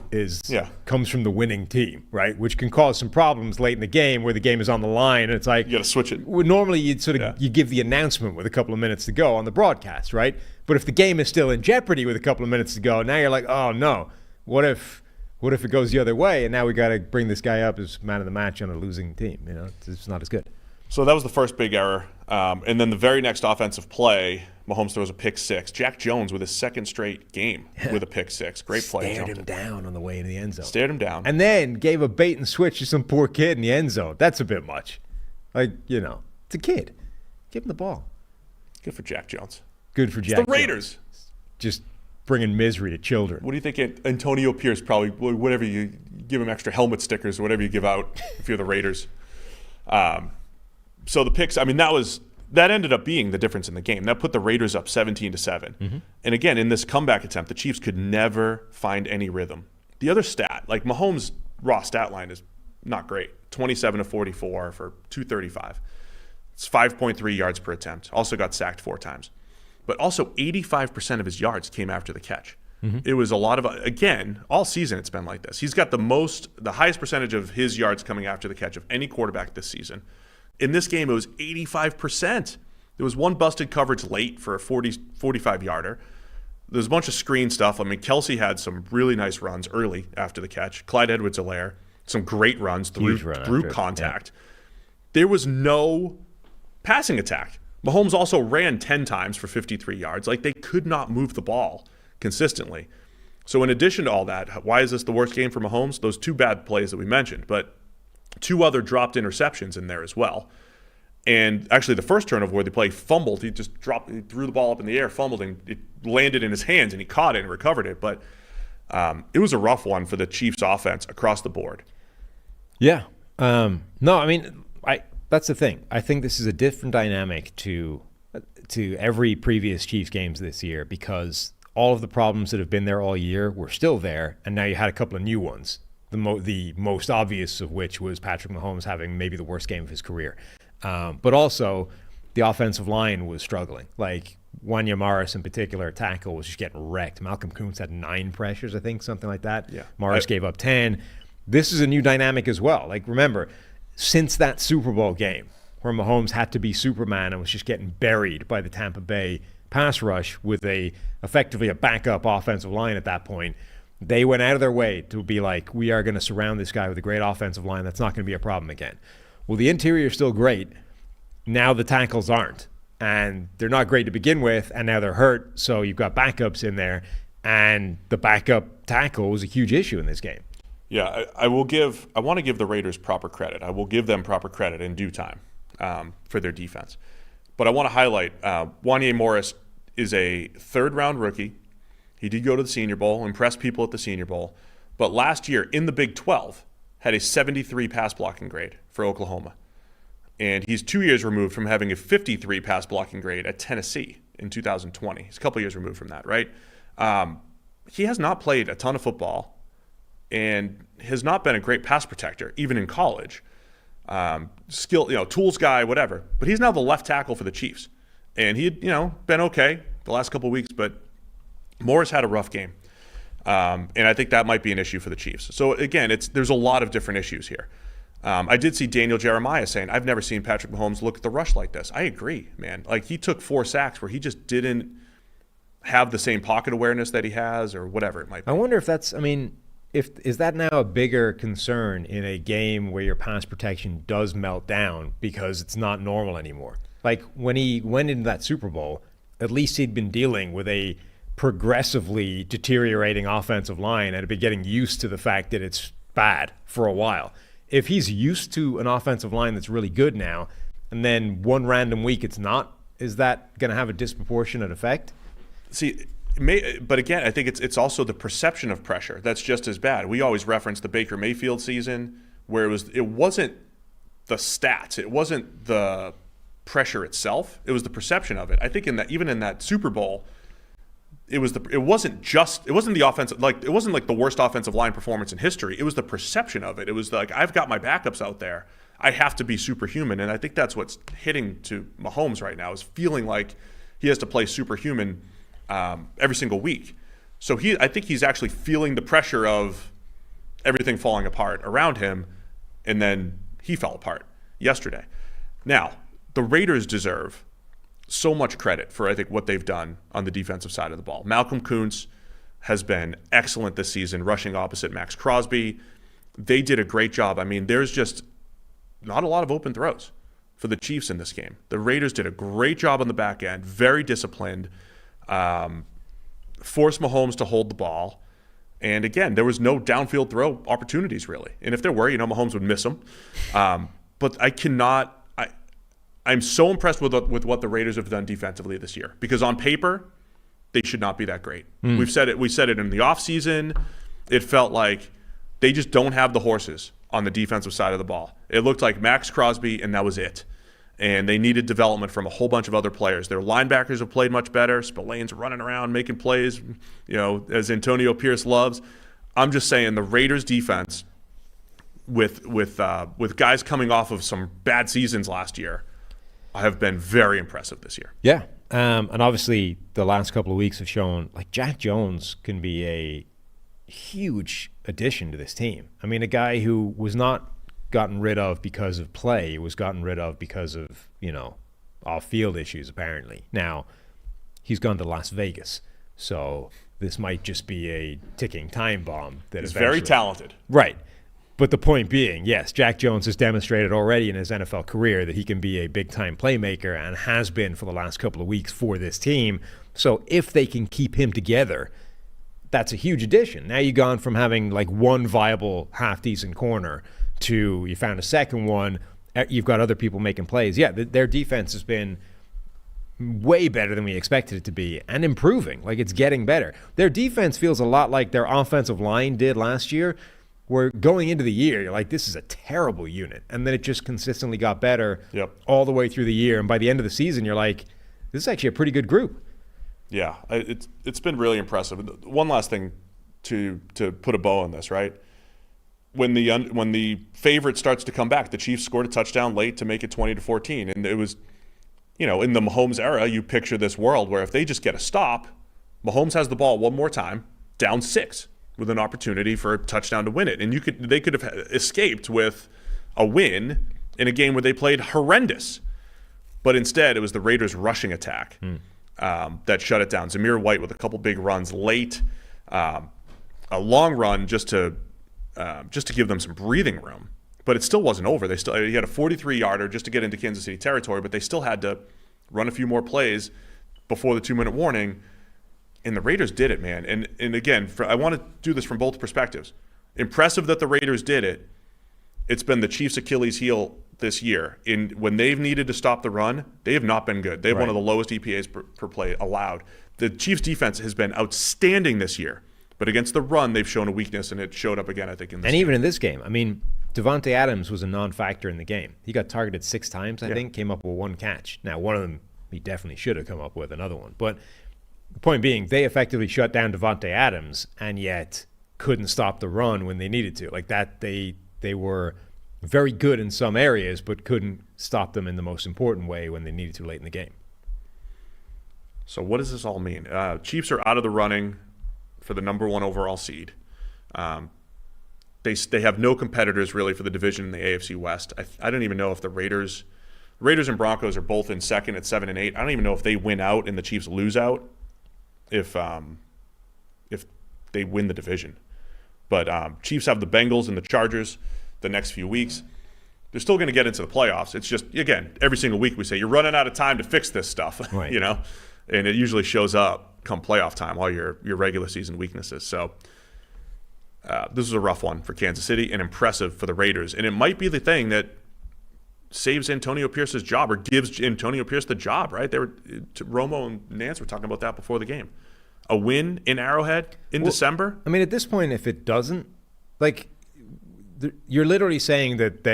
comes from the winning team, right? Which can cause some problems late in the game where the game is on the line, and it's like you got to switch it. Normally, you'd you give the announcement with a couple of minutes to go on the broadcast, right? But if the game is still in jeopardy with a couple of minutes to go, now you're like, oh no, what if it goes the other way? And now we got to bring this guy up as man of the match on a losing team. It's not as good. So that was the first big error. And then the very next offensive play, Mahomes throws a pick six. Jack Jones with his second straight game with a pick six. Great play. Stared him down on the way into the end zone. Stared him down. And then gave a bait and switch to some poor kid in the end zone. That's a bit much. It's a kid. Give him the ball. Good for Jack Jones. Good for Jack It's the Raiders. Jones. Just bringing misery to children. What do you think Antonio Pierce probably, whatever you give him extra helmet stickers or whatever you give out if you're the Raiders. So the picks, that ended up being the difference in the game. That put the Raiders up 17-7. Mm-hmm. And again, in this comeback attempt, the Chiefs could never find any rhythm. The other stat, Mahomes' raw stat line is not great. 27-44 for 235. It's 5.3 yards per attempt. Also got sacked 4 times. But also 85% of his yards came after the catch. Mm-hmm. It was a lot of, again, all season it's been like this. He's got the highest percentage of his yards coming after the catch of any quarterback this season. In this game, it was 85%. There was one busted coverage late for a 45-yarder. There's a bunch of screen stuff. Kelsey had some really nice runs early after the catch. Clyde Edwards-Helaire, some great runs through contact. Yeah. There was no passing attack. Mahomes also ran 10 times for 53 yards. They could not move the ball consistently. So in addition to all that, why is this the worst game for Mahomes? Those 2 bad plays that we mentioned, but 2 other dropped interceptions in there as well. And actually the first turnover where the play fumbled, he threw the ball up in the air, fumbled, and it landed in his hands, and he caught it and recovered it. But it was a rough one for the Chiefs offense across the board. Yeah. That's the thing. I think this is a different dynamic to every previous Chiefs games this year because all of the problems that have been there all year were still there, and now you had a couple of new ones. The most obvious of which was Patrick Mahomes having maybe the worst game of his career. But also, the offensive line was struggling. Wanya Morris in particular, tackle, was just getting wrecked. Malcolm Kuntz had 9 pressures, I think, something like that. Yeah. Morris gave up 10. This is a new dynamic as well. Remember, since that Super Bowl game where Mahomes had to be Superman and was just getting buried by the Tampa Bay pass rush with effectively a backup offensive line at that point, they went out of their way to be like, we are going to surround this guy with a great offensive line. That's not going to be a problem again. Well, the interior is still great. Now the tackles aren't. And they're not great to begin with, and now they're hurt, so you've got backups in there, and the backup tackle was a huge issue in this game. Yeah, I want to give the Raiders proper credit. I will give them proper credit in due time for their defense. But I want to highlight Wanya Morris is a third-round rookie. He did go to the Senior Bowl, impressed people at the Senior Bowl. But last year in the Big 12, had a 73 pass blocking grade for Oklahoma. And he's 2 years removed from having a 53 pass blocking grade at Tennessee in 2020. He's a couple years removed from that, right? He has not played a ton of football and has not been a great pass protector, even in college. Tools guy, whatever. But he's now the left tackle for the Chiefs. And he had, been okay the last couple of weeks, but Morris had a rough game. And I think that might be an issue for the Chiefs. So again, there's a lot of different issues here. I did see Daniel Jeremiah saying, I've never seen Patrick Mahomes look at the rush like this. I agree, man. Like, he took 4 sacks where he just didn't have the same pocket awareness that he has or whatever it might be. I wonder if is that now a bigger concern in a game where your pass protection does melt down because it's not normal anymore? Like, when he went into that Super Bowl, at least he'd been dealing with a progressively deteriorating offensive line and had been getting used to the fact that it's bad for a while. If he's used to an offensive line that's really good now, and then one random week it's not, is that going to have a disproportionate effect? See, but again, I think it's also the perception of pressure that's just as bad. We always reference the Baker Mayfield season where it wasn't the stats, it wasn't the pressure itself, it was the perception of it. I think even in that Super Bowl, it wasn't the offensive, like, it wasn't like the worst offensive line performance in history. It was the perception of it. It was like, I've got my backups out there. I have to be superhuman. And I think that's what's hitting to Mahomes right now, is feeling like he has to play superhuman every single week. So I think he's actually feeling the pressure of everything falling apart around him, and then he fell apart yesterday. Now, the Raiders deserve so much credit for, I think, what they've done on the defensive side of the ball. Malcolm Kuntz has been excellent this season, rushing opposite Max Crosby. They did a great job. I mean, there's just not a lot of open throws for the Chiefs in this game. The Raiders did a great job on the back end, very disciplined, forced Mahomes to hold the ball. And again, there was no downfield throw opportunities, really. And if there were, Mahomes would miss them. But I'm so impressed with what the Raiders have done defensively this year, because on paper, they should not be that great. We said it in the offseason. It felt like they just don't have the horses on the defensive side of the ball. It looked like Max Crosby, and that was it. And they needed development from a whole bunch of other players. Their linebackers have played much better. Spillane's running around making plays, as Antonio Pierce loves. I'm just saying, the Raiders defense, with guys coming off of some bad seasons last year, have been very impressive this year. Yeah. And obviously the last couple of weeks have shown, like, Jack Jones can be a huge addition to this team. I mean, a guy who was not gotten rid of because of play, was gotten rid of because of, off-field issues, apparently. Now, he's gone to Las Vegas, so this might just be a ticking time bomb. He's very talented. Right. But the point being, yes, Jack Jones has demonstrated already in his NFL career that he can be a big-time playmaker, and has been for the last couple of weeks for this team. So if they can keep him together, that's a huge addition. Now you've gone from having like one viable half-decent corner to you found a second one. You've got other people making plays. Yeah, their defense has been way better than we expected it to be, and improving. Like, it's getting better. Their defense feels a lot like their offensive line did last year, where going into the year, you're like, this is a terrible unit. And then it just consistently got better all the way through the year. And by the end of the season, you're like, this is actually a pretty good group. Yeah, it's been really impressive. One last thing to put a bow on this, right? When the favorite starts to come back, the Chiefs scored a touchdown late to make it 20-14. And it was, in the Mahomes era, you picture this world where if they just get a stop, Mahomes has the ball one more time, down 6. With an opportunity for a touchdown to win it. And they could have escaped with a win in a game where they played horrendous. But instead, it was the Raiders' rushing attack that shut it down. Zamir White with a couple big runs late, a long run just to give them some breathing room. But it still wasn't over. He had a 43-yarder just to get into Kansas City territory, but they still had to run a few more plays before the 2-minute warning. And the Raiders did it, man. And again, I want to do this from both perspectives. Impressive that the Raiders did it. It's been the Chiefs' Achilles heel this year. When they've needed to stop the run, they have not been good. They have one of the lowest EPAs per play allowed. The Chiefs' defense has been outstanding this year. But against the run, they've shown a weakness, and it showed up again, I think, in this game. Even in this game. I mean, Devontae Adams was a non-factor in the game. He got targeted 6 times, I think, came up with 1 catch. Now, one of them he definitely should have come up with another one. But the point being, they effectively shut down Devontae Adams and yet couldn't stop the run when they needed to. Like that, they were very good in some areas, but couldn't stop them in the most important way when they needed to late in the game. So what does this all mean? Chiefs are out of the running for the number 1 overall seed. They have no competitors really for the division in the AFC West. I don't even know if the Raiders and Broncos are both in second at 7 and 8. I don't even know if they win out and the Chiefs lose out if they win the division. But Chiefs have the Bengals and the Chargers the next few weeks. They're still going to get into the playoffs. It's just, again, every single week we say you're running out of time to fix this stuff, right. And it usually shows up come playoff time, all your regular season weaknesses. So this is a rough one for Kansas City and impressive for the Raiders. And it might be the thing that saves Antonio Pierce's job or gives Antonio Pierce the job, right? Romo and Nance were talking about that before the game. A win in Arrowhead in December? I mean, at this point, if it doesn't, you're literally saying that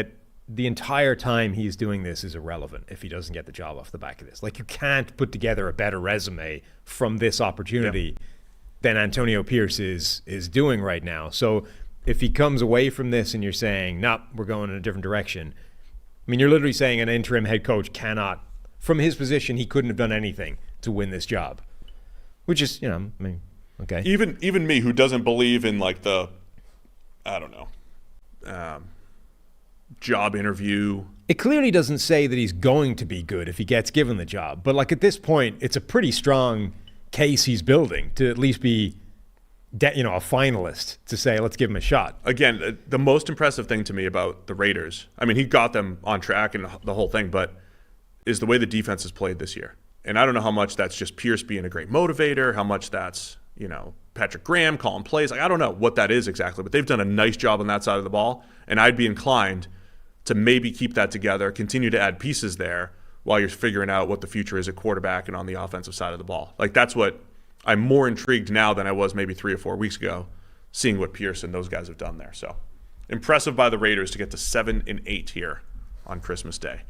the entire time he's doing this is irrelevant if he doesn't get the job off the back of this. Like, you can't put together a better resume from this opportunity than Antonio Pierce is doing right now. So if he comes away from this and you're saying, nope, we're going in a different direction, I mean, you're literally saying an interim head coach cannot, from his position, he couldn't have done anything to win this job. Which is, okay. Even me, who doesn't believe in job interview. It clearly doesn't say that he's going to be good if he gets given the job. But at this point, it's a pretty strong case he's building to at least be, a finalist to say, let's give him a shot. Again, the most impressive thing to me about the Raiders, I mean, he got them on track and the whole thing, but is the way the defense has played this year. And I don't know how much that's just Pierce being a great motivator, how much that's, Patrick Graham calling plays. I don't know what that is exactly, but they've done a nice job on that side of the ball. And I'd be inclined to maybe keep that together, continue to add pieces there while you're figuring out what the future is at quarterback and on the offensive side of the ball. That's what I'm more intrigued now than I was maybe 3 or 4 weeks ago, seeing what Pierce and those guys have done there. So impressive by the Raiders to get to 7 and 8 here on Christmas Day.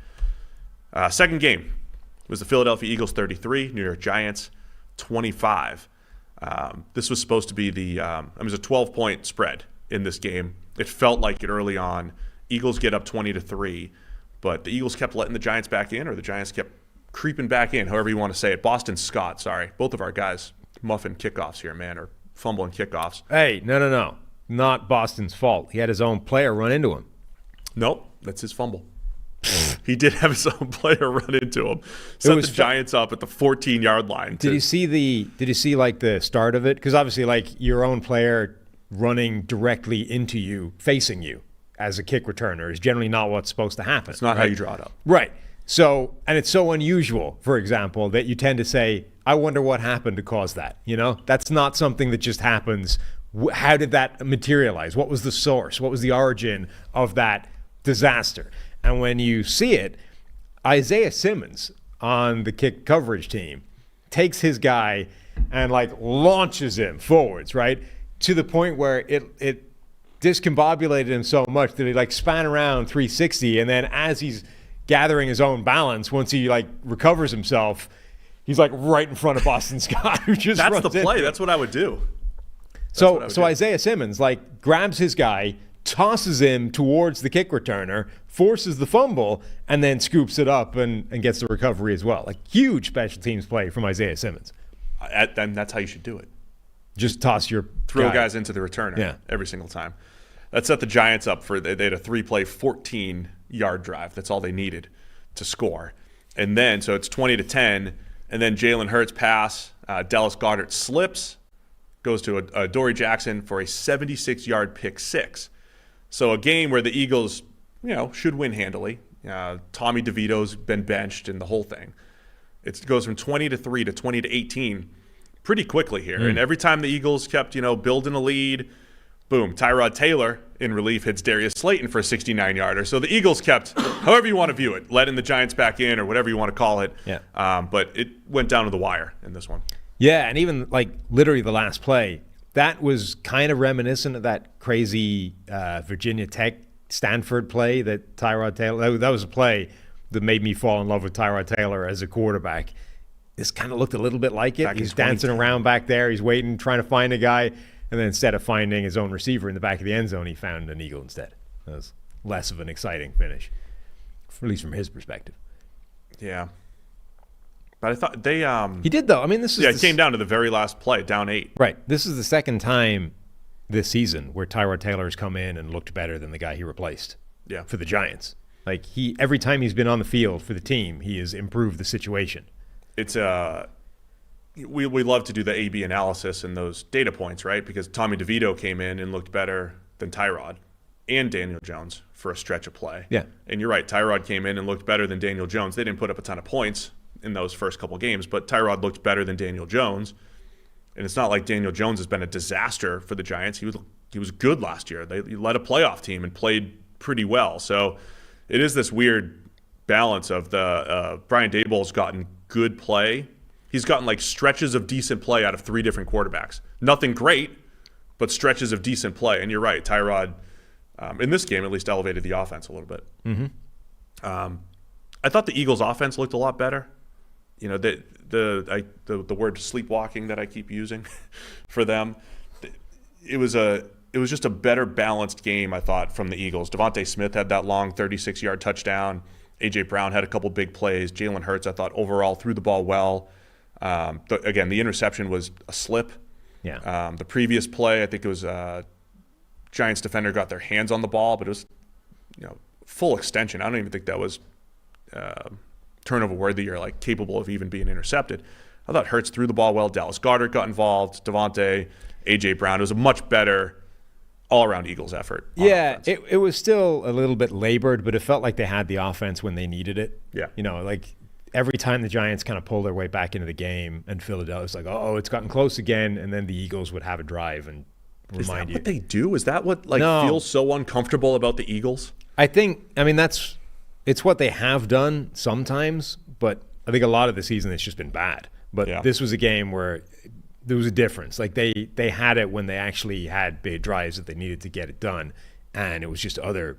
Second game was the Philadelphia Eagles 33, New York Giants 25. This was supposed to be it was a 12-point spread in this game. It felt like it early on. Eagles get up 20-3, but the Eagles kept letting the Giants back in, or the Giants kept creeping back in, however you want to say it. Boston Scott, sorry. Both of our guys muffing kickoffs here, man, or fumbling kickoffs. Hey, no. Not Boston's fault. He had his own player run into him. Nope, that's his fumble. He did have his own player run into him. Set the Giants up at the 14-yard line. Did you see the start of it? Because obviously, your own player running directly into you, facing you as a kick returner is generally not what's supposed to happen. It's not how you draw it up. Right. So, and it's so unusual, for example, that you tend to say, I wonder what happened to cause that. That's not something that just happens. How did that materialize? What was the source? What was the origin of that disaster? And when you see it, Isaiah Simmons on the kick coverage team takes his guy and launches him forwards, right? To the point where it discombobulated him so much that he span around 360, and then as he's gathering his own balance, once he recovers himself, he's right in front of Boston Scott, who just That's runs the play. into That's what I would do. So Isaiah Simmons grabs his guy, tosses him towards the kick returner, forces the fumble, and then scoops it up and gets the recovery as well. Huge special teams play from Isaiah Simmons. And that's how you should do it. Just toss your Throw guys into the returner every single time. That set the Giants up for, they had a 3-play, 14-yard drive. That's all they needed to score. And then, so it's 20-10, and then Jalen Hurts pass. Dallas Goedert slips, goes to a Dory Jackson for a 76-yard pick six. So a game where the Eagles should win handily. Tommy DeVito's been benched and the whole thing. It goes from 20-3 to 20-18 pretty quickly here. And every time the Eagles kept, building a lead, boom, Tyrod Taylor in relief hits Darius Slayton for a 69-yarder. So the Eagles kept, however you want to view it, letting the Giants back in or whatever you want to call it. Yeah. But it went down to the wire in this one. Yeah, and even literally the last play, that was kind of reminiscent of that crazy Virginia Tech Stanford play that Tyrod Taylor, that was a play that made me fall in love with Tyrod Taylor as a quarterback. This kind of looked a little bit like it. He's dancing around back there. He's waiting, trying to find a guy. And then instead of finding his own receiver in the back of the end zone, he found an eagle instead. That was less of an exciting finish, at least from his perspective. Yeah. But I thought they he did, though. I mean, it came down to the very last play, down 8. Right. This is the second time this season where Tyrod Taylor has come in and looked better than the guy he replaced. Yeah. For the Giants. Every time he's been on the field for the team, he has improved the situation. It's we love to do the A/B analysis and those data points, right? Because Tommy DeVito came in and looked better than Tyrod and Daniel Jones for a stretch of play. Yeah. And you're right, Tyrod came in and looked better than Daniel Jones. They didn't put up a ton of points in those first couple games, but Tyrod looked better than Daniel Jones. And it's not like Daniel Jones has been a disaster for the Giants. He was good last year. He led a playoff team and played pretty well. So it is this weird balance of the Brian Daboll's gotten good play. He's gotten stretches of decent play out of 3 different quarterbacks. Nothing great, but stretches of decent play. And you're right, Tyrod, in this game at least, elevated the offense a little bit. Mm-hmm. I thought the Eagles' offense looked a lot better. The word sleepwalking that I keep using for them. It was just a better balanced game, I thought, from the Eagles. Devontae Smith had that long 36-yard touchdown. A.J. Brown had a couple big plays. Jalen Hurts, I thought, overall threw the ball well. Again, the interception was a slip. Yeah. The previous play, I think it was Giants defender got their hands on the ball, but it was full extension. I don't even think that was turnover worthy or capable of even being intercepted. I thought Hurts threw the ball well. Dallas Goedert got involved. Devontae, A.J. Brown. It was a much better all-around Eagles effort. Yeah, it was still a little bit labored, but it felt like they had the offense when they needed it. Yeah. Every time the Giants kind of pull their way back into the game and Philadelphia's it's gotten close again, and then the Eagles would have a drive and remind you. Is that what they do? Is that what feels so uncomfortable about the Eagles? It's what they have done sometimes, but I think a lot of the season it's just been bad. But This was a game where there was a difference. They had it when they actually had big drives that they needed to get it done, and it was just other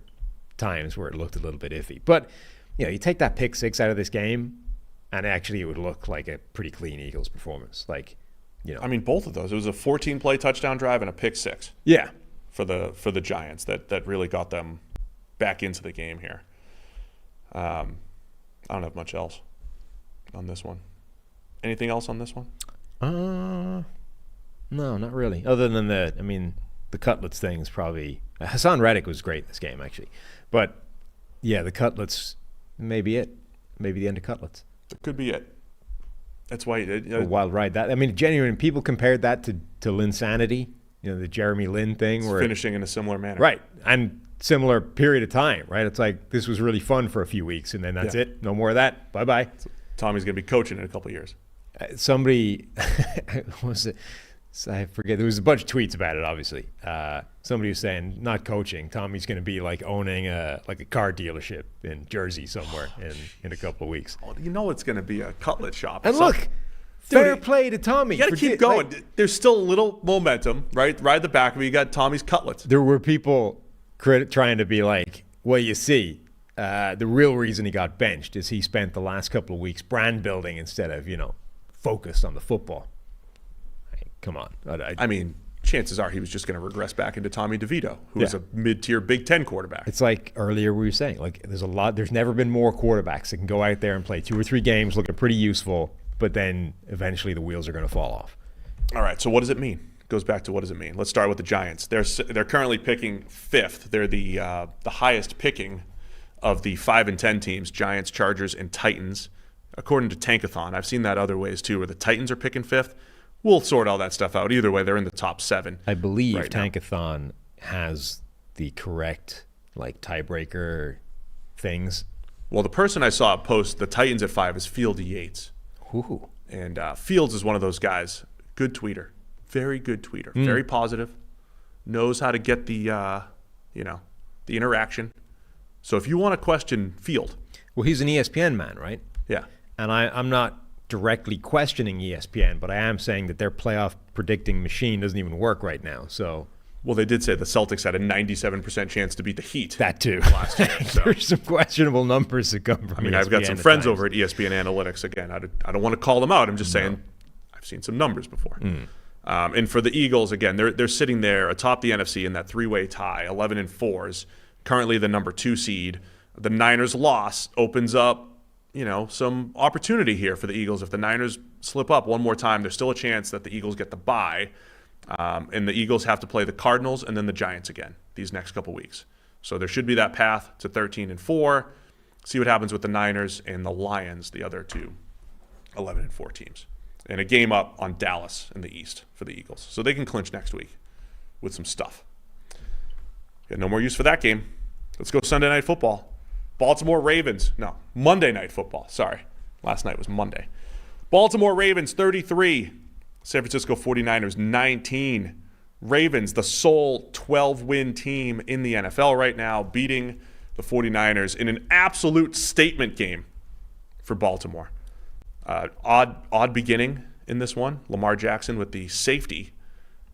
times where it looked a little bit iffy. But you take that pick 6 out of this game, and actually it would look like a pretty clean Eagles performance. Both of those. It was a 14-play touchdown drive and a pick 6. Yeah, for the Giants that really got them back into the game here. I don't have much else on this one. Anything else on this one? No, not really. Other than the Cutlets thing is probably Hassan Reddick was great this game actually, but yeah, the Cutlets maybe the end of Cutlets. That could be it. That's why a wild ride. Genuine people compared that to Linsanity, the Jeremy Lin thing, where finishing in a similar manner, right? And similar period of time, right? It's like this was really fun for a few weeks, and then that's it. No more of that. Bye bye. So Tommy's gonna be coaching in a couple of years. Somebody was it? I forget. There was a bunch of tweets about it. Obviously, somebody was saying not coaching. Tommy's going to be owning a car dealership in Jersey somewhere in a couple of weeks. Oh, it's going to be a cutlet shop. And look, fair play to Tommy. You got to keep going. There's still a little momentum, right? Ride the back of it. You got Tommy's Cutlets. There were people trying to be like, well, you see, the real reason he got benched is he spent the last couple of weeks brand building instead of focused on the football. Come on. Chances are he was just going to regress back into Tommy DeVito, who is a mid-tier Big Ten quarterback. It's like earlier we were saying, there's never been more quarterbacks that can go out there and play 2 or 3 games looking pretty useful, but then eventually the wheels are going to fall off. All right, so what does it mean? Goes back to what does it mean? Let's start with the Giants. They're currently picking 5th. They're the highest picking of the 5 and 10 teams, Giants, Chargers, and Titans, according to Tankathon. I've seen that other ways too, where the Titans are picking 5th. We'll sort all that stuff out. Either way, they're in the top 7. I believe right Tankathon has the correct like tiebreaker things. Well, the person I saw post the Titans at 5 is Fieldy Yates. Ooh. And Fields is one of those guys. Good tweeter. Very good tweeter. Very positive. Knows how to get the interaction. So if you want to question Field. Well, he's an ESPN man, right? Yeah. And I'm not directly questioning ESPN, but I am saying that their playoff predicting machine doesn't even work right now. So, well, they did say the Celtics had a 97% chance to beat the Heat. That too. Last year. So. There's some questionable numbers that come from I mean, ESPN I've got some at friends times. over at ESPN Analytics. Again, I don't want to call them out. I'm just saying I've seen some numbers before. And for the Eagles, again, they're sitting there atop the NFC in that three-way tie, 11-4s, currently the number 2 seed. The Niners' loss opens up, some opportunity here for the Eagles. If the Niners slip up one more time, there's still a chance that the Eagles get the bye. And the Eagles have to play the Cardinals and then the Giants again these next couple weeks. So there should be that path to 13-4. See what happens with the Niners and the Lions, the other two 11-4 teams. And a game up on Dallas in the East for the Eagles. So they can clinch next week with some stuff. Got no more use for that game. Let's go Sunday Night Football. Baltimore Ravens. No, Monday Night Football. Sorry. Last night was Monday. Baltimore Ravens 33. San Francisco 49ers 19. Ravens, the sole 12-win team in the NFL right now, beating the 49ers in an absolute statement game for Baltimore. Odd beginning in this one. Lamar Jackson with the safety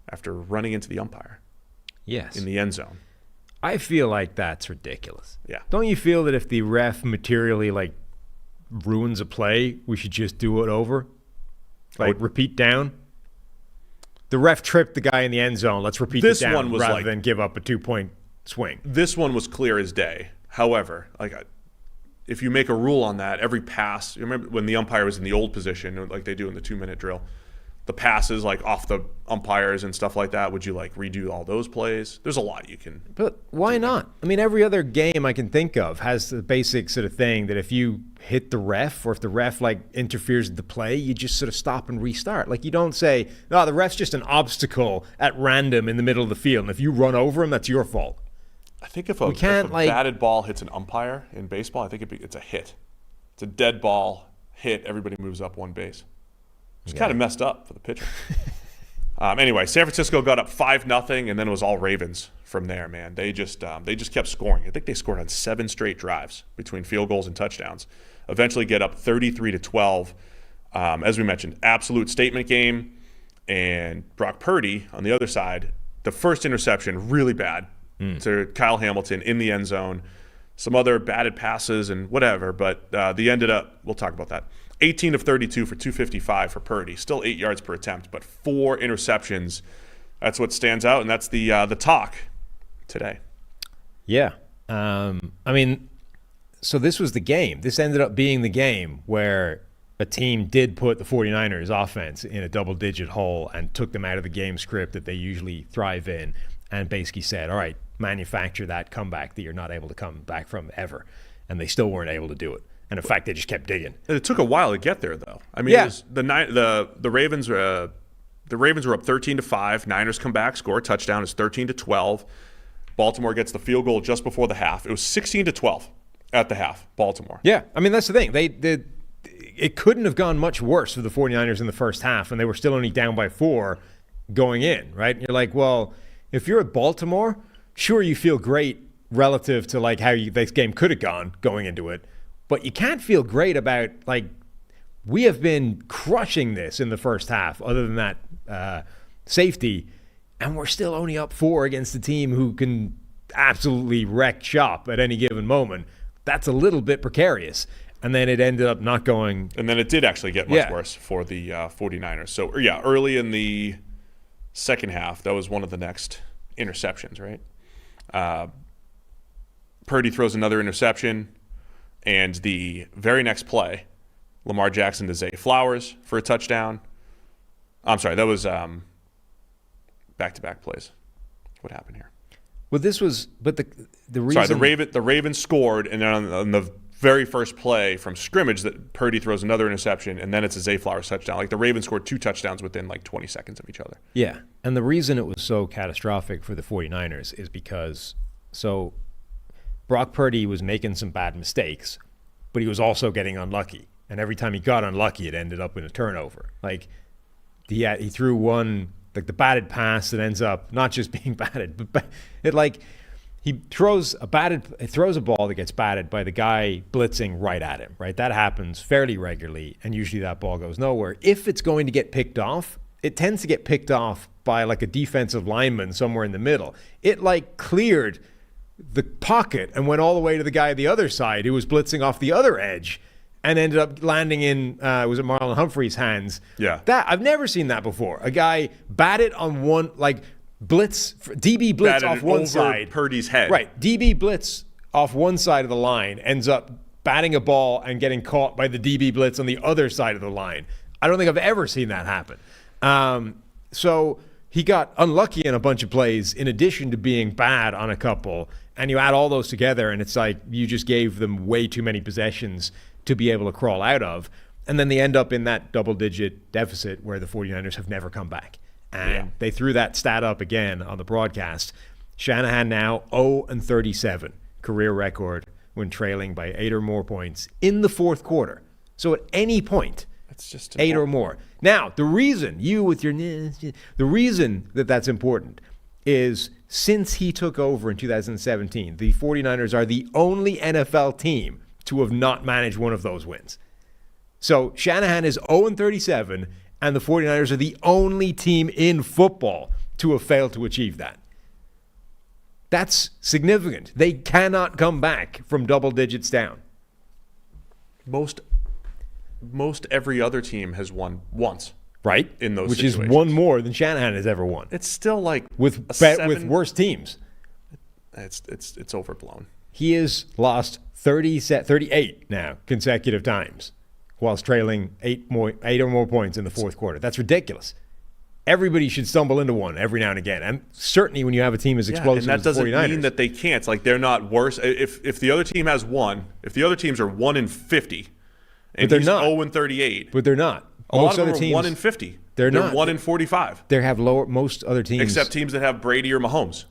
after running into the umpire. Yes. In the end zone. I feel like that's ridiculous. Yeah. Don't you feel that if the ref materially ruins a play, we should just do it over? Repeat down? The ref tripped the guy in the end zone. Let's repeat it down rather than give up a 2-point swing. This one was clear as day. However, if you make a rule on that, every pass, you remember when the umpire was in the old position, like they do in the 2-minute drill, the passes off the umpires and stuff like that, would you redo all those plays? There's a lot you can. But why not? I mean, every other game I can think of has the basic sort of thing that if you hit the ref or if the ref interferes with the play, you just sort of stop and restart. You don't say, no, the ref's just an obstacle at random in the middle of the field, and if you run over him, that's your fault. I think if a batted ball hits an umpire in baseball, I think it's a hit. It's a dead ball hit. Everybody moves up one base. It's kind of messed up for the pitcher. Anyway, San Francisco got up 5-0, and then it was all Ravens from there, man. They just kept scoring. I think they scored on 7 straight drives between field goals and touchdowns. Eventually get up 33-12. As we mentioned, absolute statement game. And Brock Purdy, on the other side, the first interception, really bad to Kyle Hamilton in the end zone. Some other batted passes and whatever, but they ended up, we'll talk about that. 18 of 32 for 255 for Purdy. Still 8 yards per attempt, but 4 interceptions. That's what stands out, and that's the talk today. Yeah. So this was the game. This ended up being the game where a team did put the 49ers offense in a double-digit hole and took them out of the game script that they usually thrive in and basically said, all right, manufacture that comeback that you're not able to come back from ever. And they still weren't able to do it. And in fact, they just kept digging. It took a while to get there, though. I mean, the Ravens were up 13-5. Niners come back, score a touchdown. It's 13-12. Baltimore gets the field goal just before the half. It was 16-12 at the half. Baltimore. Yeah, I mean that's the thing. It couldn't have gone much worse for the 49ers in the first half, and they were still only down by 4 going in. Right? And you're like, well, if you're at Baltimore, sure you feel great relative to how this game could have gone going into it. But you can't feel great about, we have been crushing this in the first half, other than that safety, and we're still only up 4 against a team who can absolutely wreck shop at any given moment. That's a little bit precarious. And then it ended up not going. And then it did actually get much worse for the 49ers. So, early in the second half, that was one of the next interceptions, right? Purdy throws another interception. And the very next play, Lamar Jackson to Zay Flowers for a touchdown. I'm sorry, that was back-to-back plays. What happened here? Well, this was, but the reason. Sorry, the Ravens scored, and then on the very first play from scrimmage, that Purdy throws another interception, and then it's a Zay Flowers touchdown. The Ravens scored 2 touchdowns within 20 seconds of each other. Yeah, and the reason it was so catastrophic for the 49ers is because, Brock Purdy was making some bad mistakes, but he was also getting unlucky. And every time he got unlucky, it ended up in a turnover. Like, he threw one, like the batted pass that ends up not just being batted, but he throws a ball that gets batted by the guy blitzing right at him, right? That happens fairly regularly, and usually that ball goes nowhere. If it's going to get picked off, it tends to get picked off by like a defensive lineman somewhere in the middle. It like cleared the pocket and went all the way to the guy on the other side who was blitzing off the other edge and ended up landing in, was it Marlon Humphrey's hands? Yeah. I've never seen that before. A guy batted on one, like blitz, DB blitz Batted off one over side. Purdy's head. Right. DB blitz off one side of the line ends up batting a ball and getting caught by the DB blitz on the other side of the line. I don't think I've ever seen that happen. So he got unlucky in a bunch of plays in addition to being bad on a couple. And you add all those together, and it's like you just gave them way too many possessions to be able to crawl out of. And then they end up in that double-digit deficit where the 49ers have never come back. And they threw that stat up again on the broadcast. Shanahan now 0-37, career record when trailing by 8 or more points in the fourth quarter. So at any point, That's just 8 or more. Now, the reason that's important is since he took over in 2017, the 49ers are the only NFL team to have not managed one of those wins. So Shanahan is 0-37, and the 49ers are the only team in football to have failed to achieve that. That's significant. They cannot come back from double digits down. Most every other team has won once. Right? In those Which situations. is one more than Shanahan has ever won. It's still like With worse teams. It's overblown. He has lost 38 now consecutive times whilst trailing 8 or more points in the fourth quarter. That's ridiculous. Everybody should stumble into one every now and again. And certainly when you have a team as explosive and that as the 49ers. doesn't mean that they can't. Like, they're not worse. If the other team has one, if the other teams are 1-50, and they're he's not. 0-38. But they're not. A lot Most of them other are teams, 1-50. They're not. 1-45. They have lower. Most other teams, Except teams that have Brady or Mahomes.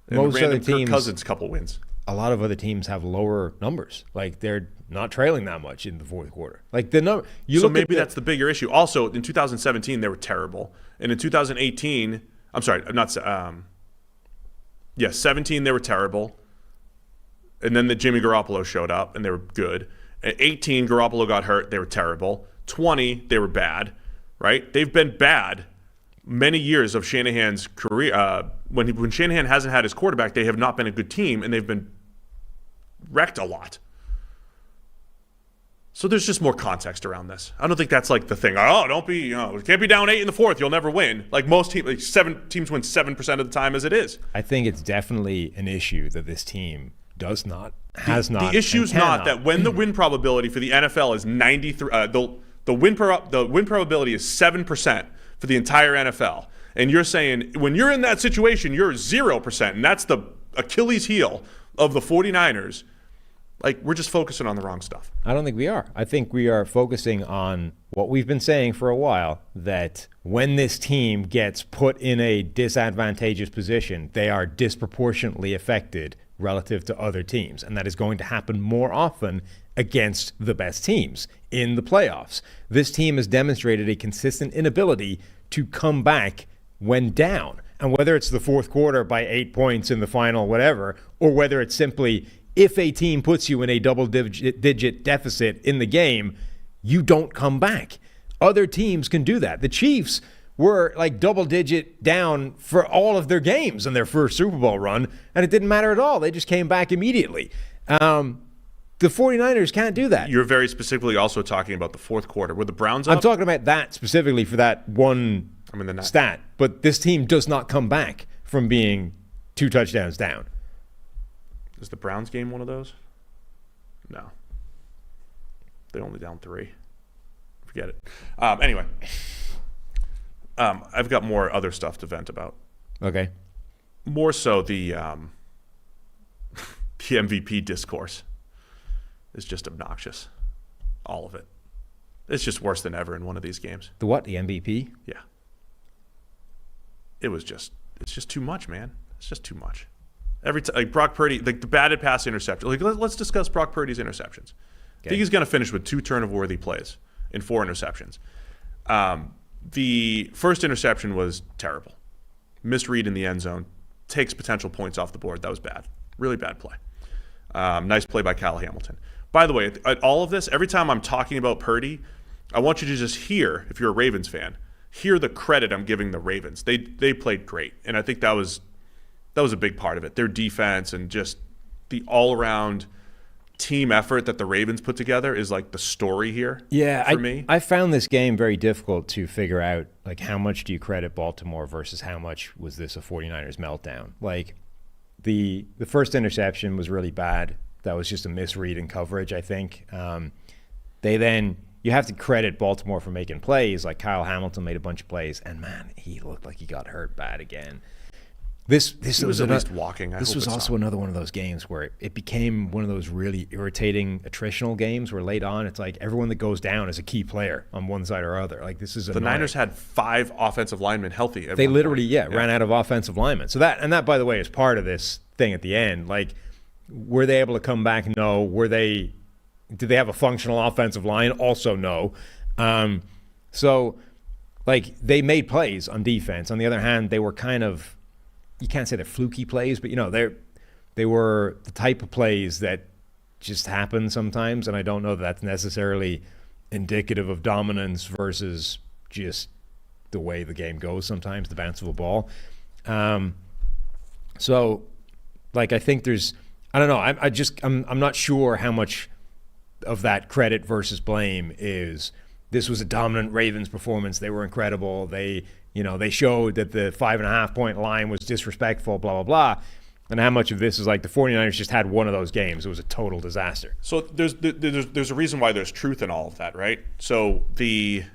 And Most random other teams- Kirk Cousins couple wins. a lot of other teams have lower numbers. Like they're not trailing that much in the fourth quarter. Like the number. So maybe that's the bigger issue. Also, in 2017 they were terrible, and in 2018, I'm sorry, I'm not. 17 they were terrible, and then the Jimmy Garoppolo showed up and they were good. At 18, Garoppolo got hurt, they were terrible. 20, they were bad. Right? They've been bad many years of Shanahan's career. When Shanahan hasn't had his quarterback, they have not been a good team, and they've been wrecked a lot. So there's just more context around this. I don't think that's like the thing. Oh, don't be, you can't be down 8 in the fourth. You'll never win. Like most teams, teams win 7% of the time as it is. I think it's definitely an issue that this team has not. The issue's not that when the win probability for the NFL is 93, the win probability is 7% for the entire NFL. And you're saying when you're in that situation, you're 0%. And that's the Achilles heel of the 49ers. Like, we're just focusing on the wrong stuff. I don't think we are. I think we are focusing on what we've been saying for a while, that when this team gets put in a disadvantageous position, they are disproportionately affected relative to other teams. And that is going to happen more often against the best teams in the playoffs. This team has demonstrated a consistent inability to come back when down. And whether it's the fourth quarter by 8 points in the final, whatever, or whether it's simply if a team puts you in a double-digit deficit in the game, you don't come back. Other teams can do that. The Chiefs were like double-digit down for all of their games in their first Super Bowl run, and it didn't matter at all. They just came back immediately. The 49ers can't do that. You're very specifically also talking about the fourth quarter. Were the Browns up? I'm talking about that specifically for that one the stat. But this team does not come back from being 2 touchdowns down. Is the Browns game one of those? No. They're only down 3. Forget it. Anyway. I've got more other stuff to vent about. Okay. More so the MVP discourse is just obnoxious. All of it. It's just worse than ever in one of these games. The what? The MVP? Yeah. It's just too much, man. It's just too much. Every time, like Brock Purdy, like the batted pass interception. Like let's discuss Brock Purdy's interceptions. I think he's going to finish with 2 turnover-worthy plays and 4 interceptions. The first interception was terrible. Misread in the end zone. Takes potential points off the board. That was bad. Really bad play. Nice play by Kyle Hamilton. By the way, at all of this, every time I'm talking about Purdy, I want you to just hear, if you're a Ravens fan, hear the credit I'm giving the Ravens. They played great, and I think that was a big part of it. Their defense and just the all-around team effort that the Ravens put together is like the story here for me. I found this game very difficult to figure out, like, how much do you credit Baltimore versus how much was this a 49ers meltdown? Like, the first interception was really bad. That was just a misread in coverage, I think. You have to credit Baltimore for making plays. Like, Kyle Hamilton made a bunch of plays, and man, he looked like he got hurt bad again. This was at least walking. This was also another one of those games where it became one of those really irritating attritional games where late on it's like everyone that goes down is a key player on one side or other. Like, this is the Niners had 5 offensive linemen healthy. They literally ran out of offensive linemen. So that by the way is part of this thing at the end. Like, were they able to come back? No. Did they have a functional offensive line? Also no. So like, they made plays on defense. On the other hand, they were kind of, you can't say they're fluky plays, but they were the type of plays that just happen sometimes, and I don't know that that's necessarily indicative of dominance versus just the way the game goes sometimes, the bounce of a ball. So, like, I think there's, I don't know, I'm not sure how much of that credit versus blame is this was a dominant Ravens performance. They were incredible. They showed that the 5.5 point line was disrespectful, blah, blah, blah. And how much of this is like the 49ers just had one of those games. It was a total disaster. So there's a reason why there's truth in all of that, right? So I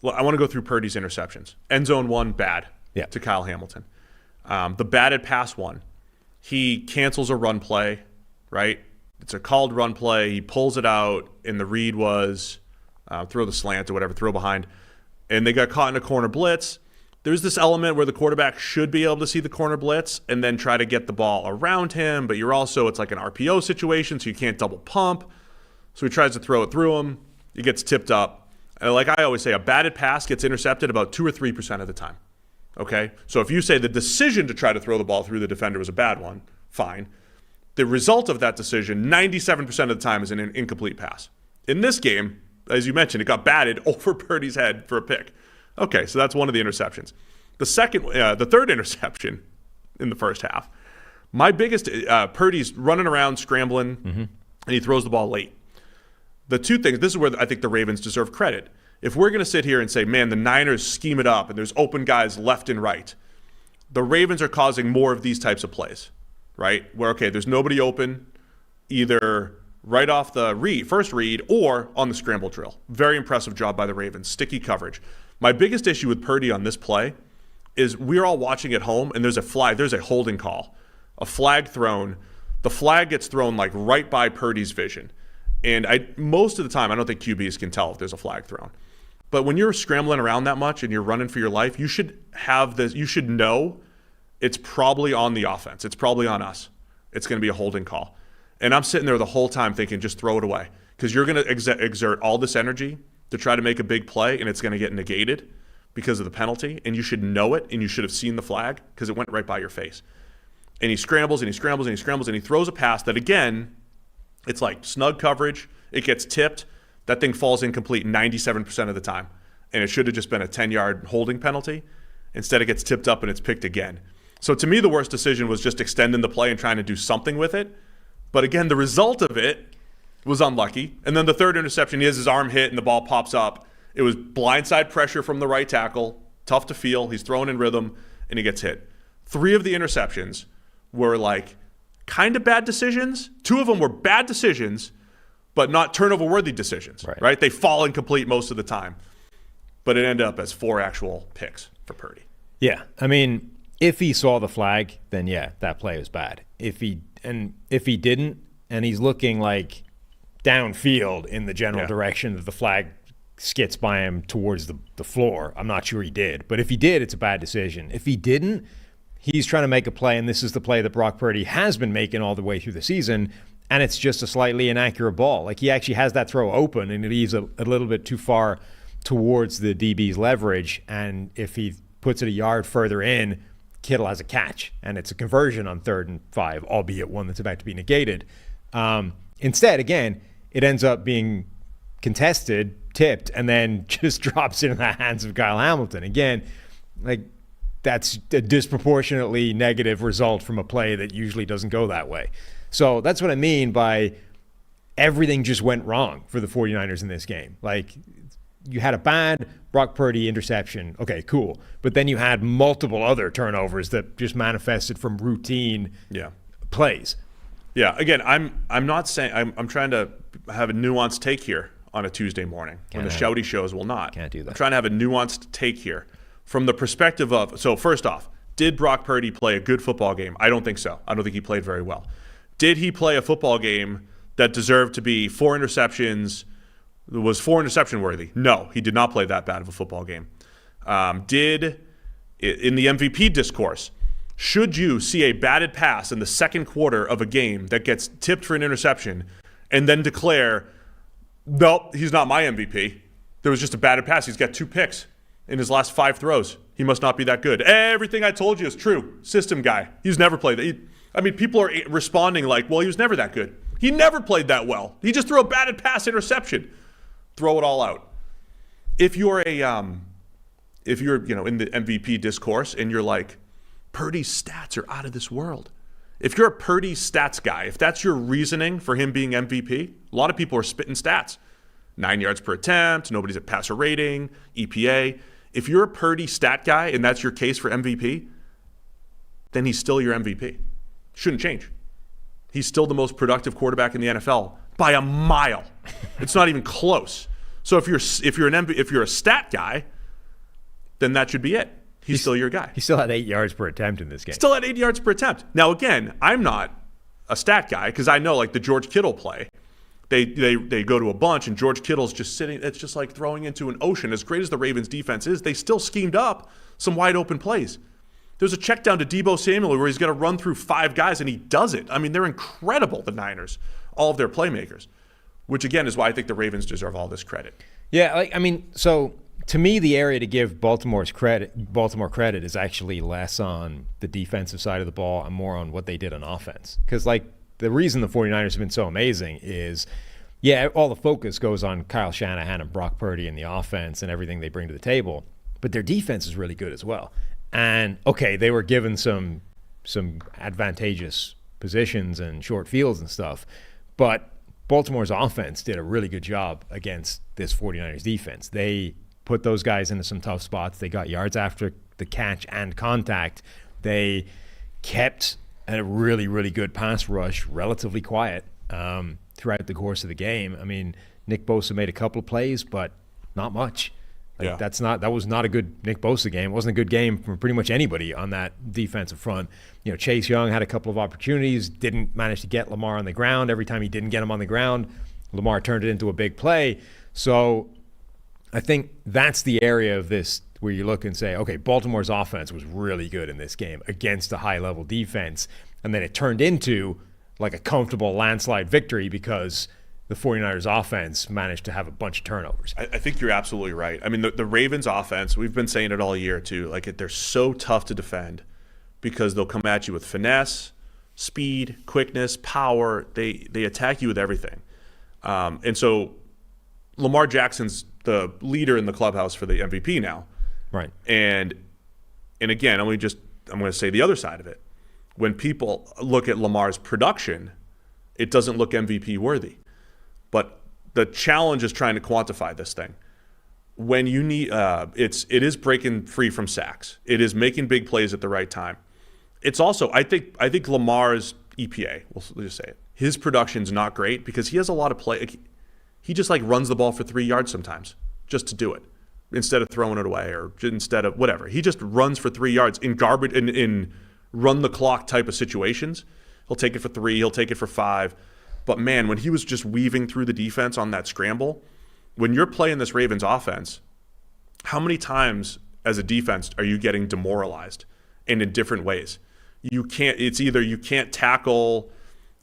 want to go through Purdy's interceptions. End zone 1, bad to Kyle Hamilton. The batted pass one, he cancels a run play, right? It's a called run play. He pulls it out, and the read was throw the slant or whatever, throw behind. And they got caught in a corner blitz. There's this element where the quarterback should be able to see the corner blitz and then try to get the ball around him, but it's like an RPO situation, so you can't double pump. So he tries to throw it through him. It gets tipped up. And like I always say, a batted pass gets intercepted about 2 or 3% of the time. Okay? So if you say the decision to try to throw the ball through the defender was a bad one, fine. The result of that decision, 97% of the time, is an incomplete pass. In this game, as you mentioned, it got batted over Purdy's head for a pick. Okay, so that's one of the interceptions. The third interception in the first half, my biggest, Purdy's running around, scrambling, and he throws the ball late. The two things, this is where I think the Ravens deserve credit. If we're going to sit here and say, man, the Niners scheme it up and there's open guys left and right, the Ravens are causing more of these types of plays, right? Where, okay, there's nobody open, either right off the first read or on the scramble drill. Very impressive job by the Ravens. Sticky coverage. My biggest issue with Purdy on this play is we're all watching at home, and there's a holding call, a flag thrown. The flag gets thrown like right by Purdy's vision. And most of the time, I don't think QBs can tell if there's a flag thrown. But when you're scrambling around that much and you're running for your life, you should know it's probably on the offense. It's probably on us. It's going to be a holding call. And I'm sitting there the whole time thinking, just throw it away. Because you're going to exert all this energy to try to make a big play, and it's going to get negated because of the penalty. And you should know it, and you should have seen the flag because it went right by your face. And he scrambles, and he scrambles, and he scrambles, and he throws a pass that, again, it's like snug coverage. It gets tipped. That thing falls incomplete 97% of the time. And it should have just been a 10-yard holding penalty. Instead, it gets tipped up, and it's picked again. So to me, the worst decision was just extending the play and trying to do something with it. But again, the result of it was unlucky. And then the third interception, he has his arm hit and the ball pops up. It was blindside pressure from the right tackle. Tough to feel. He's throwing in rhythm, and he gets hit. 3 of the interceptions were like kind of bad decisions. 2 of them were bad decisions, but not turnover-worthy decisions, right? They fall incomplete most of the time. But it ended up as 4 actual picks for Purdy. Yeah, I mean, if he saw the flag, then yeah, that play was bad. If he didn't, and he's looking like downfield in the general direction that the flag skits by him towards the floor, I'm not sure he did. But if he did, it's a bad decision. If he didn't, he's trying to make a play, and this is the play that Brock Purdy has been making all the way through the season, and it's just a slightly inaccurate ball. Like, he actually has that throw open, and it leaves a little bit too far towards the DB's leverage, and if he puts it a yard further in, Kittle has a catch, and it's a conversion on 3rd and 5, albeit one that's about to be negated. Instead, again, it ends up being contested, tipped, and then just drops into the hands of Kyle Hamilton. Again, like, that's a disproportionately negative result from a play that usually doesn't go that way. So that's what I mean by everything just went wrong for the 49ers in this game. Like, you had a bad Brock Purdy interception. Okay, cool. But then you had multiple other turnovers that just manifested from routine plays. Yeah, again, I'm not saying I'm trying to have a nuanced take here on a Tuesday morning when the shouty shows will not. Can't do that. I'm trying to have a nuanced take here from the perspective of, so first off, did Brock Purdy play a good football game? I don't think so. I don't think he played very well. Did he play a football game that deserved to be 4 interceptions, was 4 interception worthy? No, he did not play that bad of a football game. In the MVP discourse, should you see a batted pass in the second quarter of a game that gets tipped for an interception and then declare, nope, he's not my MVP. There was just a batted pass. He's got 2 picks in his last 5 throws. He must not be that good. Everything I told you is true. System guy. He's never played that. People are responding like, well, he was never that good. He never played that well. He just threw a batted pass interception. Throw it all out. If you're in the MVP discourse and you're like, Purdy's stats are out of this world. If you're a Purdy stats guy, if that's your reasoning for him being MVP, a lot of people are spitting stats. 9 yards per attempt, nobody's at passer rating, EPA. If you're a Purdy stat guy and that's your case for MVP, then he's still your MVP. Shouldn't change. He's still the most productive quarterback in the NFL by a mile. It's not even close. So if you're a stat guy, then that should be it. He's still your guy. He still had 8 yards per attempt in this game. Still had 8 yards per attempt. Now, again, I'm not a stat guy because I know, like, the George Kittle play. They go to a bunch, and George Kittle's just sitting. It's just like throwing into an ocean. As great as the Ravens' defense is, they still schemed up some wide open plays. There's a check down to Deebo Samuel where he's going to run through 5 guys, and he does it. I mean, they're incredible, the Niners, all of their playmakers, which, again, is why I think the Ravens deserve all this credit. Yeah, so to me, the area to give Baltimore credit is actually less on the defensive side of the ball and more on what they did on offense. Because, the reason the 49ers have been so amazing is, all the focus goes on Kyle Shanahan and Brock Purdy and the offense and everything they bring to the table. But their defense is really good as well. And, okay, they were given some advantageous positions and short fields and stuff. But Baltimore's offense did a really good job against this 49ers defense. They put those guys into some tough spots. They got yards after the catch and contact. They kept a really, really good pass rush, relatively quiet throughout the course of the game. I mean, Nick Bosa made a couple of plays, but not much. That was not a good Nick Bosa game. It wasn't a good game from pretty much anybody on that defensive front. Chase Young had a couple of opportunities, didn't manage to get Lamar on the ground. Every time he didn't get him on the ground, Lamar turned it into a big play. So I think that's the area of this where you look and say, okay, Baltimore's offense was really good in this game against a high-level defense. And then it turned into like a comfortable landslide victory because the 49ers offense managed to have a bunch of turnovers. I think you're absolutely right. I mean, the Ravens offense, we've been saying it all year too, they're so tough to defend because they'll come at you with finesse, speed, quickness, power. They attack you with everything. And so Lamar Jackson's the leader in the clubhouse for the MVP now. Right. And again, I'm going to say the other side of it. When people look at Lamar's production, it doesn't look MVP worthy. But the challenge is trying to quantify this thing. When you need, it is breaking free from sacks. It is making big plays at the right time. It's also, I think Lamar's EPA, we'll just say it, his production's not great because he has a lot of play. He just runs the ball for 3 yards sometimes just to do it instead of throwing it away or instead of whatever. He just runs for 3 yards in garbage, in run the clock type of situations. He'll take it for 3, he'll take it for 5. But man, when he was just weaving through the defense on that scramble, when you're playing this Ravens offense, how many times as a defense are you getting demoralized and in different ways. It's either you can't tackle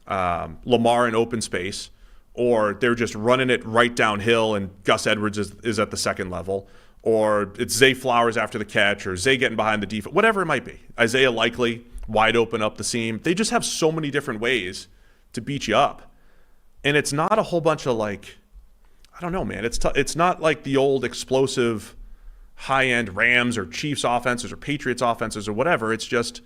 Lamar in open space, or they're just running it right downhill and Gus Edwards is at the second level, or it's Zay Flowers after the catch, or Zay getting behind the defense, whatever it might be. Isaiah Likely wide open up the seam. They just have so many different ways to beat you up. And it's not a whole bunch of like, I don't know, man. It's not like the old explosive high-end Rams or Chiefs offenses or Patriots offenses or whatever. It's just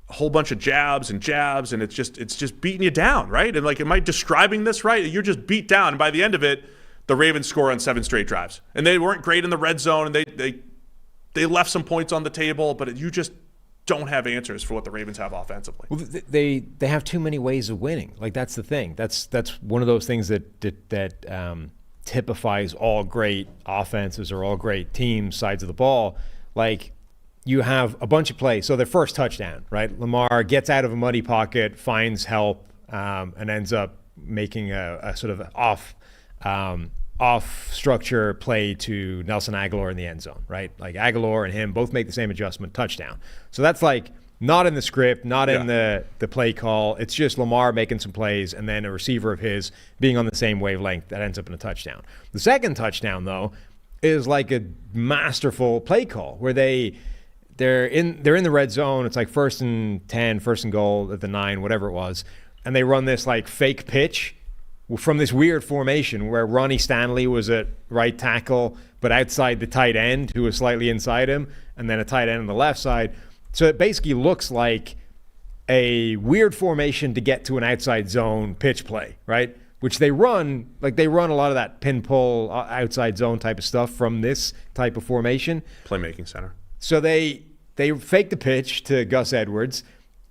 a whole bunch of jabs, and it's just beating you down, right? And like, am I describing this right? You're just beat down, and by the end of it, the Ravens score on 7 straight drives. And they weren't great in the red zone, and they left some points on the table, but you just don't have answers for what the Ravens have offensively. Well, they have too many ways of winning. Like, that's the thing. That's one of those things that typifies all great offenses or all great teams, sides of the ball. Like, you have a bunch of plays. So their first touchdown, right? Lamar gets out of a muddy pocket, finds help, and ends up making a sort of off structure play to Nelson Aguilar in the end zone, right? Like, Aguilar and him both make the same adjustment, touchdown. So that's like not in the script, not in the play call. It's just Lamar making some plays and then a receiver of his being on the same wavelength that ends up in a touchdown. The second touchdown, though, is like a masterful play call where they're in the red zone. It's like 1st and 10, 1st and goal at the 9, whatever it was. And they run this like fake pitch from this weird formation where Ronnie Stanley was at right tackle, but outside the tight end who was slightly inside him, and then a tight end on the left side. So it basically looks like a weird formation to get to an outside zone pitch play, right? Which they run a lot of that pin pull outside zone type of stuff from this type of formation. Playmaking center. So they fake the pitch to Gus Edwards,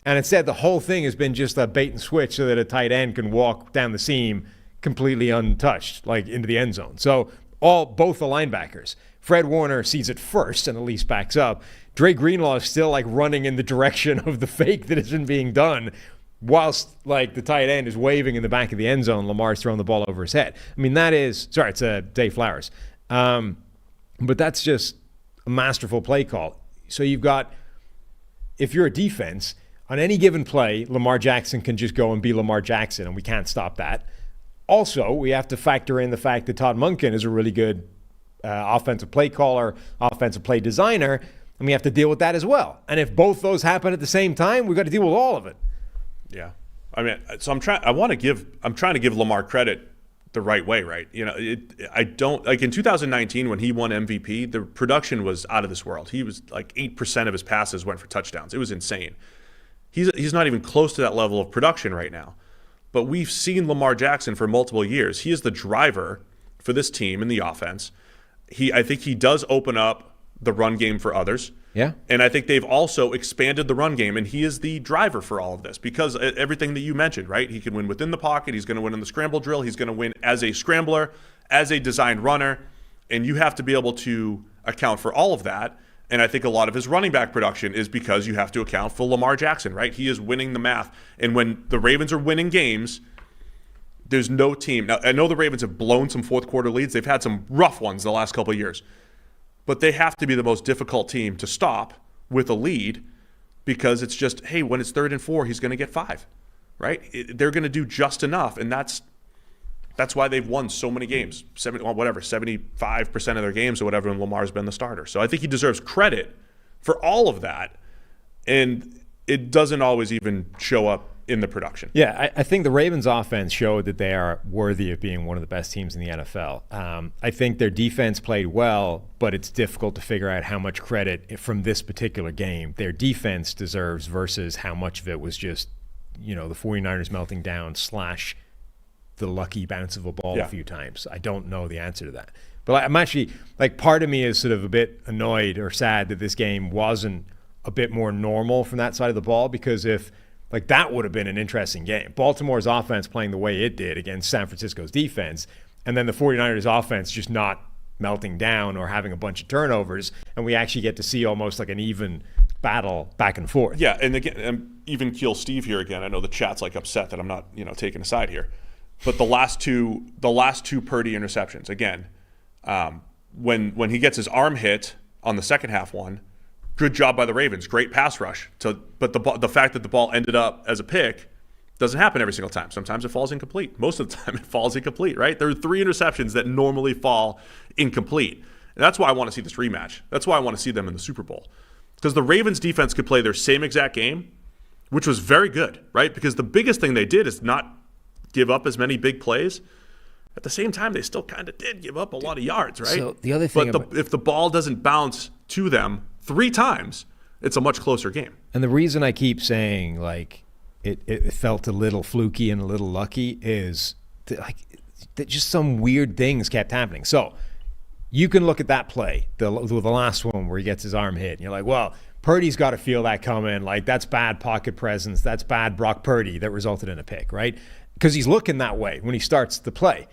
and instead the whole thing has been just a bait and switch so that a tight end can walk down the seam completely untouched, like into the end zone. So both the linebackers. Fred Warner sees it first and at least backs up. Dre Greenlaw is still like running in the direction of the fake that isn't being done, whilst like the tight end is waving in the back of the end zone. Lamar's throwing the ball over his head. I mean, it's Dave Flowers. But that's just a masterful play call. So you've got, if you're a defense, on any given play, Lamar Jackson can just go and be Lamar Jackson, and we can't stop that. Also, we have to factor in the fact that Todd Monken is a really good offensive play caller, offensive play designer, and we have to deal with that as well. And if both those happen at the same time, we've got to deal with all of it. Yeah. I mean, so I'm trying to give Lamar credit the right way, right? You know, I don't like in 2019 when he won MVP, the production was out of this world. He was like 8% of his passes went for touchdowns. It was insane. He's not even close to that level of production right now. But we've seen Lamar Jackson for multiple years. He is the driver for this team in the offense. I think he does open up the run game for others. Yeah. And I think they've also expanded the run game, and he is the driver for all of this because everything that you mentioned, right? He can win within the pocket. He's going to win in the scramble drill. He's going to win as a scrambler, as a designed runner, and you have to be able to account for all of that. And I think a lot of his running back production is because you have to account for Lamar Jackson, right? He is winning the math. And when the Ravens are winning games, there's no team. Now, I know the Ravens have blown some fourth quarter leads. They've had some rough ones the last couple of years. But they have to be the most difficult team to stop with a lead because it's just, hey, when it's 3rd and 4, he's going to get 5, right? They're going to do just enough, and that's why they've won so many games, 75% of their games or whatever, when Lamar's been the starter. So I think he deserves credit for all of that, and it doesn't always even show up in the production. Yeah, I think the Ravens offense showed that they are worthy of being one of the best teams in the NFL. I think their defense played well, but it's difficult to figure out how much credit from this particular game their defense deserves versus how much of it was just, the 49ers melting down / the lucky bounce of a ball a few times. I don't know the answer to that. But I'm actually, part of me is sort of a bit annoyed or sad that this game wasn't a bit more normal from that side of the ball, because if that would have been an interesting game. Baltimore's offense playing the way it did against San Francisco's defense, and then the 49ers offense just not melting down or having a bunch of turnovers, and we actually get to see almost like an even battle back and forth. Yeah, and again, even keel Steve here again. I know the chat's upset that I'm not, taking a side here. But the last two Purdy interceptions, again, when he gets his arm hit on the second half one, good job by the Ravens, great pass rush. But the fact that the ball ended up as a pick doesn't happen every single time. Sometimes it falls incomplete. Most of the time it falls incomplete, right? There are 3 interceptions that normally fall incomplete. And that's why I want to see this rematch. That's why I want to see them in the Super Bowl. Because the Ravens defense could play their same exact game, which was very good, right? Because the biggest thing they did is not give up as many big plays. At the same time, they still kind of did give up a lot of yards, right? So the other thing, if the ball doesn't bounce to them 3 times, it's a much closer game. And the reason I keep saying like it felt a little fluky and a little lucky is that just some weird things kept happening. So you can look at that play, the last one where he gets his arm hit, and you're like, well, Purdy's got to feel that coming. Like, that's bad pocket presence. That's bad Brock Purdy that resulted in a pick, right? Because he's looking that way when he starts the play.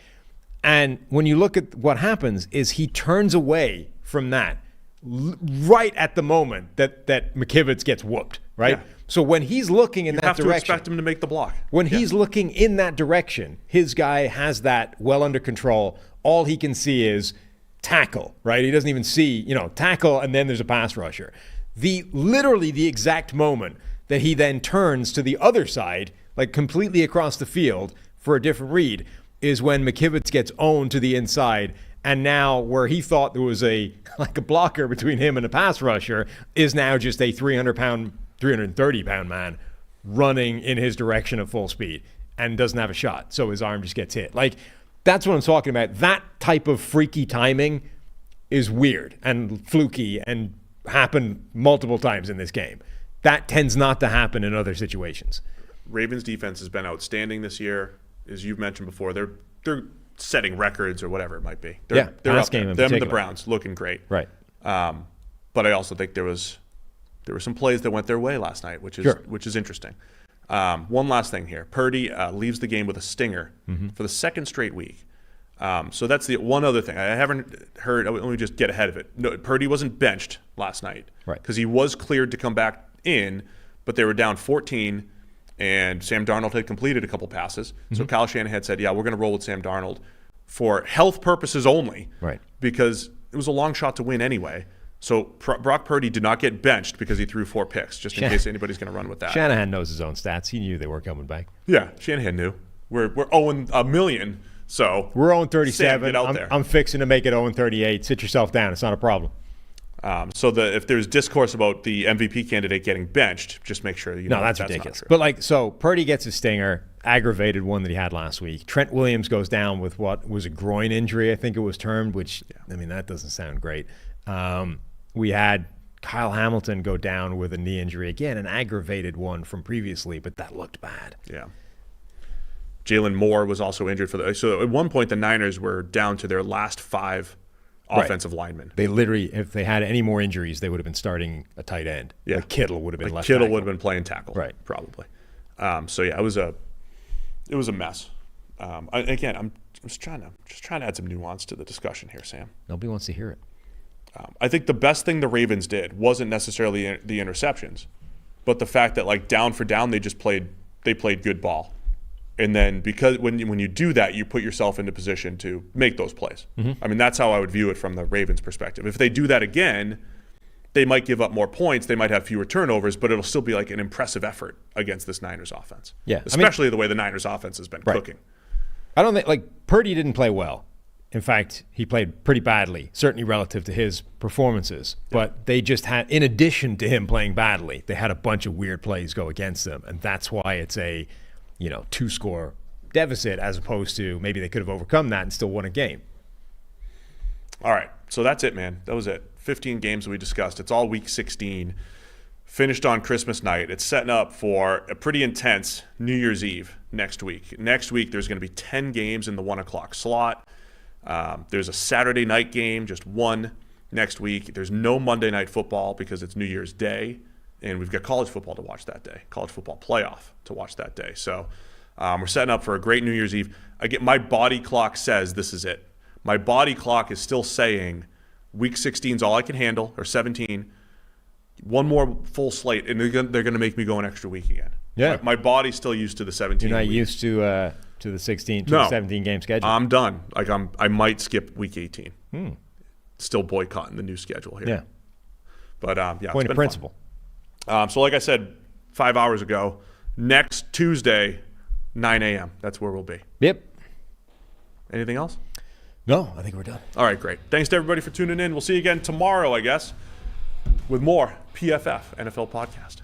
And when you look at what happens is he turns away from that right at the moment that McKivitz gets whooped, right? Yeah. So when he's looking in that direction, you have to expect him to make the block. When he's looking in that direction, his guy has that well under control. All he can see is tackle, right? He doesn't even see, tackle, and then there's a pass rusher. Literally the exact moment that he then turns to the other side, like completely across the field for a different read, is when McKivitz gets owned to the inside. And now where he thought there was a blocker between him and a pass rusher is now just a 330-pound man running in his direction at full speed and doesn't have a shot. So his arm just gets hit. Like, that's what I'm talking about. That type of freaky timing is weird and fluky and happened multiple times in this game. That tends not to happen in other situations. Ravens defense has been outstanding this year. As you've mentioned before, they're setting records or whatever it might be. They're pass up game there. in Them particular. and the Browns looking great. Right. But I also think there were some plays that went their way last night, which is interesting. One last thing here. Purdy leaves the game with a stinger for the second straight week. So that's the one other thing. I haven't heard. Let me just get ahead of it. No, Purdy wasn't benched last night because he was cleared to come back in, but they were down 14, and Sam Darnold had completed a couple passes. So Kyle Shanahan said, yeah, we're going to roll with Sam Darnold for health purposes only, because it was a long shot to win anyway. So Brock Purdy did not get benched because he threw 4 picks, just in case anybody's going to run with that. Shanahan knows his own stats. He knew they were coming back. Yeah, Shanahan knew. We're 0-1,000,000, so we're 0-37. Sam, get out there. I'm fixing to make it 0-38. Sit yourself down. It's not a problem. So if there's discourse about the MVP candidate getting benched, just make sure you know that's ridiculous. But so Purdy gets his stinger, aggravated one that he had last week. Trent Williams goes down with what was a groin injury, I think it was termed, which, that doesn't sound great. We had Kyle Hamilton go down with a knee injury again, an aggravated one from previously, but that looked bad. Yeah. Jalen Moore was also injured so at one point the Niners were down to their last 5 offensive linemen. They literally, if they had any more injuries, they would have been starting a tight end. Yeah. Like Kittle would have been left Kittle tackle. would have been playing tackle. Right. Probably. It was a mess. I'm just trying to add some nuance to the discussion here, Sam. Nobody wants to hear it. I think the best thing the Ravens did wasn't necessarily the interceptions, but the fact that down for down they played good ball. And then because when you do that, you put yourself into position to make those plays. That's how I would view it from the Ravens' perspective. If they do that again, they might give up more points. They might have fewer turnovers, but it'll still be an impressive effort against this Niners offense. Yeah, especially the way the Niners offense has been cooking. I don't think Purdy didn't play well. In fact, he played pretty badly, certainly relative to his performances. But they just had, in addition to him playing badly, they had a bunch of weird plays go against them, and that's why it's a 2-score deficit as opposed to maybe they could have overcome that and still won a game. All right, so that's it, man. That was it. 15 games we discussed. It's all week 16. Finished on Christmas night. It's setting up for a pretty intense New Year's Eve next week. Next week, there's going to be 10 games in the 1 o'clock slot. There's a Saturday night game, just one next week. There's no Monday night football because it's New Year's Day. And we've got college football to watch that day, college football playoff to watch that day. So we're setting up for a great New Year's Eve. My body clock says this is it. My body clock is still saying week 16 is all I can handle, or 17. One more full slate, and they're going to make me go an extra week again. Yeah. My body's still used to the 17. You're not used to the 16 to the 17 game schedule. I'm done. I might skip week 18. Still boycotting the new schedule here. Yeah. But yeah, Point of principle. So like I said 5 hours ago, next Tuesday, 9 a.m. That's where we'll be. Yep. Anything else? No, I think we're done. All right, great. Thanks to everybody for tuning in. We'll see you again tomorrow, I guess, with more PFF NFL podcast.